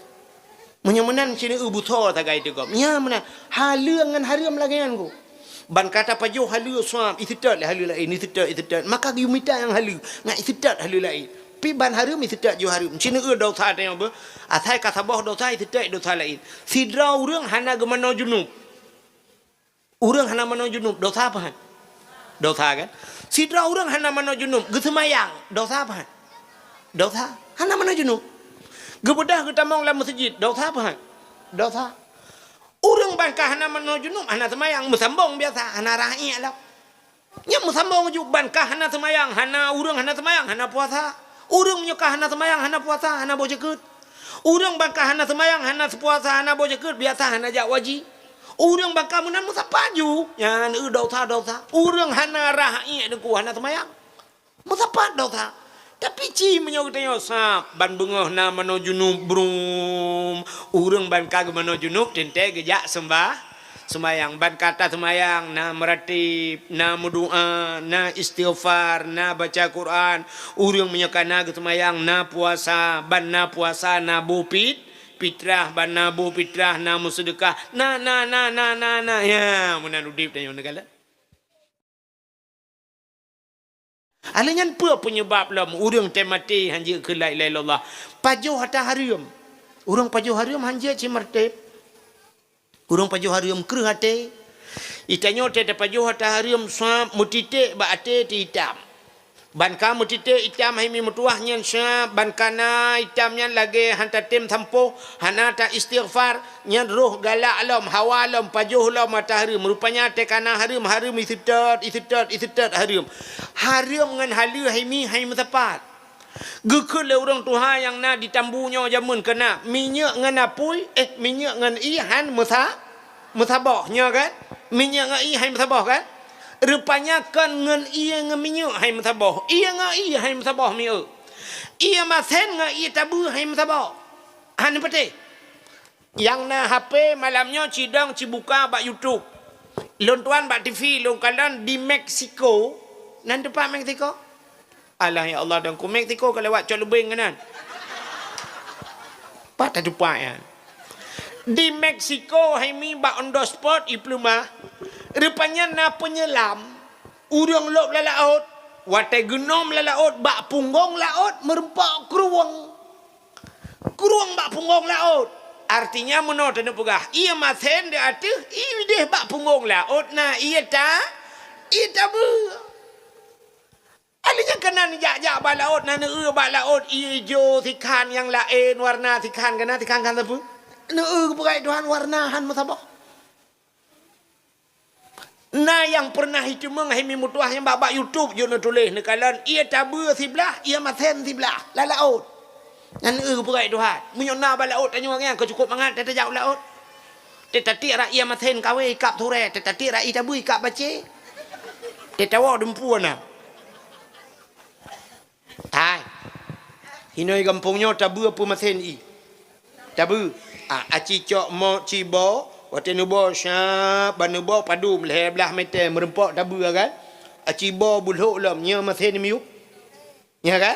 Menyemenan cina buthau tagai itu kau. Ya mana? Halung dengan haram lagi kan ku. Ban kata pajuh halu suam itidat lah halu lain itidat maka yumita yang halu ngai itidat halu lain pi ban harum itidat ju harum cina dau tha tanya apa athai kata boh dau tha itidat dau tha lain sidra urang hana gemano junub urang hana mano junub dau tha apa dau tha kan sidra urang hana mano junub gesemayang dau tha apa dau tha hana mano junub gebedah getamong lam masjid dau tha apa dau tha urang bangkah hana mano junub hana semayang musambong biasa hana rakyat lah. Nya musambong ju bangkah hana semayang hana urang hana semayang hana puasa. Urang nyekah hana semayang hana puasa hana bojekut. Urang bangkah hana semayang hana puasa hana bojekut biasa hana jak waji. Urang bangkah munan musapaju. Ya dau tha. Urang hana rakyat deku hana semayang. Musapa dau tha. Tapi ci menyok tanya sap ban bengah na mano junub brum urang ban kag mano junub tente gejak sembayang ban kata sembayang na meratib na berdoa na istighfar na baca Quran urang menyokana ke sembayang na puasa ban na puasa na bupit fitrah ban na bu fitrah na musedekah na ya munan udip tanya negala. Alangan apa penyebab lah urang temati hanja ke la ilaha illallah. Pajuh hata harium. Urang pajuh harium hanja cimertep. Urang pajuh harium keur hate. Itanyo tete pajuh hata harium sa mutitik ba ate ti hitam. Ban ka mutitik hitam himi mutuahnya sa ban kana hitamnya lagi hanta tim sampo hana ta istighfar nya roh galak alam hawa alam pajuh lam matahari rupanya te kana harum isitat harum dengan halu himi hai matapat gekul orang tuha yang na ditambunya jamun kena minyak dengan apui minyak dengan ihan musabahnya kan minyak dengan ihan musabah kan rupanya kan dengan ia dengan minyak hai musabah ia dengan ia hai musabah minyak ia masen dengan ia tabu hai musabah han pete yang na HP malamnya cidang cibuka bak YouTube lon tuan bak TV lon kalan di Mexico nan depan Mexico alah ya Allah dan ku Mexico kalau lewat cok lebing kanan pat depan ya di Mexico himi bak on the spot diploma rupanya na penyelam urang lop la laut wate genom la laut bak punggong laut merempak keruang bak punggong laut artinya menurut dan pegah ia masen de atuh i deh bak punggong laut na ia tabu alinya kena ni jak balaut na bak laut hijau tikan yang lain warna tikan kan apa berai Tuhan warnahan masabah Nah yang pernah itu menghimi mutuah yang babak YouTube je nak tulis ni kalan ia tabu sebelah ia maten sebelah la laut. Nan berai Tuhan. Menyona ba laut tanya orang kau cukup mangat tata jauh laut. Tetapi ra ia maten kawe ikap ture tetapi ra ia tabu ikap bace. Tetawa dempuan nah. Tai. Hinoi kampungnya tabu apa maten i. Tabu. Aci cok mo cibo waktu nubo syap banubo padu meleh belah meter merempak tabu kan. Acibo bulhuk lam nya maten miuk. Ya kan?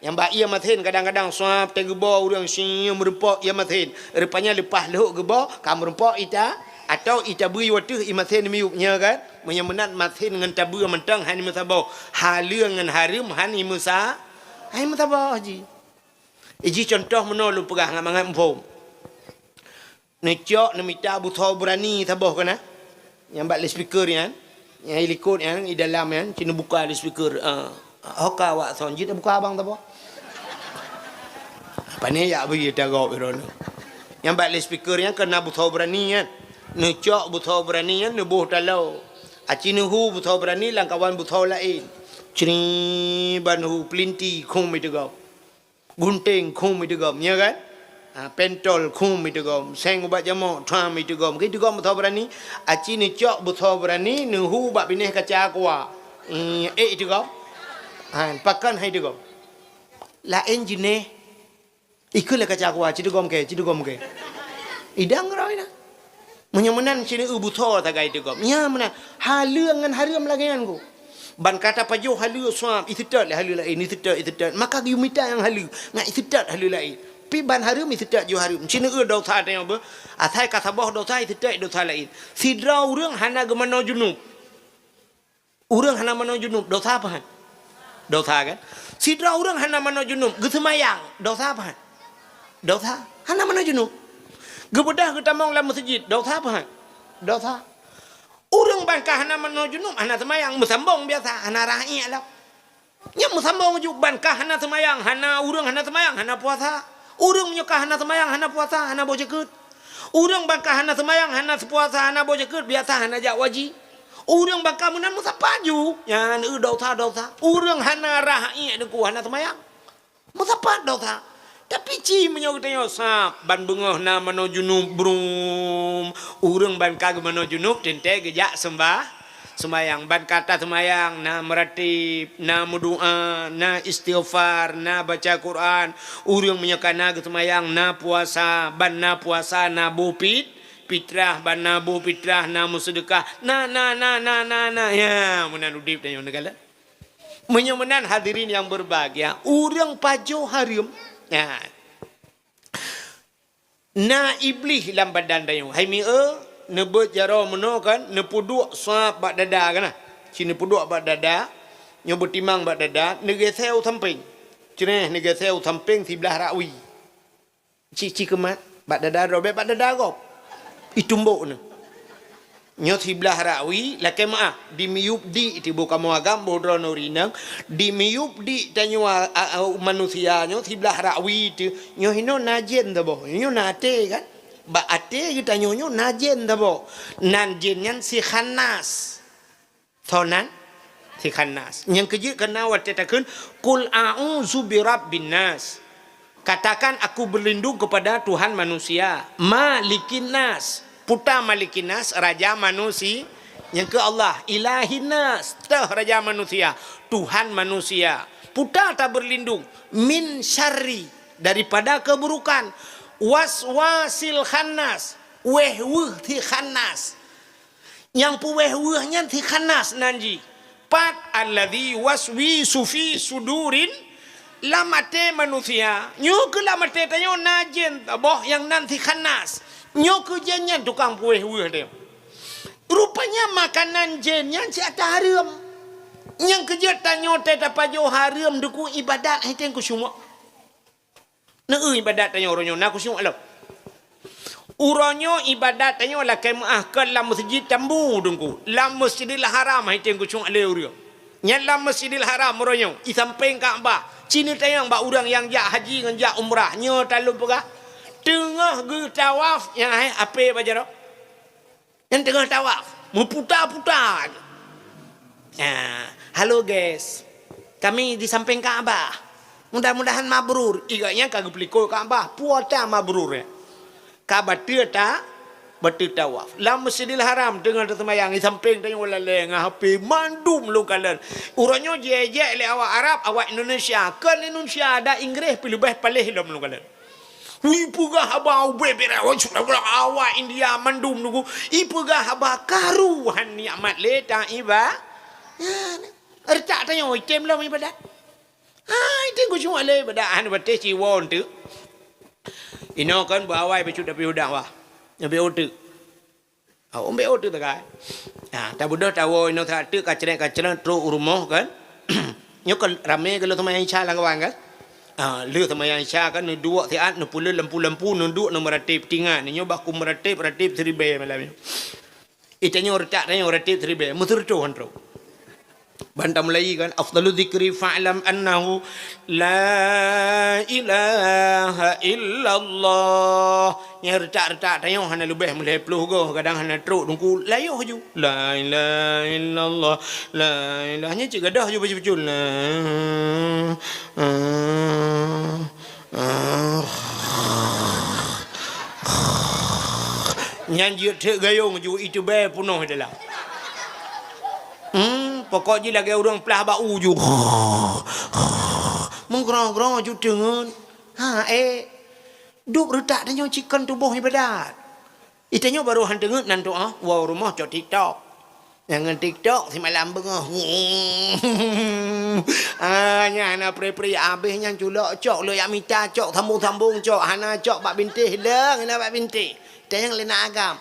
Yang bak ia maten kadang-kadang suap tegebo urang si merempak ia maten. Rupanya lepas lehuk gebo kam merempak ita atau ita bui watu i maten miuk nya kan. Menyemenat maten dengan tabu mentang hani musabau. Haleur dengan harim hani musa. Hai musabau haji. Iji contoh menolong pegah ngamangan empom. Necok nemita buthau berani tabah kana. Yang bak speaker ni kan. Yang ikut yang di dalam kan cina buka di speaker. Hoka wak son jita buka abang tabah. Apa ni ya bagi tagap iron. Yang bak speaker yang kena buthau berani kan. Necok buthau berani kan nebuh talau. Acina hu buthau berani lang kawan buthau lain. Cini banhu pelinti kum itu gau. Gunting kum itu gau ya kan. Pentol kum itu gom seng ubat jamok tram itu gom gitu gom buthau berani aci ni cok buthau berani nuhu bak binih kaca aqua itu gom pakan hai itu gom lain jenis ikutlah kaca aqua citu gom ke idang rai na menyemenan cini buthau tagai itu gom nya mana haleur ngan haram lagian ku ban kata pajuh haleur suam itu tat haleur lain itu tat maka yumita yang haleur ngai itu tat haleur lain pi ban harum itu tak jo harum cina dosa tanya apa athai kata boh dosa itu tak dosa lain sidra urang hana gemano junub urang hana mano junub dosa apa han dosa kan sidra urang hana mano junub gesemayang dosa apa han dosa hana mano junub gebedah getamong dalam masjid dosa apa han dosa urang bangkah hana mano junub hana semayang musambong biasa hana ra'i lah nya musambong ju bangkah hana semayang hana urang hana semayang hana puasa. Urang menyokah hana semayang, hana puasa, hana bojekut. Urang bangkah hana semayang, hana sepuasa, hana bojekut. Biasa hana jak waji. Urang bangkah menan musa paju. Yang dosa. Urang hana rahi deku hana semayang. Musa pat dosa. Tapi ci menyokah sap. Ban bengah na mano junub brum. Urang bangkah mano junub. Tente gejak sembah. Semayang ban kata semayang na meratib na berdoa na istighfar na baca Quran urang menyekana semayang na puasa ban na puasa na bupit fitrah ban na bu fitrah na mussedekah na ya menan udip tanya negala menyemenan hadirin yang berbahagia urang pajo harim ya na iblis dalam badan dayo hai mi nebut jaro meno kan nepuduk suap bak dada kan cini puduk bak dada nyobut timang bak dada negeseu samping cine negeseu samping sebelah rakwi cici kemat bak dada robek bak dada gop itumbuk ne nyo sebelah rakwi lakai maaf di miyup di tibu kamu agam bodro norinang di miyup di tanyo manusia nyo sebelah rakwi tu nyo hino najen tabo nyo nate kan ba ate kita nyonyo najen tabo nan jenyan si khanas thonan si khanas yang keje kena watetakun kul a'udzu birabbin nas katakan aku berlindung kepada Tuhan manusia malikin nas puta malikin nas raja manusia yang ke Allah ilahin nas tah raja manusia Tuhan manusia puta tak berlindung min syarri daripada keburukan waswasil khannas wehwuh ti khannas yang pu wehwuhnya ti khannas nanji pat alladhi waswisu fi sudurin lamate manusia nyu ke lamate tanyo najen boh yang nanti khannas nyu ke jennya tukang pu wehwuh dia rupanya makanan jennya si ata haram yang kerja tanyo teta pajo haram deku ibadat hai tengku semua na ibadat tanya oronyo na kusyong alam uronyo ibadat tanya la kemaah ke lam masjid tambu dengku lam masjidil haram hai teng kusyong ale urio nya lam masjidil haram oronyo i samping Kaabah cini tayang ba urang yang jak haji ngan jak umrah nyo talum pegah tengah ge tawaf yang hai ape bajaro yang tengah tawaf Meputar-putar. Halo guys, kami di samping Kaabah. Mudah-mudahan mabrur. Igaknya kagak pelikul Kaabah. Puasa mabrur ya. Kaabah tak bertawaf. Lam Masjidil Haram dengan tersemayang di samping tanya wala lengah HP mandum lu kalian. Urangnya jejek le awak Arab, awak Indonesia. Kan Indonesia ada Inggeris pilih lebih palih lam lu kalian. Wi pugah abau bebera awak India mandum nugu. I pugah abah karuhan nikmat le ta iba. Ertak tanya item lam ibadat. Item ku cuma le ibadat han batte ciwon tu. Ino kan bawai becut tapi udang wah. Ambil order. Ambil order tak kan? Tak budak tahu ino tak tu kacang terus rumah kan? Nyok ramai kalau teman yang Isya lah kawan kan? Lu teman yang Isya kan dua tiat nu pula lampu nunduk nu meratip tinggal. Nyo baku meratip seribe malam ni. Itanya meratip seribe. Mutur tu kan tu. Bantah Melayu kan afdalu dzikri fa'lam annahu la ilaha illallah. Yang retak tayong hana lebih mulai peluh go kadang hana teruk dungku layuh ju la ilaha illallah la ilahnya cik gadah ju betul la nyanyi tek gayung ju itu be penuh dalam. Pokoknya lagi orang pelah bau ju. Menggerong-gerong ju dengan. Duk retak tanya chicken tubuh ibadat. Itanya baru handengut nan doa. Wow rumah cok TikTok. Jangan TikTok si malam bengah. Hana pre-pre habisnya culok cok lo yang minta cok sambung-sambung cok hana cok bak bintih dah hana bak bintih. Tanya lena agam.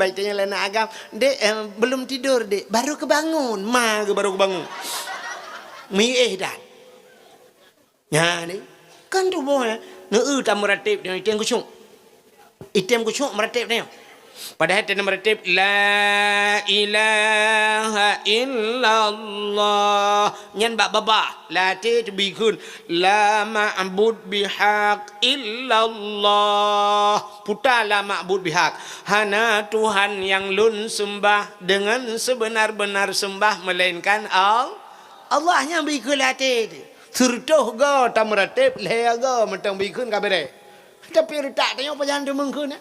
Baik tanya lena agam. Dek belum tidur dek. Baru kebangun. Baru kebangun. Dah. Ya ni. Kan tubuhnya. Tak meratip dia. Item kusyuk meratip dia. Padahal dia meratip. La ilaha illallah. Nyan bak babah. La tibikun. La ma'bud bihaq illallah. Putar la ma'bud bihaq. Hana Tuhan yang lun sembah dengan sebenar-benar sembah melainkan Allahnya bikun latih. Sertuh go tak meratip leha go mentang bikun kabere. Tapi retak tanya apa jangan mengkun.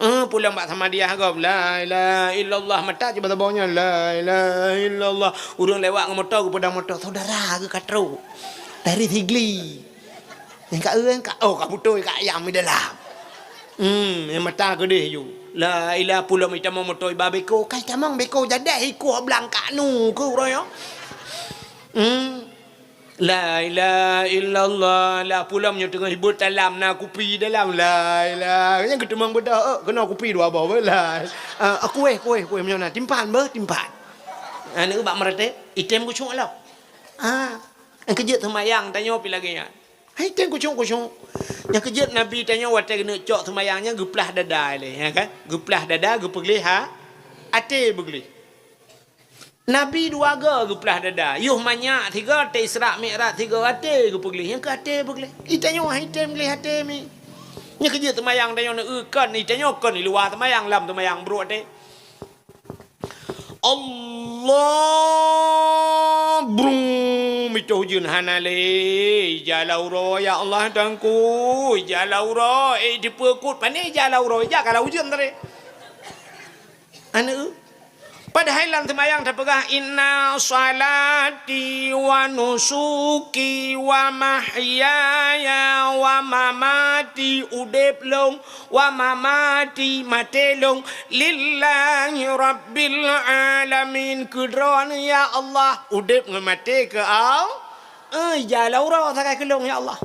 Pulang bak sama dia go la ilaha illallah mata je bawahnya la ilaha illallah. Urang lewat dengan motor ke pedang motor saudara ke katro. Dari Tigli. Yang kat kat kat putoi kat ayam di dalam. Yang mata ke dia you. La ilaha pulang kita mau motor babeko. Kai tamang beko jadi ikut belang kat nu ke urang yo. La ilaha illallah. La pula menyebut hibur dalam na kupi dalam la ilaha. Yang ketemang beda kena kupi dua bawah lah. Aku macam mana timpan timpan. Ni bak meratip item ku cuk lah. Yang kejut semayang tanya apa lagi ya. Item ku cuk. Yang kejut Nabi tanya watai kena cok semayangnya geplah dada le ya kan. Geplah dada gepeglih ate beglih. Nabi dua ga geplah dada. Yuh banyak tiga te Isra Mi'raj tiga hati gepegli. Yang ke hati begli. Itanya hati begli hati mi. Nya kerja temayang tanya nak kan itanya kan di luar temayang lam temayang bro hati. Allah brum itu hujun hanale jalauro ya Allah tangku jalauro dipekut pani jalauro ja kalau hujun tadi. Anu padahal dalam semayang terpegah inna salati wa nusuki wa mahyaya wa mamati udep long wa mamati matelong lillahi rabbil alamin kudron ya Allah udep dengan mati ke ijalau roh sakai kelong ya Allah.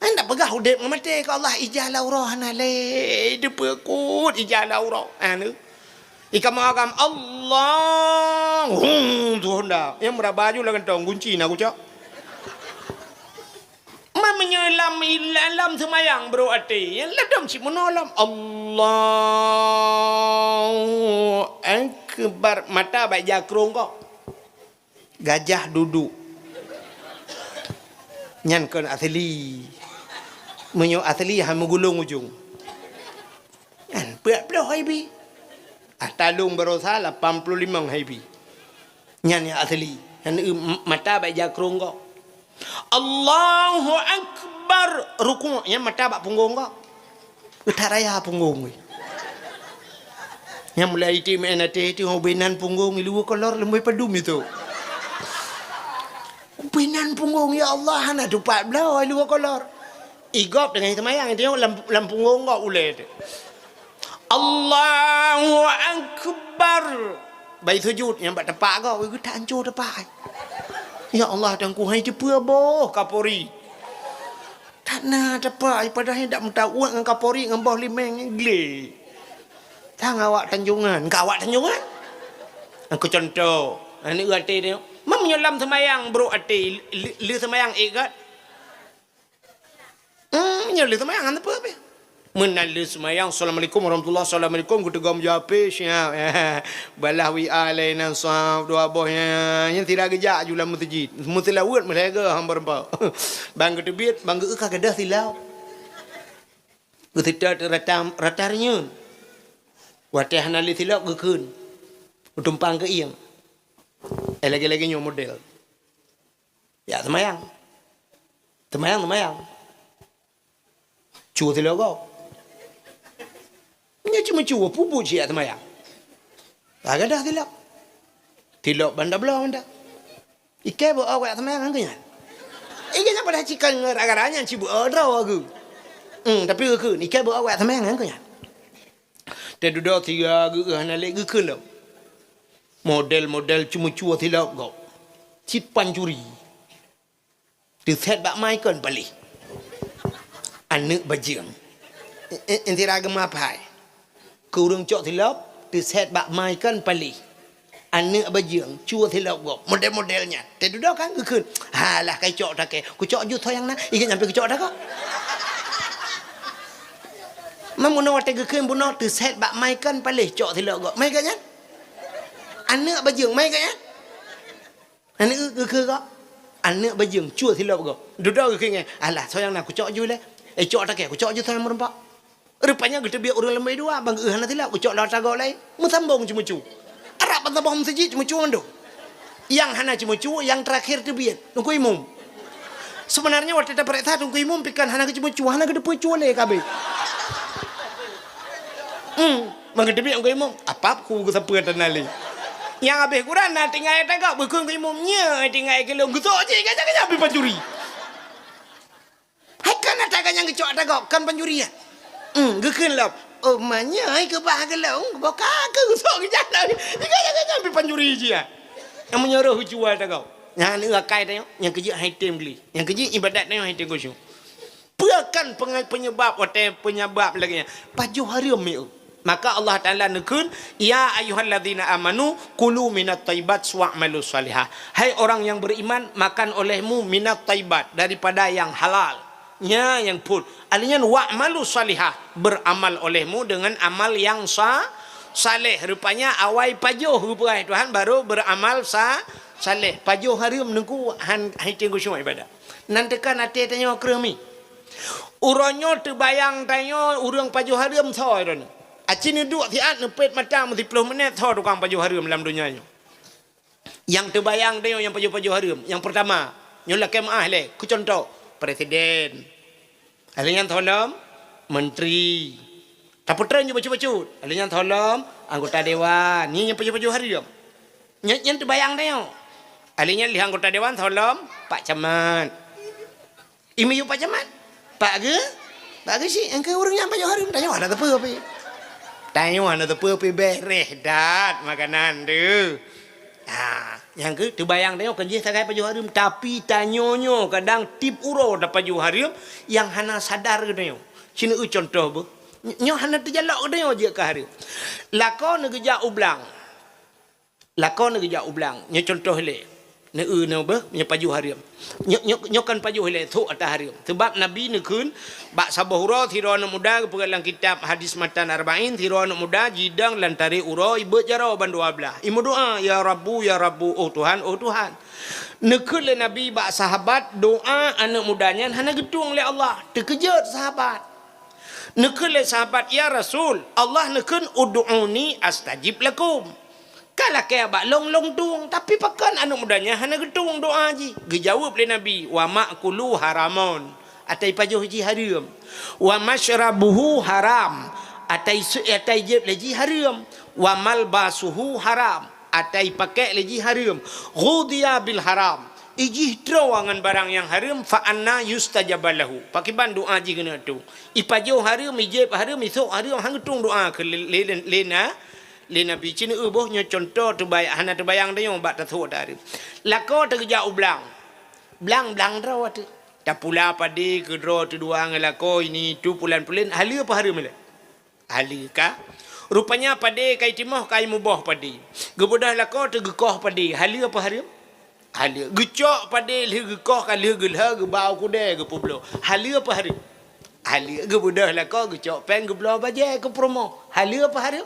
Anda pegah udep dengan mati ke Allah ijalau roh hanale dipekut ijalau roh Ikam agam Allah Tuhan dah yang merabaju lah kentong kunci nak ucap menyelam ilam semayang bro ati yang ladam si menolom Allah akbar mata baik jakrong kok gajah duduk nyan kan asli menyo asli ham gulung ujung kan peak-peak hai bi talung berosa 85 haibi nyan ya asli han mata ba ja krong ko Allahu akbar ruku nya mata ba punggung ko utaraya punggung nya mulai ti mena ti hobenan punggung lu kolor lemui padum itu hobenan punggung ya Allah hana dupat blau lu kolor igop dengan temayang itu lam punggung ko ulet Allahu akbar bai sujud yang bat tepak kau ku tak hancur tepak ya Allah dan ku hai cepua boh kapori tak na tepak padahal dak minta uang dengan kapori dengan boh limeng gle tang awak tanjungan kawak tanjungan aku contoh ani ate dia mam nyolam semayang bro ate li semayang ikat nyoli semayang apa apa menali semayang assalamualaikum warahmatullahi assalamualaikum ku tegam jape siap balah wi alainan sahab dua bohnya yang tidak gejak jula masjid mutilawat mereka hamba rempau bang ketebit bang ka gadah silau ketika ratarnya wateh nali silau gekeun utumpang ke iang lagi-lagi nyo model ya semayang cu silau kau nya cuma cuba pupu cia temayang agak dah tilok banda belah banda ikai bo awak temayang angkanya nya pada cikan agaranya cibu adraw aku tapi ke ikai bo awak temayang angkanya tedudo tiga ge hanale ge kelom model cuma cuba tilok kau cit pancuri diset bak mai kan balik anak bajing intira gema pai kurung cok tilap di set bak mai kan pali anak bajing cua tilap go model-modelnya tedudo kan keun halah kai cok tak ke ku cok ju thoyang na ikan nyampe ku cok dah kok mamuno wate keun buno di set bak mai kan pali cok tilap go mai kan anak bajing mai kan anak keun kok anak bajing cua tilap go dudo keun nge alah thoyang na ku cok ju le cok tak ke ku cok ju thoyang merempak rupanya kita biar orang lembai dua bang nanti lah ucap dah tagak lain musambung cuma-cuma arab tambah masjid cuma-cuma ndo yang hana cuma-cuma yang terakhir tu biar nunggu imum sebenarnya waktu kita periksa nunggu imum pikan hana cuma-cuma hana ke depan cule kabe bang kita biar nunggu imum apa aku sampai tanali yang habis Quran nanti ngai tagak berkun nunggu imumnya tinggal kelong gitu aja kaya habis pencuri hai kan tagak yang kecok tagak kan pencuri ya gekeun lah manya ai ke bah gelong boka ke sok jalan ikan sampai panjuri je yang menyuruh jual tak kau yang ni akai tanya yang kerja item beli yang kerja ibadat tanya item kau pekan penyebab penyebab lagi paju haram ni maka Allah Taala nekun ya ayyuhalladzina amanu kulu minat thayyibat wa'malu salihah hai orang yang beriman makan olehmu minat thayyibat daripada yang halal nya yang pun alinya wa'malu salihah beramal olehmu dengan amal yang saleh rupanya awai pajuh rupanya Tuhan baru beramal saleh pajuh harum nengku haiting ku semua ibadah nanti kan ate tanya kremi uronyo terbayang tanya urang pajuh harum thoi don acini duk tiat nepet mata 10 minit thoi tukang pajuh harum dalam dunianya yang terbayang tanya yang pajuh harum yang pertama nyola kemah le ku contoh presiden alinya tolong menteri taputran juga baca-baca alinya tolong anggota dewan ni yang paju-paju hari yang terbayang tengok alinya lihat anggota dewan tolong Pak Camat imi Pak Camat Pak ge sih engkau orang yang paju hari tanya ada apa beres dat makanan tu yang ke terbayang tengok kerja sakai paju harum tapi tanyonyo kadang tip uro da paju harum yang hana sadar ke tengok cina contoh bu nyo hana terjalak ke tengok je ke harum lakon geja ublang nyo contoh le ne be nyo paju harum nyo kan paju le thu atas harum sebab nabi nekun bak sabahura thiro anak muda kepegalang kitab hadis matan arba'in thiro anak muda jidang lantari uro ibu jarau ban 12 imu doa ya rabbu oh Tuhan nekun le nabi bak sahabat doa anak mudanya hana gedung le Allah terkejut sahabat Nekun le sahabat, ya Rasul, Allah nekun ud'uni astajib lakum. Kalau kaya bak long tuang, tapi pakan anak mudanya hana getung doa ji. Gejawab le Nabi, wa ma'kulu haramun. Atai pajuh ji haram. Wa masyrabuhu haram. Atai jeb le ji haram. Wa malbasuhu haram. Atai pakai le ji haram. Ghudiya bil haram. Ijih terawangan barang yang haram fa anna yustajabalahu. Pakai ban doa ji kena tu. Ipajuh haram, ijeb haram, isuk haram hang getung doa ke lena. Lena bicin bohnya contoh terbayang hana terbayang dia bat tathuk dari lako terja ublang blang draw tu tak pula padi ke draw tu dua ngelako ini tu pulan hali apa hari mele hali ka rupanya padi kai timah kai mubah padi gebudah lako tu gekoh padi hali apa hari hali gecok padi li gekoh kali gelha gebau kude ge publo hali apa hari hali gebudah lako gecok pen geblo baje ke promo hali apa hari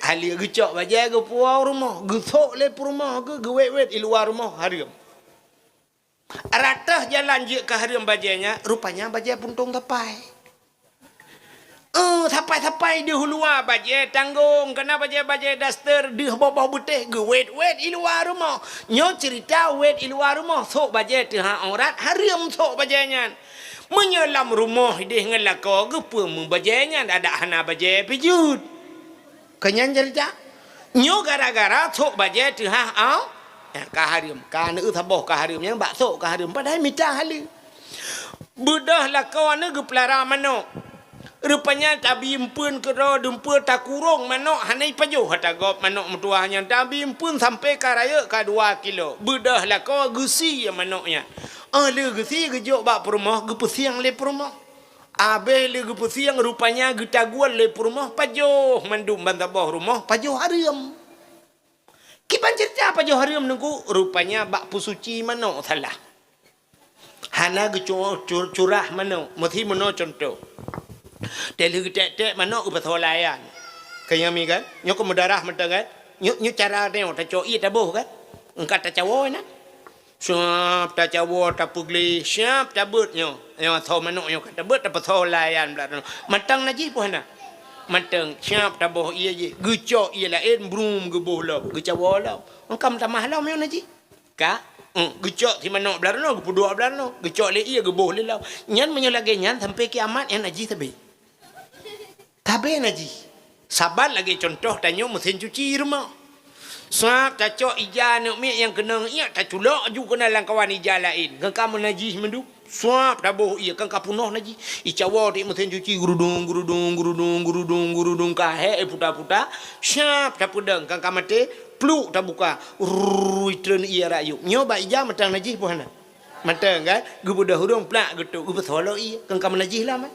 ahli gecok baja ke puau rumah gethok le rumah ke gewet di luar rumah haram ratah jalan je ke haram bajanya rupanya baja puntung tapai tapai di luar baja tanggung kena baja daster di bawah butih gewet di luar rumah nyo cerita wet di luar rumah sok baja tu orang haram sok bajanya menyelam rumah dia ngelako gepu membajanya ada hana baja pijut kenyan cerita nyo gara-gara thok baje tu au ka harim ka nu thaboh ka harim yang bak thok ka harim padahal mita hali budah la kawan ge pelara manok rupanya tabi impun ke ro dumpu tak kurung manok hanai pajuh hatagop manok mutuahnya tabi impun sampai ka raya ka 2 kilo budah la kawan gusi manoknya le gusi ge jok bak rumah ge pusiang le rumah Abeh le gepusiang rupanya getaguan le rumah pajoh mandum bantabah rumah pajoh haram. Kipan cerita pajoh haram nunggu rupanya bak pusuci mano salah. Hana curah mano mesti mano contoh. Telu getek mano upatolayan. Kaya mi kan? Nyo kemudarah mentang kan? Nyo cara dia tak coi tak boh kan? Engkat tak cawo na. Siap tak cawo tak pugli, siap tak betnya. Yang tahu manuk yang kata bet tak tahu layan belakang. Matang najis pun nak. Matang siap tak boh ia je. Gecok ia lain brum geboh lah. Gecawo lah. Engkau tamah lah yang najis. Ka? Gecok si manuk belakang, gepuduk belakang. Gecok le ia geboh le lah. Nyan menyolagi nyan sampai kiamat yang najis tapi. Tapi najis. Sabar lagi contoh tanya mesin cuci rumah. Sab tak cok ija nak mi yang kena ia tak culak juga kena langkawan ija lain. Kan kamu najis mendu. Swab dah boh ia kan kapunah najis. Icawa di mesin cuci gurudung kahe puta-puta. Syap tak pedang kan kamate pluk tak buka. Itren ia rayu. Nyoba ija matang najis pun hana. Matang kan gebudah hurung plak getuk gebetolo ia kan kamu najis lah mah.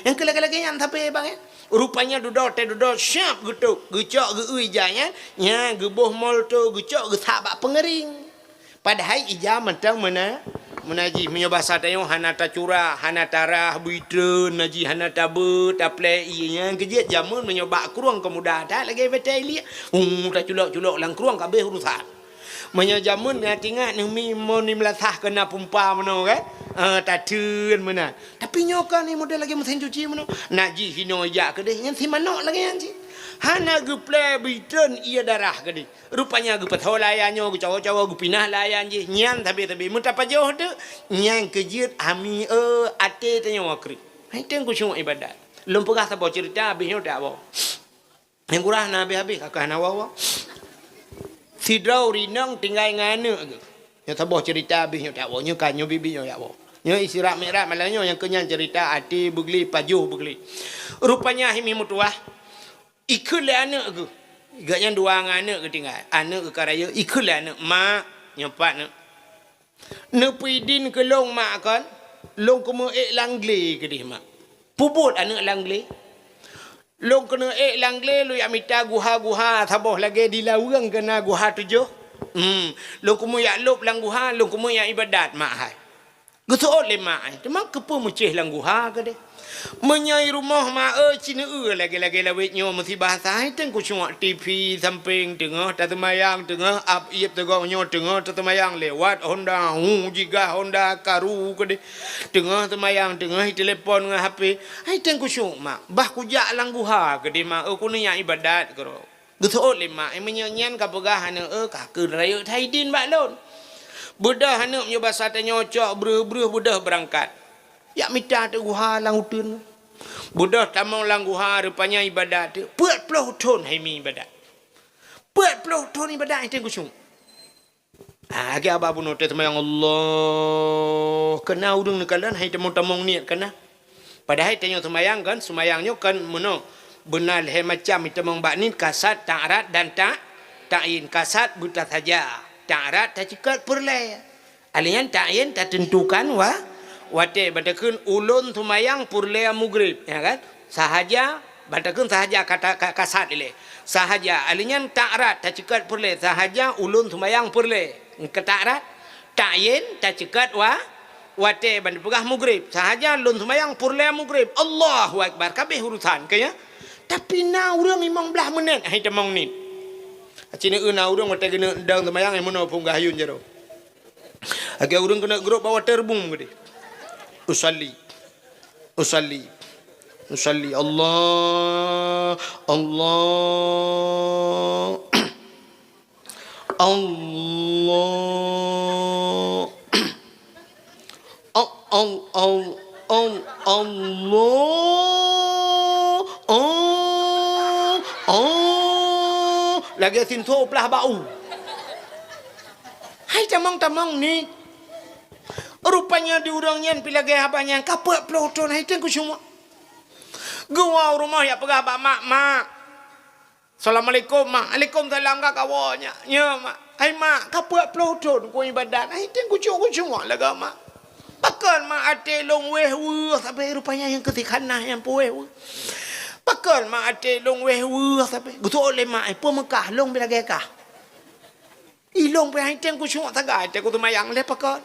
Yang kelak-kelak yang tapi bang rupanya duduk syap getuk gecok ge ijanya nya geboh mol tu gecok ge sabak pengering padahal ija mentang menaji menyo bahasa tayo hana ta curah hana tarah buitreun naji hana tabut aple inya kejet jamun menyoba kurang kemudah tak lagi betai ta culok lang kurang kabeh urusan menyajamun ngatingat ni mon ni melasah kena pumpa meno kan tadeun mena tapi nyoka ni model lagi mesin cuci meno naji hino ya ke deh yang si manok lagi yang si hana ge play bitren ia darah ke deh rupanya ge patho layannya ge cawo-cawo ge pinah layan je nyan tapi mun tapa jauh tu nyan kejit ami ate tanya wakri hai teng ku cuma ibadat lum pegah sabo cerita habisnya tak apa yang kurang habis kakak nawawa Sidrau rinang tinggal ngana ke. Yang tabuh cerita habisnya tak apa. Nya kanyo bibinya tak apa. Nya isirat mirat malangnya yang kenyang cerita hati begli pajuh begli. Rupanya himi mutuah ikut le anak ke. Gaknya 2 anak ke tinggal. Anak ke karaya ikut le anak mak nyepat nak. Nepidin ke long mak kan. Long kemu langgle ke dia mak. Pubut anak langgle. Long kena langle lu ya mita guha taboh lagi di lawang kena guha 7. Long kumu ya lop lang guha, long kumu ya ibadat mak hai. Gitu oleh mak. Teman kepa mucih langguha ke deh. Menyai rumah mak Cina lagi-lagi lawitnya mesti bahasa itu ku cuma TV samping tengah tak temayang tengah up iep tegaknya tengah tak temayang lewat Honda jika Honda karu ke deh tengah temayang tengah telefon dengan HP itu ku cuma bah ku jak langguha ke deh mak ku ni ibadat kero gitu oleh mak menyanyian kapegah kah ke raya Thaidin bak lon budah hanak nyo bahasa tanya cok bre budah berangkat ya minta tu guha lang utun. Budak tamang lang guha rupanya ibadat tu. 40 tahun hai mi ibadat. 40 tahun ibadat itu kusung. Agi abah bunuh teh yang Allah. Kena udung nekalan hai tamang niat kena. Padahal tanya semayang kan, semayangnya kan meno benar hai macam itu bak ni kasat ta'rat dan ta'in. Kasat buta saja. Ta'rat tak cekat perlai. Alian ta'in tak tentukan wate batakun ulun tumayang purlea mugrib ya kan sahaja batakun sahaja kata kasat ile sahaja alinyan ta'rat tak cekat purle sahaja ulun tumayang purle keta'rat ta'yin tak cekat wate band pegah mugrib sahaja ulun tumayang purlea mugrib Allahu akbar kabeh urusan kaya tapi na urang 15 menit hai temong ni cina na urang wate kena dang tumayang ai mono pung gayun jero agak urang kena grup bawa terbung gede usalli Allah lagi sinto pelah bau hai tamang ni rupanya diurangnya pilagi habanya kapek peloton itu ku semua gua rumah ya pegah bak mak Assalamualaikum mak Waalaikumsalam kak kawanya ya mak hai mak kapek peloton ku ibadat itu ku cuma laga mak pakal mak ate long weh sampai rupanya yang ketikhanah yang puweh pakal mak ate long weh sampai gutu oleh mak apa Mekah long pilagi kah ilong pe itu ku cuma tagay te ku tumayang le pakal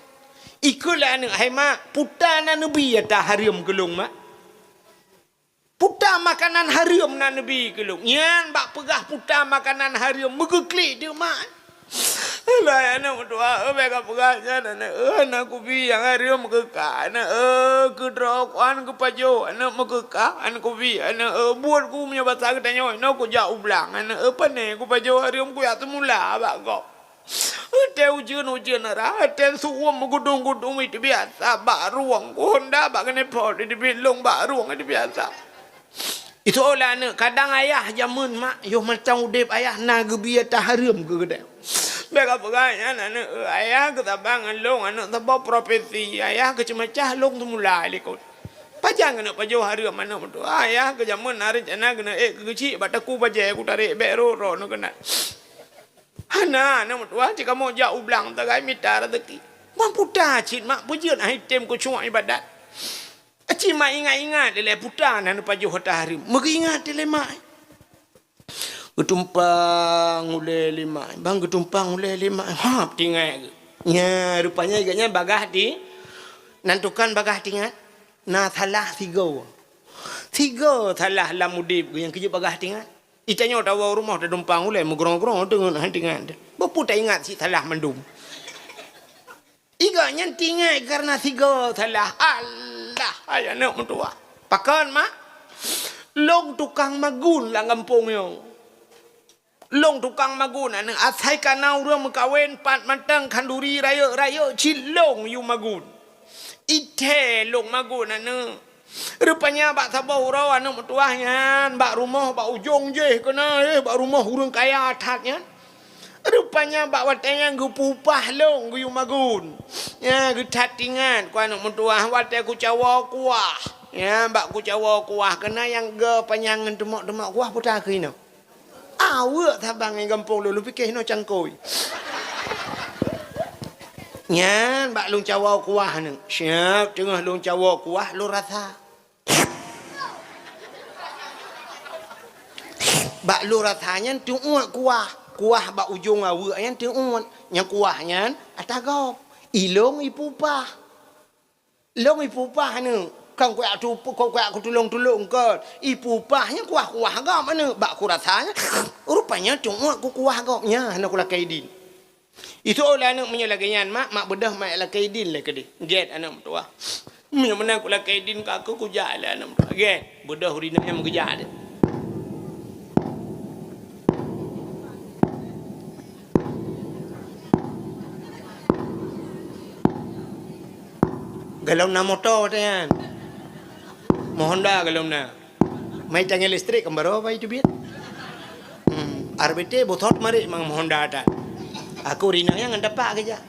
ikulah ni hai mak putana nabi ya haram gelung mak puta makanan haram na nabi gelung nyan bak pegah puta makanan haram megeklik dia mak lah anak doa bega pegahnya anak ku bi yang haram megekak anak kedrokan ke pajo anak megekak anak ku bi anak buat ku punya bahasa katanya no ku jauh belang anak apa ni ku pajo haram ku ya semula bak kau Ate ujian arah, ate suam gudung itu biasa. Bak ruang Honda, bak kena pot di bilong bak ruang itu biasa. Itu olah ni kadang ayah jamun mak, yo macam udip ayah naga biar taharim ke kedai. Bega peganya anak ayah ketabang long anak tabau profesi ayah kecemacah long tu mulai lekot. Pajang anak pajau harim mana tu ayah ke jamun hari jana kena kecil bataku pajai aku tarik bero no kena. Hana nama tua jika mau jauh belang tagai minta rezeki. Mampu dah cik mak pujian item ku cuma ibadat. Cik mak ingat lele putan anu paju hota hari. Mengingat lele mak. Getumpang ule lima. Bang getumpang ule lima. Hap tinggal. Ya rupanya iganya bagah di nantukan bagah tinggal. Na salah tiga. Tiga salah lamudib yang kerja bagah tinggal. Itanya tahu rumah dah dumpang ulai mengerong-gerong dengan hantingan. Bapu tak ingat si salah mendum. Iganya tinggal karena tiga salah. Allah ayah nak mentua. Pakan mak. Long tukang magun lah kampung yang. Long tukang magun anak asai kana urang mengkawin pat mantang kanduri raya cilong yu magun. Ite long magun anak. Rupanya bak sabau raw anu metuahnya bak rumah bak ujung je kena bak rumah urang kaya atatnya rupanya bak watenya gupupah long gu magun ya getat tingan ku anu metuah wate ku cawa kuah ya bak ku cawa kuah kena yang ge panyangan demak-demak kuah putar kena awak tabang yang kampung lu fikir no cangkoi nyan bak long cawa kuah ni siap tengah long cawa kuah lu rasa bak lu rasanya tuuat kuah bak ujung awak yang tuuat yang kuahnya atagop ilong ipupah long ibu pah ni kang kuat tu kau kuat aku tolong ke ibu pahnya kuah agak mana bak ku rasanya rupanya cuma aku kuah agaknya nak kula kaidin itu oleh anak punya lagian mak bedah mak la kaidin lah kedi get anak tua punya mana kula kaidin ka aku jalan anak tua get bedah urina yang mengejar dia galau na motor kan Honda kalau na mai tangan listrik kembaro apa itu biar RBT bothot mari mang Honda ada aku rina yang dapat kerja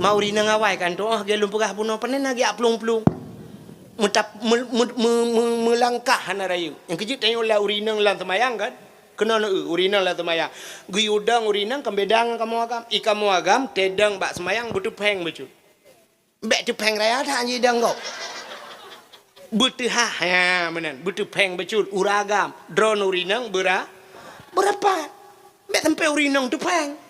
mau rina ngawai kan tu gelum pegah puno panen lagi aplung-plung mutap melangkah hana rayu yang kejut tanya ulah urina lan temayang kan kena urina lan temayang gui udang urina kembedang kamu agam tedang bak semayang butuh peng becu bek tu peng raya tak anji dang kau butuh ya menan butuh peng betul uragam drone urinang berapa mek sampai urinang tu peng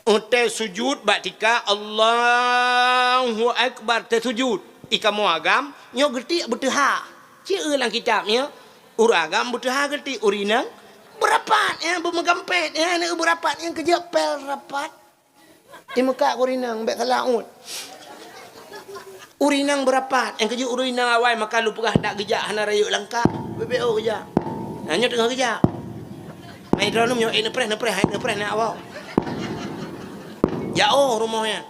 unte sujud batika Allahu akbar te sujud ikamu agam nyo gerti butuh ci lang kitabnya uragam butuh gerti urinang berapa ya bermegampet ya nak berapa yang kerja pel rapat di muka urinang mek salaut urinang berapa yang kerja urinang awal maka lu pegah dak gejak hana rayuk langkah BBO kerja hanya tengah kerja mai drone nyo nepres nak awak jauh rumahnya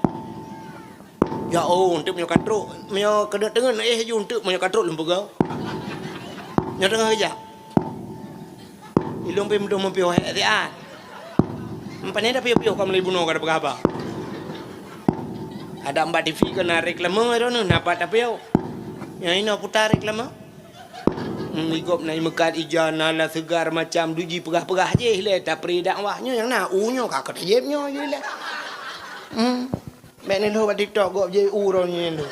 jauh untuk punya katruk punya kena tengah ju untuk punya katruk lem pegau nya tengah kerja ilung pe mendung mempio hatian empane dah pio-pio kamu libuno kada pegaba ada mbak TV kena reklame itu napa tapi yo yang ini putar reklame mengikop naik mekat ijana lah segar macam duji pegah-pegah je le tak peri dakwahnya yang nak unyo kakak jebnya je le mek ni lo buat TikTok gop je uronnya tu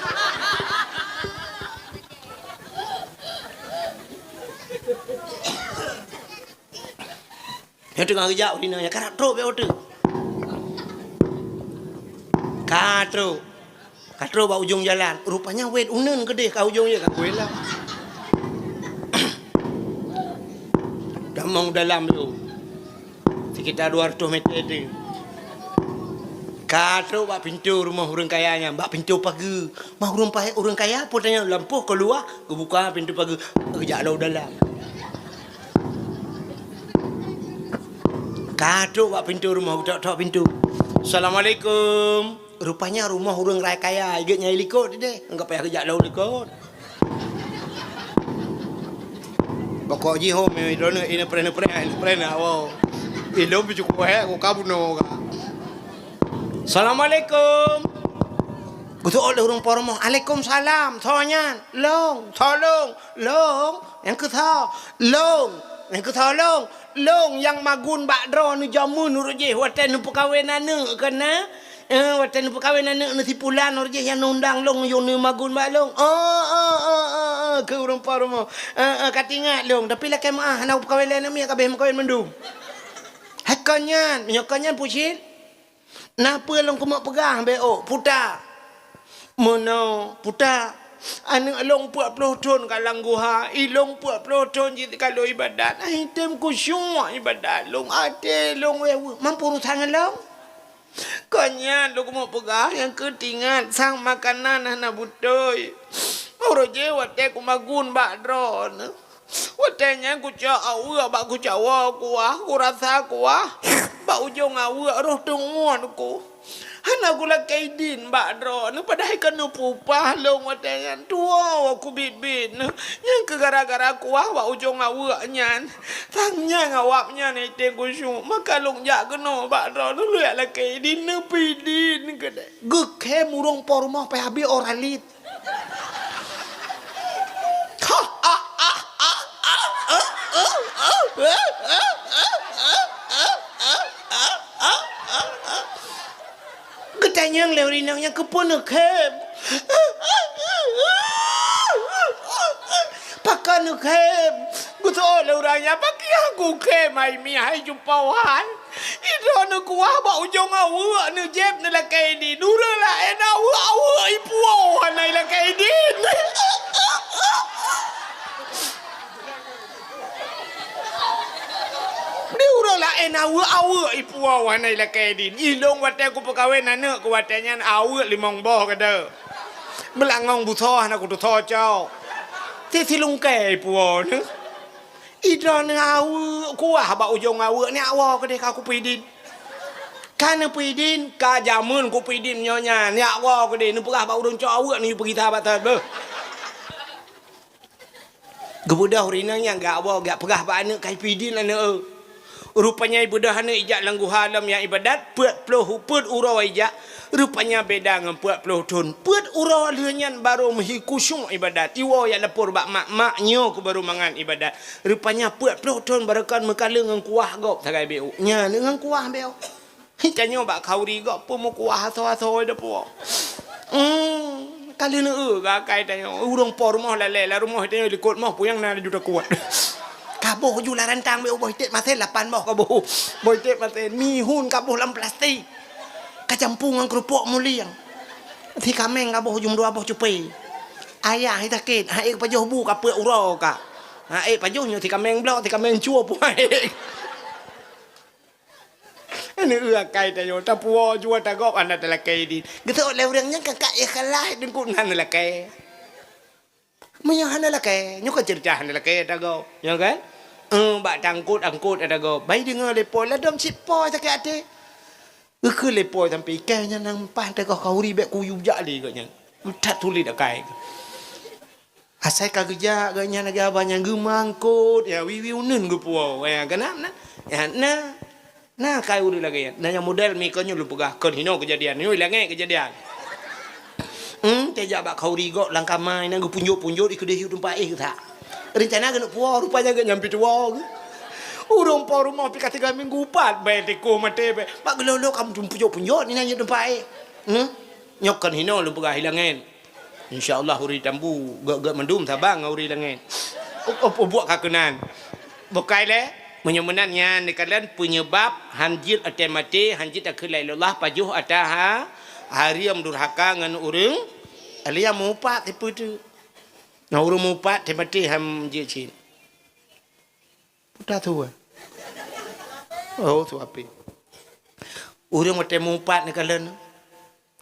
yang tengah kerja urinanya karap drop ya otu Katro bau ujung jalan. Rupanya wet unen gede ka ujungnya kan wet lah. Damang dalam tu. Sekitar 200 meter tu. Katro bak pintu rumah orang kayanya, bak pintu pagar. Mah orang kaya pun tanya lampu keluar, buka pintu pagar, kejak lau dalam. Katro bak pintu rumah, tok pintu. Assalamualaikum. Rupanya rumah orang raya kaya, igitnya ikut deh. Enggak payah kejak lau ikut. Pokok ji home ini drone ini pernah wow. Ilom cukup aku kabuno. Assalamualaikum. Betul oleh orang pormo. Waalaikumsalam. Soalnya long, tolong, long. Yang ketau, long. Yang ketolong, long yang magun bakdro nu jamun urje watan nu perkahwinan kena. Watan perkahwinan nu tipulan urje yang undang long yo nu magun bak long. Ke orang pormo. Katingat long, tapi lah kemah nak perkahwinan ni kabeh makawin mendung. Hakanyan, nyokanyan pucil. Napa long kumak pegah beo puta. Mono puta. Anu long 40 tahun kalang guha, ilong 40 tahun jadi kalau ibadat. Item ku semua ibadat long ate long wewe. Mampu urusan long. Kanyan long kumak pegah yang ketingan sang makanan anak butoy. Oroje wate ku magun bak dron. Watenya ku cak awa bak ku cawa kuah, ku rasa kuah. Bak ujung awa roh tunguan ku. Hana gula kaidin bak dro. Nu padahal kena pupah long watenya tua aku bit-bit. Yang ke gara-gara kuah bak ujung awa nyan. Tangnya ngawapnya ni tengku syuk. Maka long jak kena bak dro. Nu lu yak la kaidin nu pidin kedai. Gekhe murung pormoh pe habis oralit. Ketanyang leurinangnya kepon kem. Pakan kem. Gusto leuranya pakai aku kem ai mi hai jumpawan. Ito na kuha ba ujong awa ni Jeb na lakay din. Dura la awa ipuaw na lakay din. Dura la awa ipuaw na lakay din. Ilong wate ko pagkawin na ne ko wate nyan awa limong boh kada. Belangong butoh na ko tutoh chow. Tilung kay ipuaw na. Ida ni awa kuah ba ujung awa ni awa ke dia aku pidin. Kana pidin ka jamun ku pidin nyonya ni awa ke dia ni perah ba urang cak awa ni pergi tabat be. Gebudah urina yang gak awa gak perah ba anak kai pidin ana. Rupanya ibudah ana ijak langgu halam yang ibadat peut ploh huput urau ijak. Rupanya beda dengan 40 tahun. Put urau lianyan baru mehi kusyung ibadat. Iwo yang lepur bak mak-maknya ku baru mangan ibadat. Rupanya 40 tahun barakan mekala dengan kuah gop sagai beu. Nya dengan kuah beu. Hitanyo bak kauri gop pun mo kuah aso-aso dah po. Kali ne ga kai tanyo urang por rumah lale la rumah tanyo likut mah puyang na juta kuat. Kaboh ju la rantang beu boy tet masen 8 boh kaboh. Boy tet masen mi hun kaboh lam plastik. Kacampungan kerupuk muliang. Thì kameng ka boh jum dua boh cupai. Ayah hita ket, hai pajoh bu ka pe uro ka. Hai pajoh nyo thì kameng blok, thì kameng chua puai. Ini kai ta yo ta puo jua ta gop anda ta lakai di. Gitu le urang nya kakak ya kalah dengkun han lakai. Menya han lakai, nyo ka cerita han lakai ta go. Ya kan? Ba tangkut ada go. Bai dengar le poi la dom chip poi ta ke ate. Cứ lấy poi sampai ikan nya nang pantai kau kauri bek kuyu jali katnya. Utat tulis dak kai. Asai kagja ganya naga banyak gemangkut ya wiwi unun gu puau ya kenap na. Ya na kai uri lagi ya. Na yang model mi konyo lu pegah kon hino kejadian. Ni langai kejadian. Teja bak kauri go langkah mai nang gu punjuk-punjuk ikut dia tempat tak. Rencana kena puau rupanya gak nyampe tuau. Urang por rumah pi kata 3 minggu 4 bae teko mate bae. Pak gelolo kamu punjuk-punjuk ni nanya tempat Nyokan hino lu pegah hilangan. Insyaallah uri tambu gak mendum tabang uri hilangan. Buat kakenan. Bukai le menyemenannya ni kalian penyebab hanjir atemati hanjir akhilailah pajuh ataha hariam durhaka ngan urang alia mupat tipu tu. Nah urang mupat temati hanjir cin. Putar tu. Oh tu apa? Urang mate mumpat ni kalian.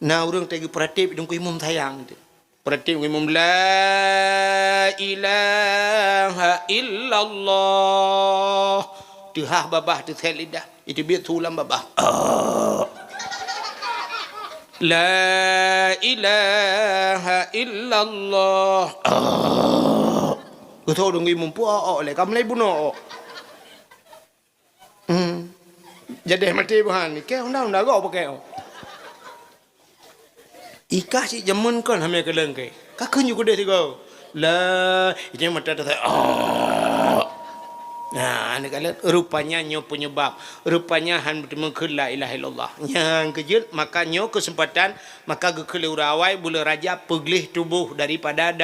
Na urang tegi peratip dong ku imam sayang tu. Peratip imam la ilaha illallah. Tuhah babah tu lidah. Itu biar tulam babah. La ilaha illallah. Ku tahu dong imam puak le kamu lai buno. Jadi mati bahan ni ke undang go pakai ikah si jamun kon hame keleng ke ka kunyu ko de go la ini mata ta nah ni kala rupanya nyo penyebab rupanya han bertemu la ilaha illallah yang kejut maka nyo kesempatan maka gekele urawai bulan Rajab peglih tubuh daripada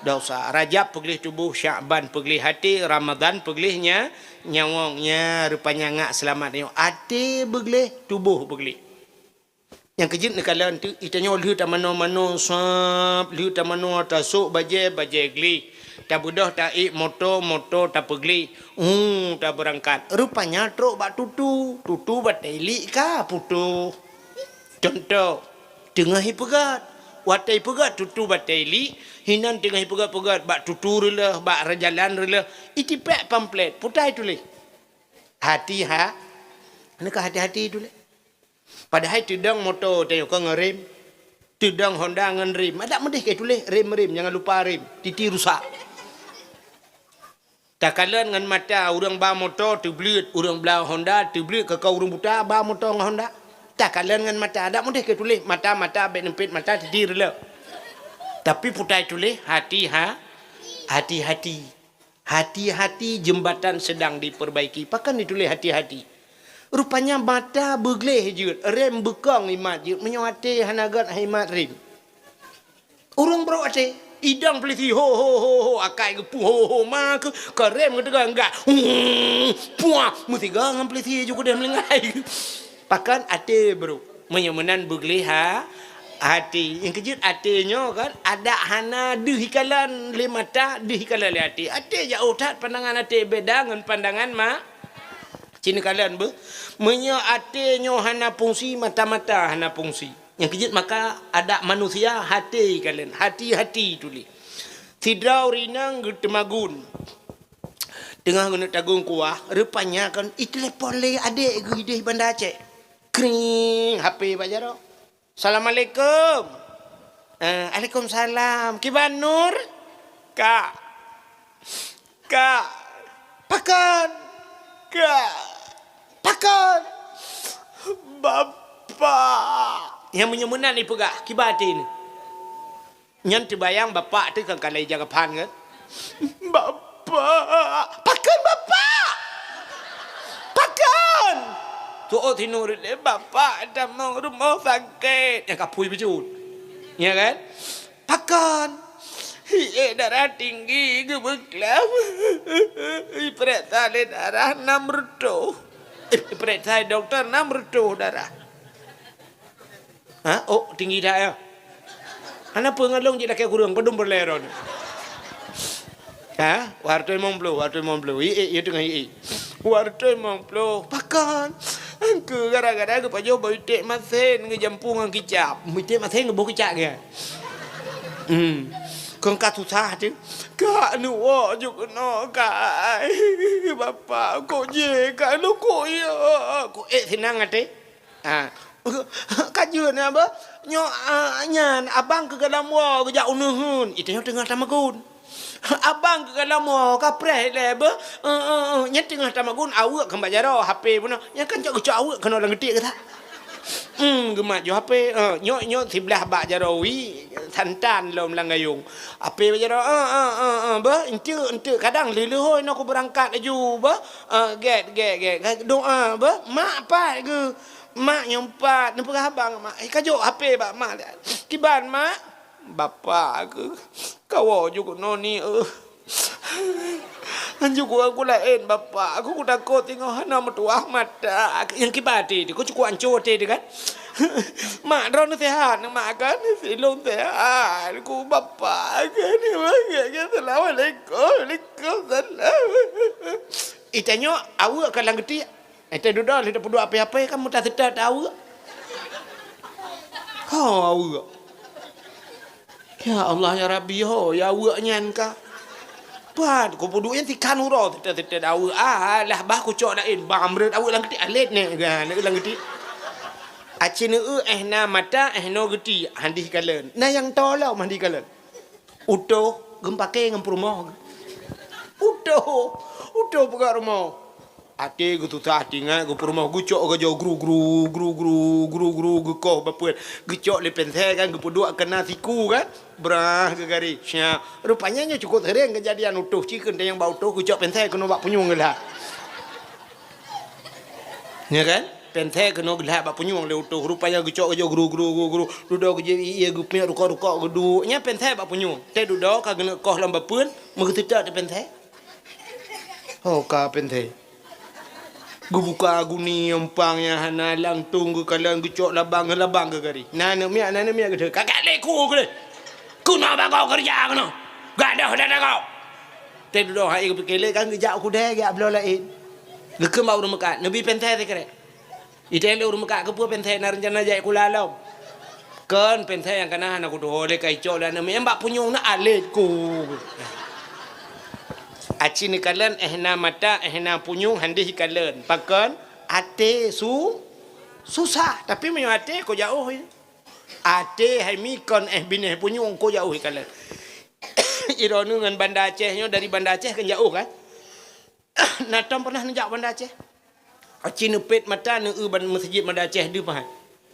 dosa Rajab peglih tubuh Syaban peglih hati Ramadan peglihnya nyawongnya rupanya ngak selamat nyo ate beglih tubuh beglih yang kejut ni kala tu itanyo liu ta mano sap liu ta mano ta sok baje gli ta budah ta moto ta pegli ta berangkat rupanya truk bak tutu bat daily ka putu contoh tengah hipegat watai pegat tutu bat daily hinan tengah hipegat bak tutu rela bak rajalan rela itipek pamflet putai tulis hati nak hati-hati tulis padahal tudang motor tengok kau ngerem tudang Honda ngan rem ada medih ke tulis rem jangan lupa rem titi rusak. Tak kalian ngan mata orang ba motor tu belut, orang belah Honda tu belut ke kau orang buta ba motor ngan Honda. Tak kalian ngan mata ada mudah ke tulis mata bet nempit mata tidir le. Tapi putai tulis hati-hati. Hati-hati jembatan sedang diperbaiki. Pakan ditulis hati-hati. Rupanya mata begleh je, rem bekang imat je, menyawati hanagat himat rem. Orang bro ate idang peliti ho ho ho ho akai ke pu ho ho ma ke rem ke tegang enggak puah mesti gangan peliti juga dia melengai pakan ate bro menyemenan begliha hati yang kejut hatinya kan ada hana dihikalan le mata dihikalan le hati ate jauh tat pandangan ate beda dengan pandangan mak cina kalian menyo ate nyo hana fungsi mata-mata hana fungsi yang kejut maka ada manusia hati kalian hati-hati tuli tidrau rinang getemagun tengah guna tagung kuah rupanya kan telepon le adik gede bandar Aceh kring HP bajaro Assalamualaikum. Waalaikumsalam. Kiban Nur? Kak. Pakan. Kak. Pakan. Bapak. Yang menyemunan ni pegak. Kibati ni. Yang terbayang bapak tu kan kalai jaga pan kan? Bapak. Pakan bapak. Pakan. Tu tinur le bapak dah mau rumah sakit yang kapui bejut ya kan pakan darah tinggi gebeklam periksa darah 6 retuh periksa doktor 6 retuh darah tinggi dah ya anak pengalung je dah kayak kurang pedum berleron wartoi momblo iya tengah wartoi momblo pakan ke gara-gara ke pajo baitek masen ke jampung ang kicap baitek masen ke bo kicap ke kong ka susah tu kak nu wo juk no kak bapak ko je kak nu ko ya ko senang ate kajun apa nyo nyan abang ke dalam wo ke jauh nuhun itu yang tengah tamagun abang ke dalam mo kapre lebe nya tengah tamagun awak ke bajaro HP pun nya kan cak awak kena lang getik ke tak gemat jo HP nyo sebelah bak jaro wi santan lom lang gayung HP bajaro ba ente kadang lele hoi nak berangkat aju ba get doa ba mak pat ke mak nyompat nampak abang mak kajo HP bak mak kiban mak bapak ke kau juga noni juga aku lain bapak aku takut tengok hana metuah mata yang kibati tu aku cukup ancur tu kan mak drone sehat mak kan silong sehat aku bapak kan assalamualaikum salam itanya awak kalang geti itu duduk lihat puduk apa-apa kan mudah sedar tahu awak ya Allah ya Rabbi ho ya awak nyan ka pat ko pudu yang tikan uro tidak awak lah bah ku cok lain bamret awak lang geti alet ne gan lang geti acine na mata no geti handi kalen na yang tolau mandi kalen uto gempake ngemprumo uto pegar rumah ate gu tutah tinga gu rumah gu cok ga jo gru ko bapuan gu cok le pense kan gu pudu kena siku kan brah ke gari sia rupanya nya cukup sering kejadian utuh cikeun yang bau utuh gu cok pense kena bak punyung lah ya kan pense kena gelah bak punyung le utuh rupanya gu cok ga jo gru duduk je iya gu punya ruko gu nya pense bak punyung te duduk ka gena koh lamba pun megu tidak de pense ka pense gu buka guni empangnya hana lang tunggu kalang gu cok labang ke gari nana mia gede kakak leku gede kuno ba kau kerja kuno gak ada kau te do hai ke kele kan gejak ku de ga blo lain ge ke mau rumaka nabi penthe te kere itele rumaka ke pu penthe na rencana jai ku lalau kan penthe yang kana hana ku do le kai cok la na mi mbak punyung na alet ku aci ni kalen na mata na punyung handi kalen pakan ate susah tapi menyo ate ko jauh ate hai mi kon bine punyung ko jauh kalen ironu ngan Banda Aceh nyo dari Banda Aceh kan jauh kan natom pernah nejak Banda Aceh aci nepet mata ne ban masjid Banda Aceh de pahan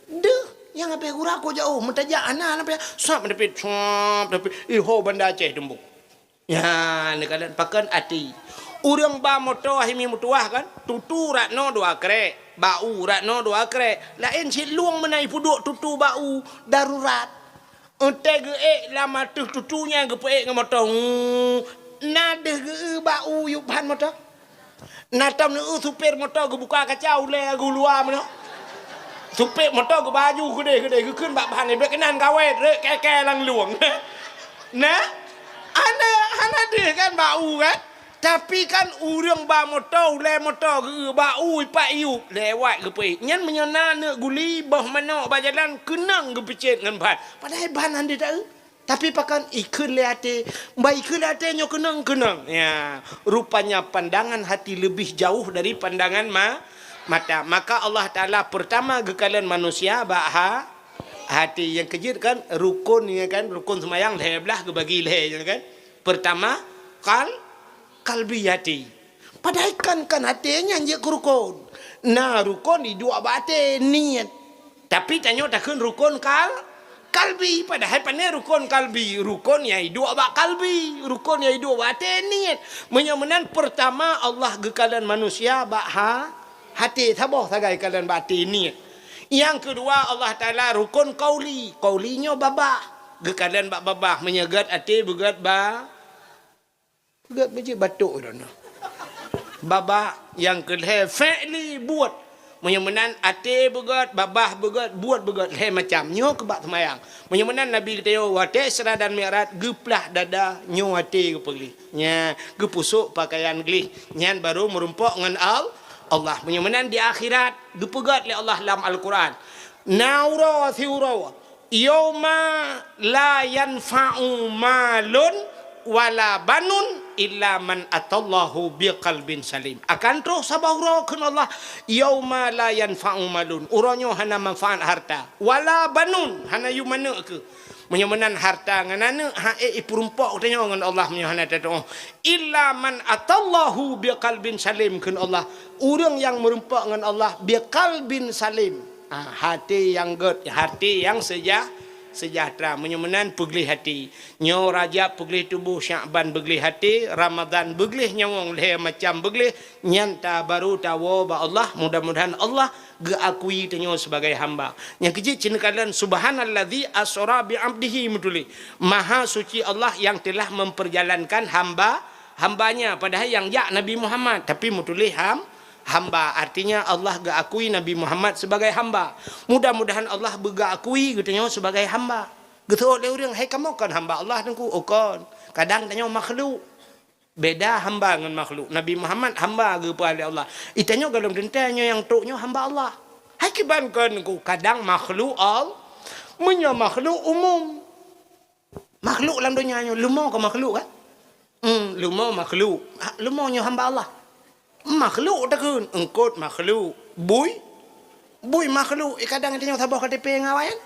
de yang ape gura ko jauh mentajak ana ape sap depet ho Banda Aceh dembuk ya ni kalian pakan ati urang ba moto himi mutuah kan tutu ratno dua krek bau ratno dua krek lain si luang menai puduk tutu bau darurat Untai ge lama tutunya ge pe ngamotong. Nade ge bau yuk ban motor. Natam ne supir motor ge buka kacau le gu luar mano. Supir motor ge baju gede-gede ge keun bak ban ni bek kenan kawet re ke lang luang. Nah, ana deh kan bau kan. Tapi kan urang ba motor le motor ge bau pak yu lewat ge pe. Nyan menyana ne guli bah mana ba jalan kenang ge picit ngan ban. Padahal ban ande tak. Tapi pakan ikun le hati. Ba ikun le hati nyo kenang. Ya, rupanya pandangan hati lebih jauh dari pandangan mata. Maka Allah Taala pertama ge kalian manusia ba hati yang kejut kan rukun ya kan rukun semayang le belah ge bagi le kan. Pertama kalbi hati. Padahal kan hatinya je rukun. Nah rukun di dua bate niat. Tapi tanya takkan rukun kalbi. Padahal pandai rukun kalbi. Rukun ya dua bak kalbi. Rukun ya dua bate niat. Menyamanan pertama Allah gekalan manusia bak hati taboh sagai kalian bate niat. Yang kedua Allah Taala rukun kauli. Kaulinya babah. Gekalan bak babah menyegat hati begat Begat biji batuk dah. Babah yang kedua fi'li buat. Menyamanan ate begat, babah begat, buat begat le macam nyo ke bak semayang. Menyamanan Nabi kata yo wate Isra dan Mi'raj geplah dada nyo ate ke pergi. Nya gepusuk pakaian gelih. Nyan baru merumpok dengan Allah. Menyamanan di akhirat gepegat le Allah dalam Al-Quran. Naura thiura yauma la yanfa'u malun wala banun illa man atallahu biqalbin salim. Akan terus sabahura kun Allah yauma la yanfa'u malun. Uranyo hana manfaat harta. Wala banun hana yu mana ke. Menyamanan harta nganana perumpok tanya dengan Allah menyahana tatu. Illa man atallahu biqalbin salim kun Allah. Urang yang merumpok dengan Allah biqalbin salim. Hati yang good, hati yang sejahtera. Menyamanan pegli hati. Nyo Rajab pegli tubuh, Sya'ban begli hati, Ramadan begli nyawang le macam begli nyanta baru tawo ba Allah. Mudah-mudahan Allah geakui tenyo sebagai hamba. Yang kecil cinakan subhanalladzi asra bi 'abdihi mutuli. Maha suci Allah yang telah memperjalankan hambanya. Padahal yang Nabi Muhammad tapi mutuli hamba, artinya Allah geakui Nabi Muhammad sebagai hamba. Mudah-mudahan Allah geakui katanya sebagai hamba. Gitu le urang, "Hai kamu kan hamba Allah tengku?" "Oh kan." Kadang tanya makhluk. Beda hamba dengan makhluk. Nabi Muhammad hamba ke pada Allah. Itanya dalam dentanya yang toknya hamba Allah. Hai kiban kan ku kadang makhluk punya makhluk umum. Makhluk dalam dunia nya lumau ke makhluk kan? Lumau makhluk. Lumaunya hamba Allah. Makhluk takun engkot makhluk buy makhluk kadang tanya tabah KTP ngawayan.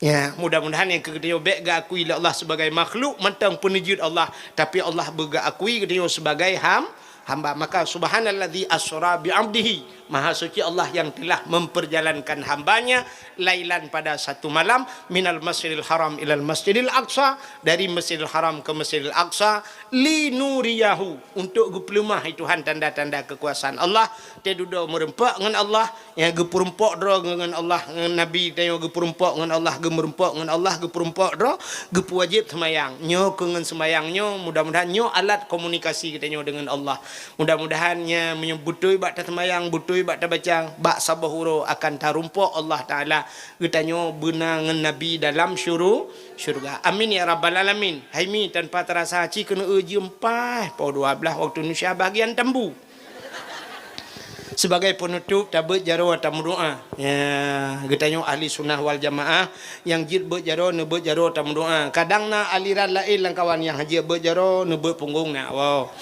Ya, mudah-mudahan yang kedua baik akui Allah sebagai makhluk mentang penujud Allah, tapi Allah berakui dia sebagai hamba. Maka subhanalladzi asra bi 'abdihi, maha suci Allah yang telah memperjalankan hambanya lailan pada satu malam minal masjidil haram ilal masjidil aqsa, dari masjidil haram ke masjidil aqsa linuriyahu, untuk gepelumah Tuhan tanda-tanda kekuasaan Allah. Dia duduk merempak dengan Allah, yang geperempak dro dengan Allah, dengan Nabi dia geperempak dengan Allah, gemerempak dengan Allah, geperempak dro gepewajib semayang nyo dengan semayangnya. Mudah-mudahan nyo alat komunikasi kita nyo dengan Allah. Mudah-mudahannya menyebutui bak semayang, butui bak bacang, bak sabahuro akan tarumpok Allah Taala getanyo benar dengan Nabi dalam syurga. Amin ya rabbal alamin. Haimi tanpa terasa ci kena uji 4 pau 12 waktu Indonesia bahagian Tambu. Sebagai penutup tabut jaro tamu doa. Ya, getanyo ahli sunnah wal jamaah yang jid berjaro nebut jaro tamu doa. Kadang na aliran lain lang kawan yang haji berjaro nebut punggung na. Wow.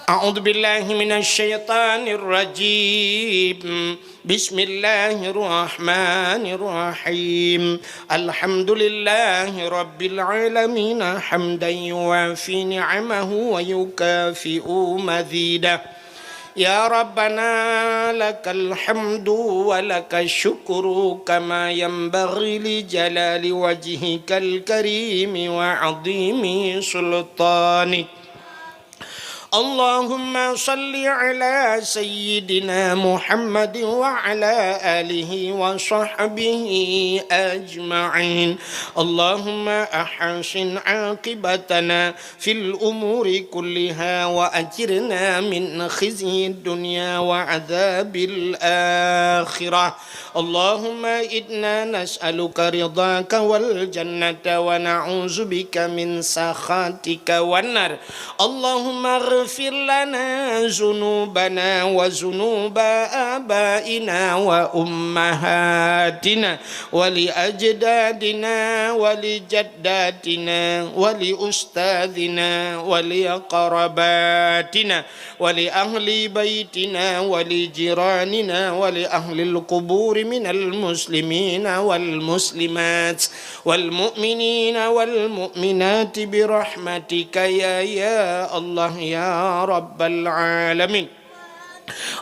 A'udzu billahi minasy syaithanir rajim. Bismillahirrahmanirrahim. Alhamdulillahi rabbil alamin hamdan yuwafi ni'amahu wa yukafi'u mazidah. Ya Rabbana lakal hamdu wa lakal syukru kama yanbaghi li jalali wajhikal karimi wa 'azimi sultanik. اللهم صل على سيدنا محمد وعلى آله وصحبه أجمعين اللهم أحسن عاقبتنا في الأمور كلها وأجرنا من خزي الدنيا وعذاب الآخرة اللهم إنا نسألك رضاك والجنة ونعوذ بك من سخطك والنار اللهم اغفر لنا ذنوبنا وذنوب آبائنا وأمهاتنا ولأجدادنا ولجداتنا ولأستاذنا ولأقرباتنا ولأهل بيتنا ولجيراننا ولأهل القبور من المسلمين والمسلمات والمؤمنين والمؤمنات برحمتك يا الله يا رب العالمين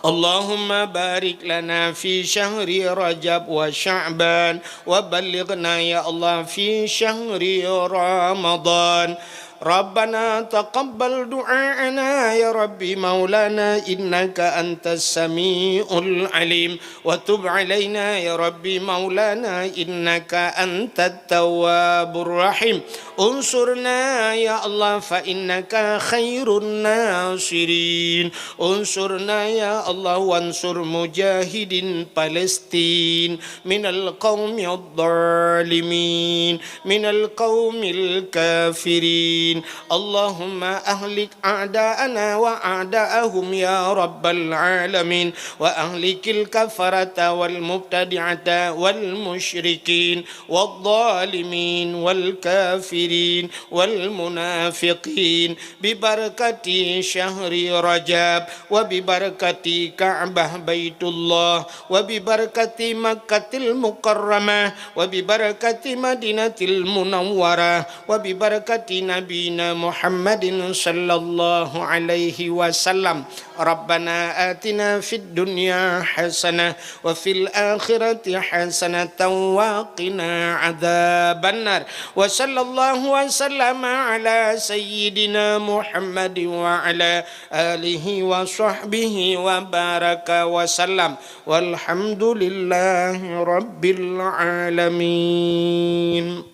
اللهم بارك لنا في شهر رجب وشعبان وبلغنا يا الله في شهر رمضان ربنا تقبل دعاءنا يا ربي مولانا إنك أنت السميع العليم وتب علينا يا ربي مولانا إنك أنت التواب الرحيم انصرنا يا الله فإنك خير الناصرين انصرنا يا الله وانصر مجاهد فلسطين من القوم الظالمين من القوم الكافرين اللهم أهلك أعداءنا وأعداءهم يا رب العالمين وأهلك الكفرة والمبتدعة والمشركين والظالمين والكافرين والمنافقين ببركة شهر رجب وببركة كعبة بيت الله وببركة مكة المكرمة وببركة مدينة المنورة وببركة نبينا محمد صلى الله عليه وسلم ربنا آتنا في الدنيا حسنة وفي الآخرة حسنة وقنا عذاب النار وصلى الله وسلم على سيدنا محمد وعلى آله وصحبه وبارك وسلم والحمد لله رب العالمين.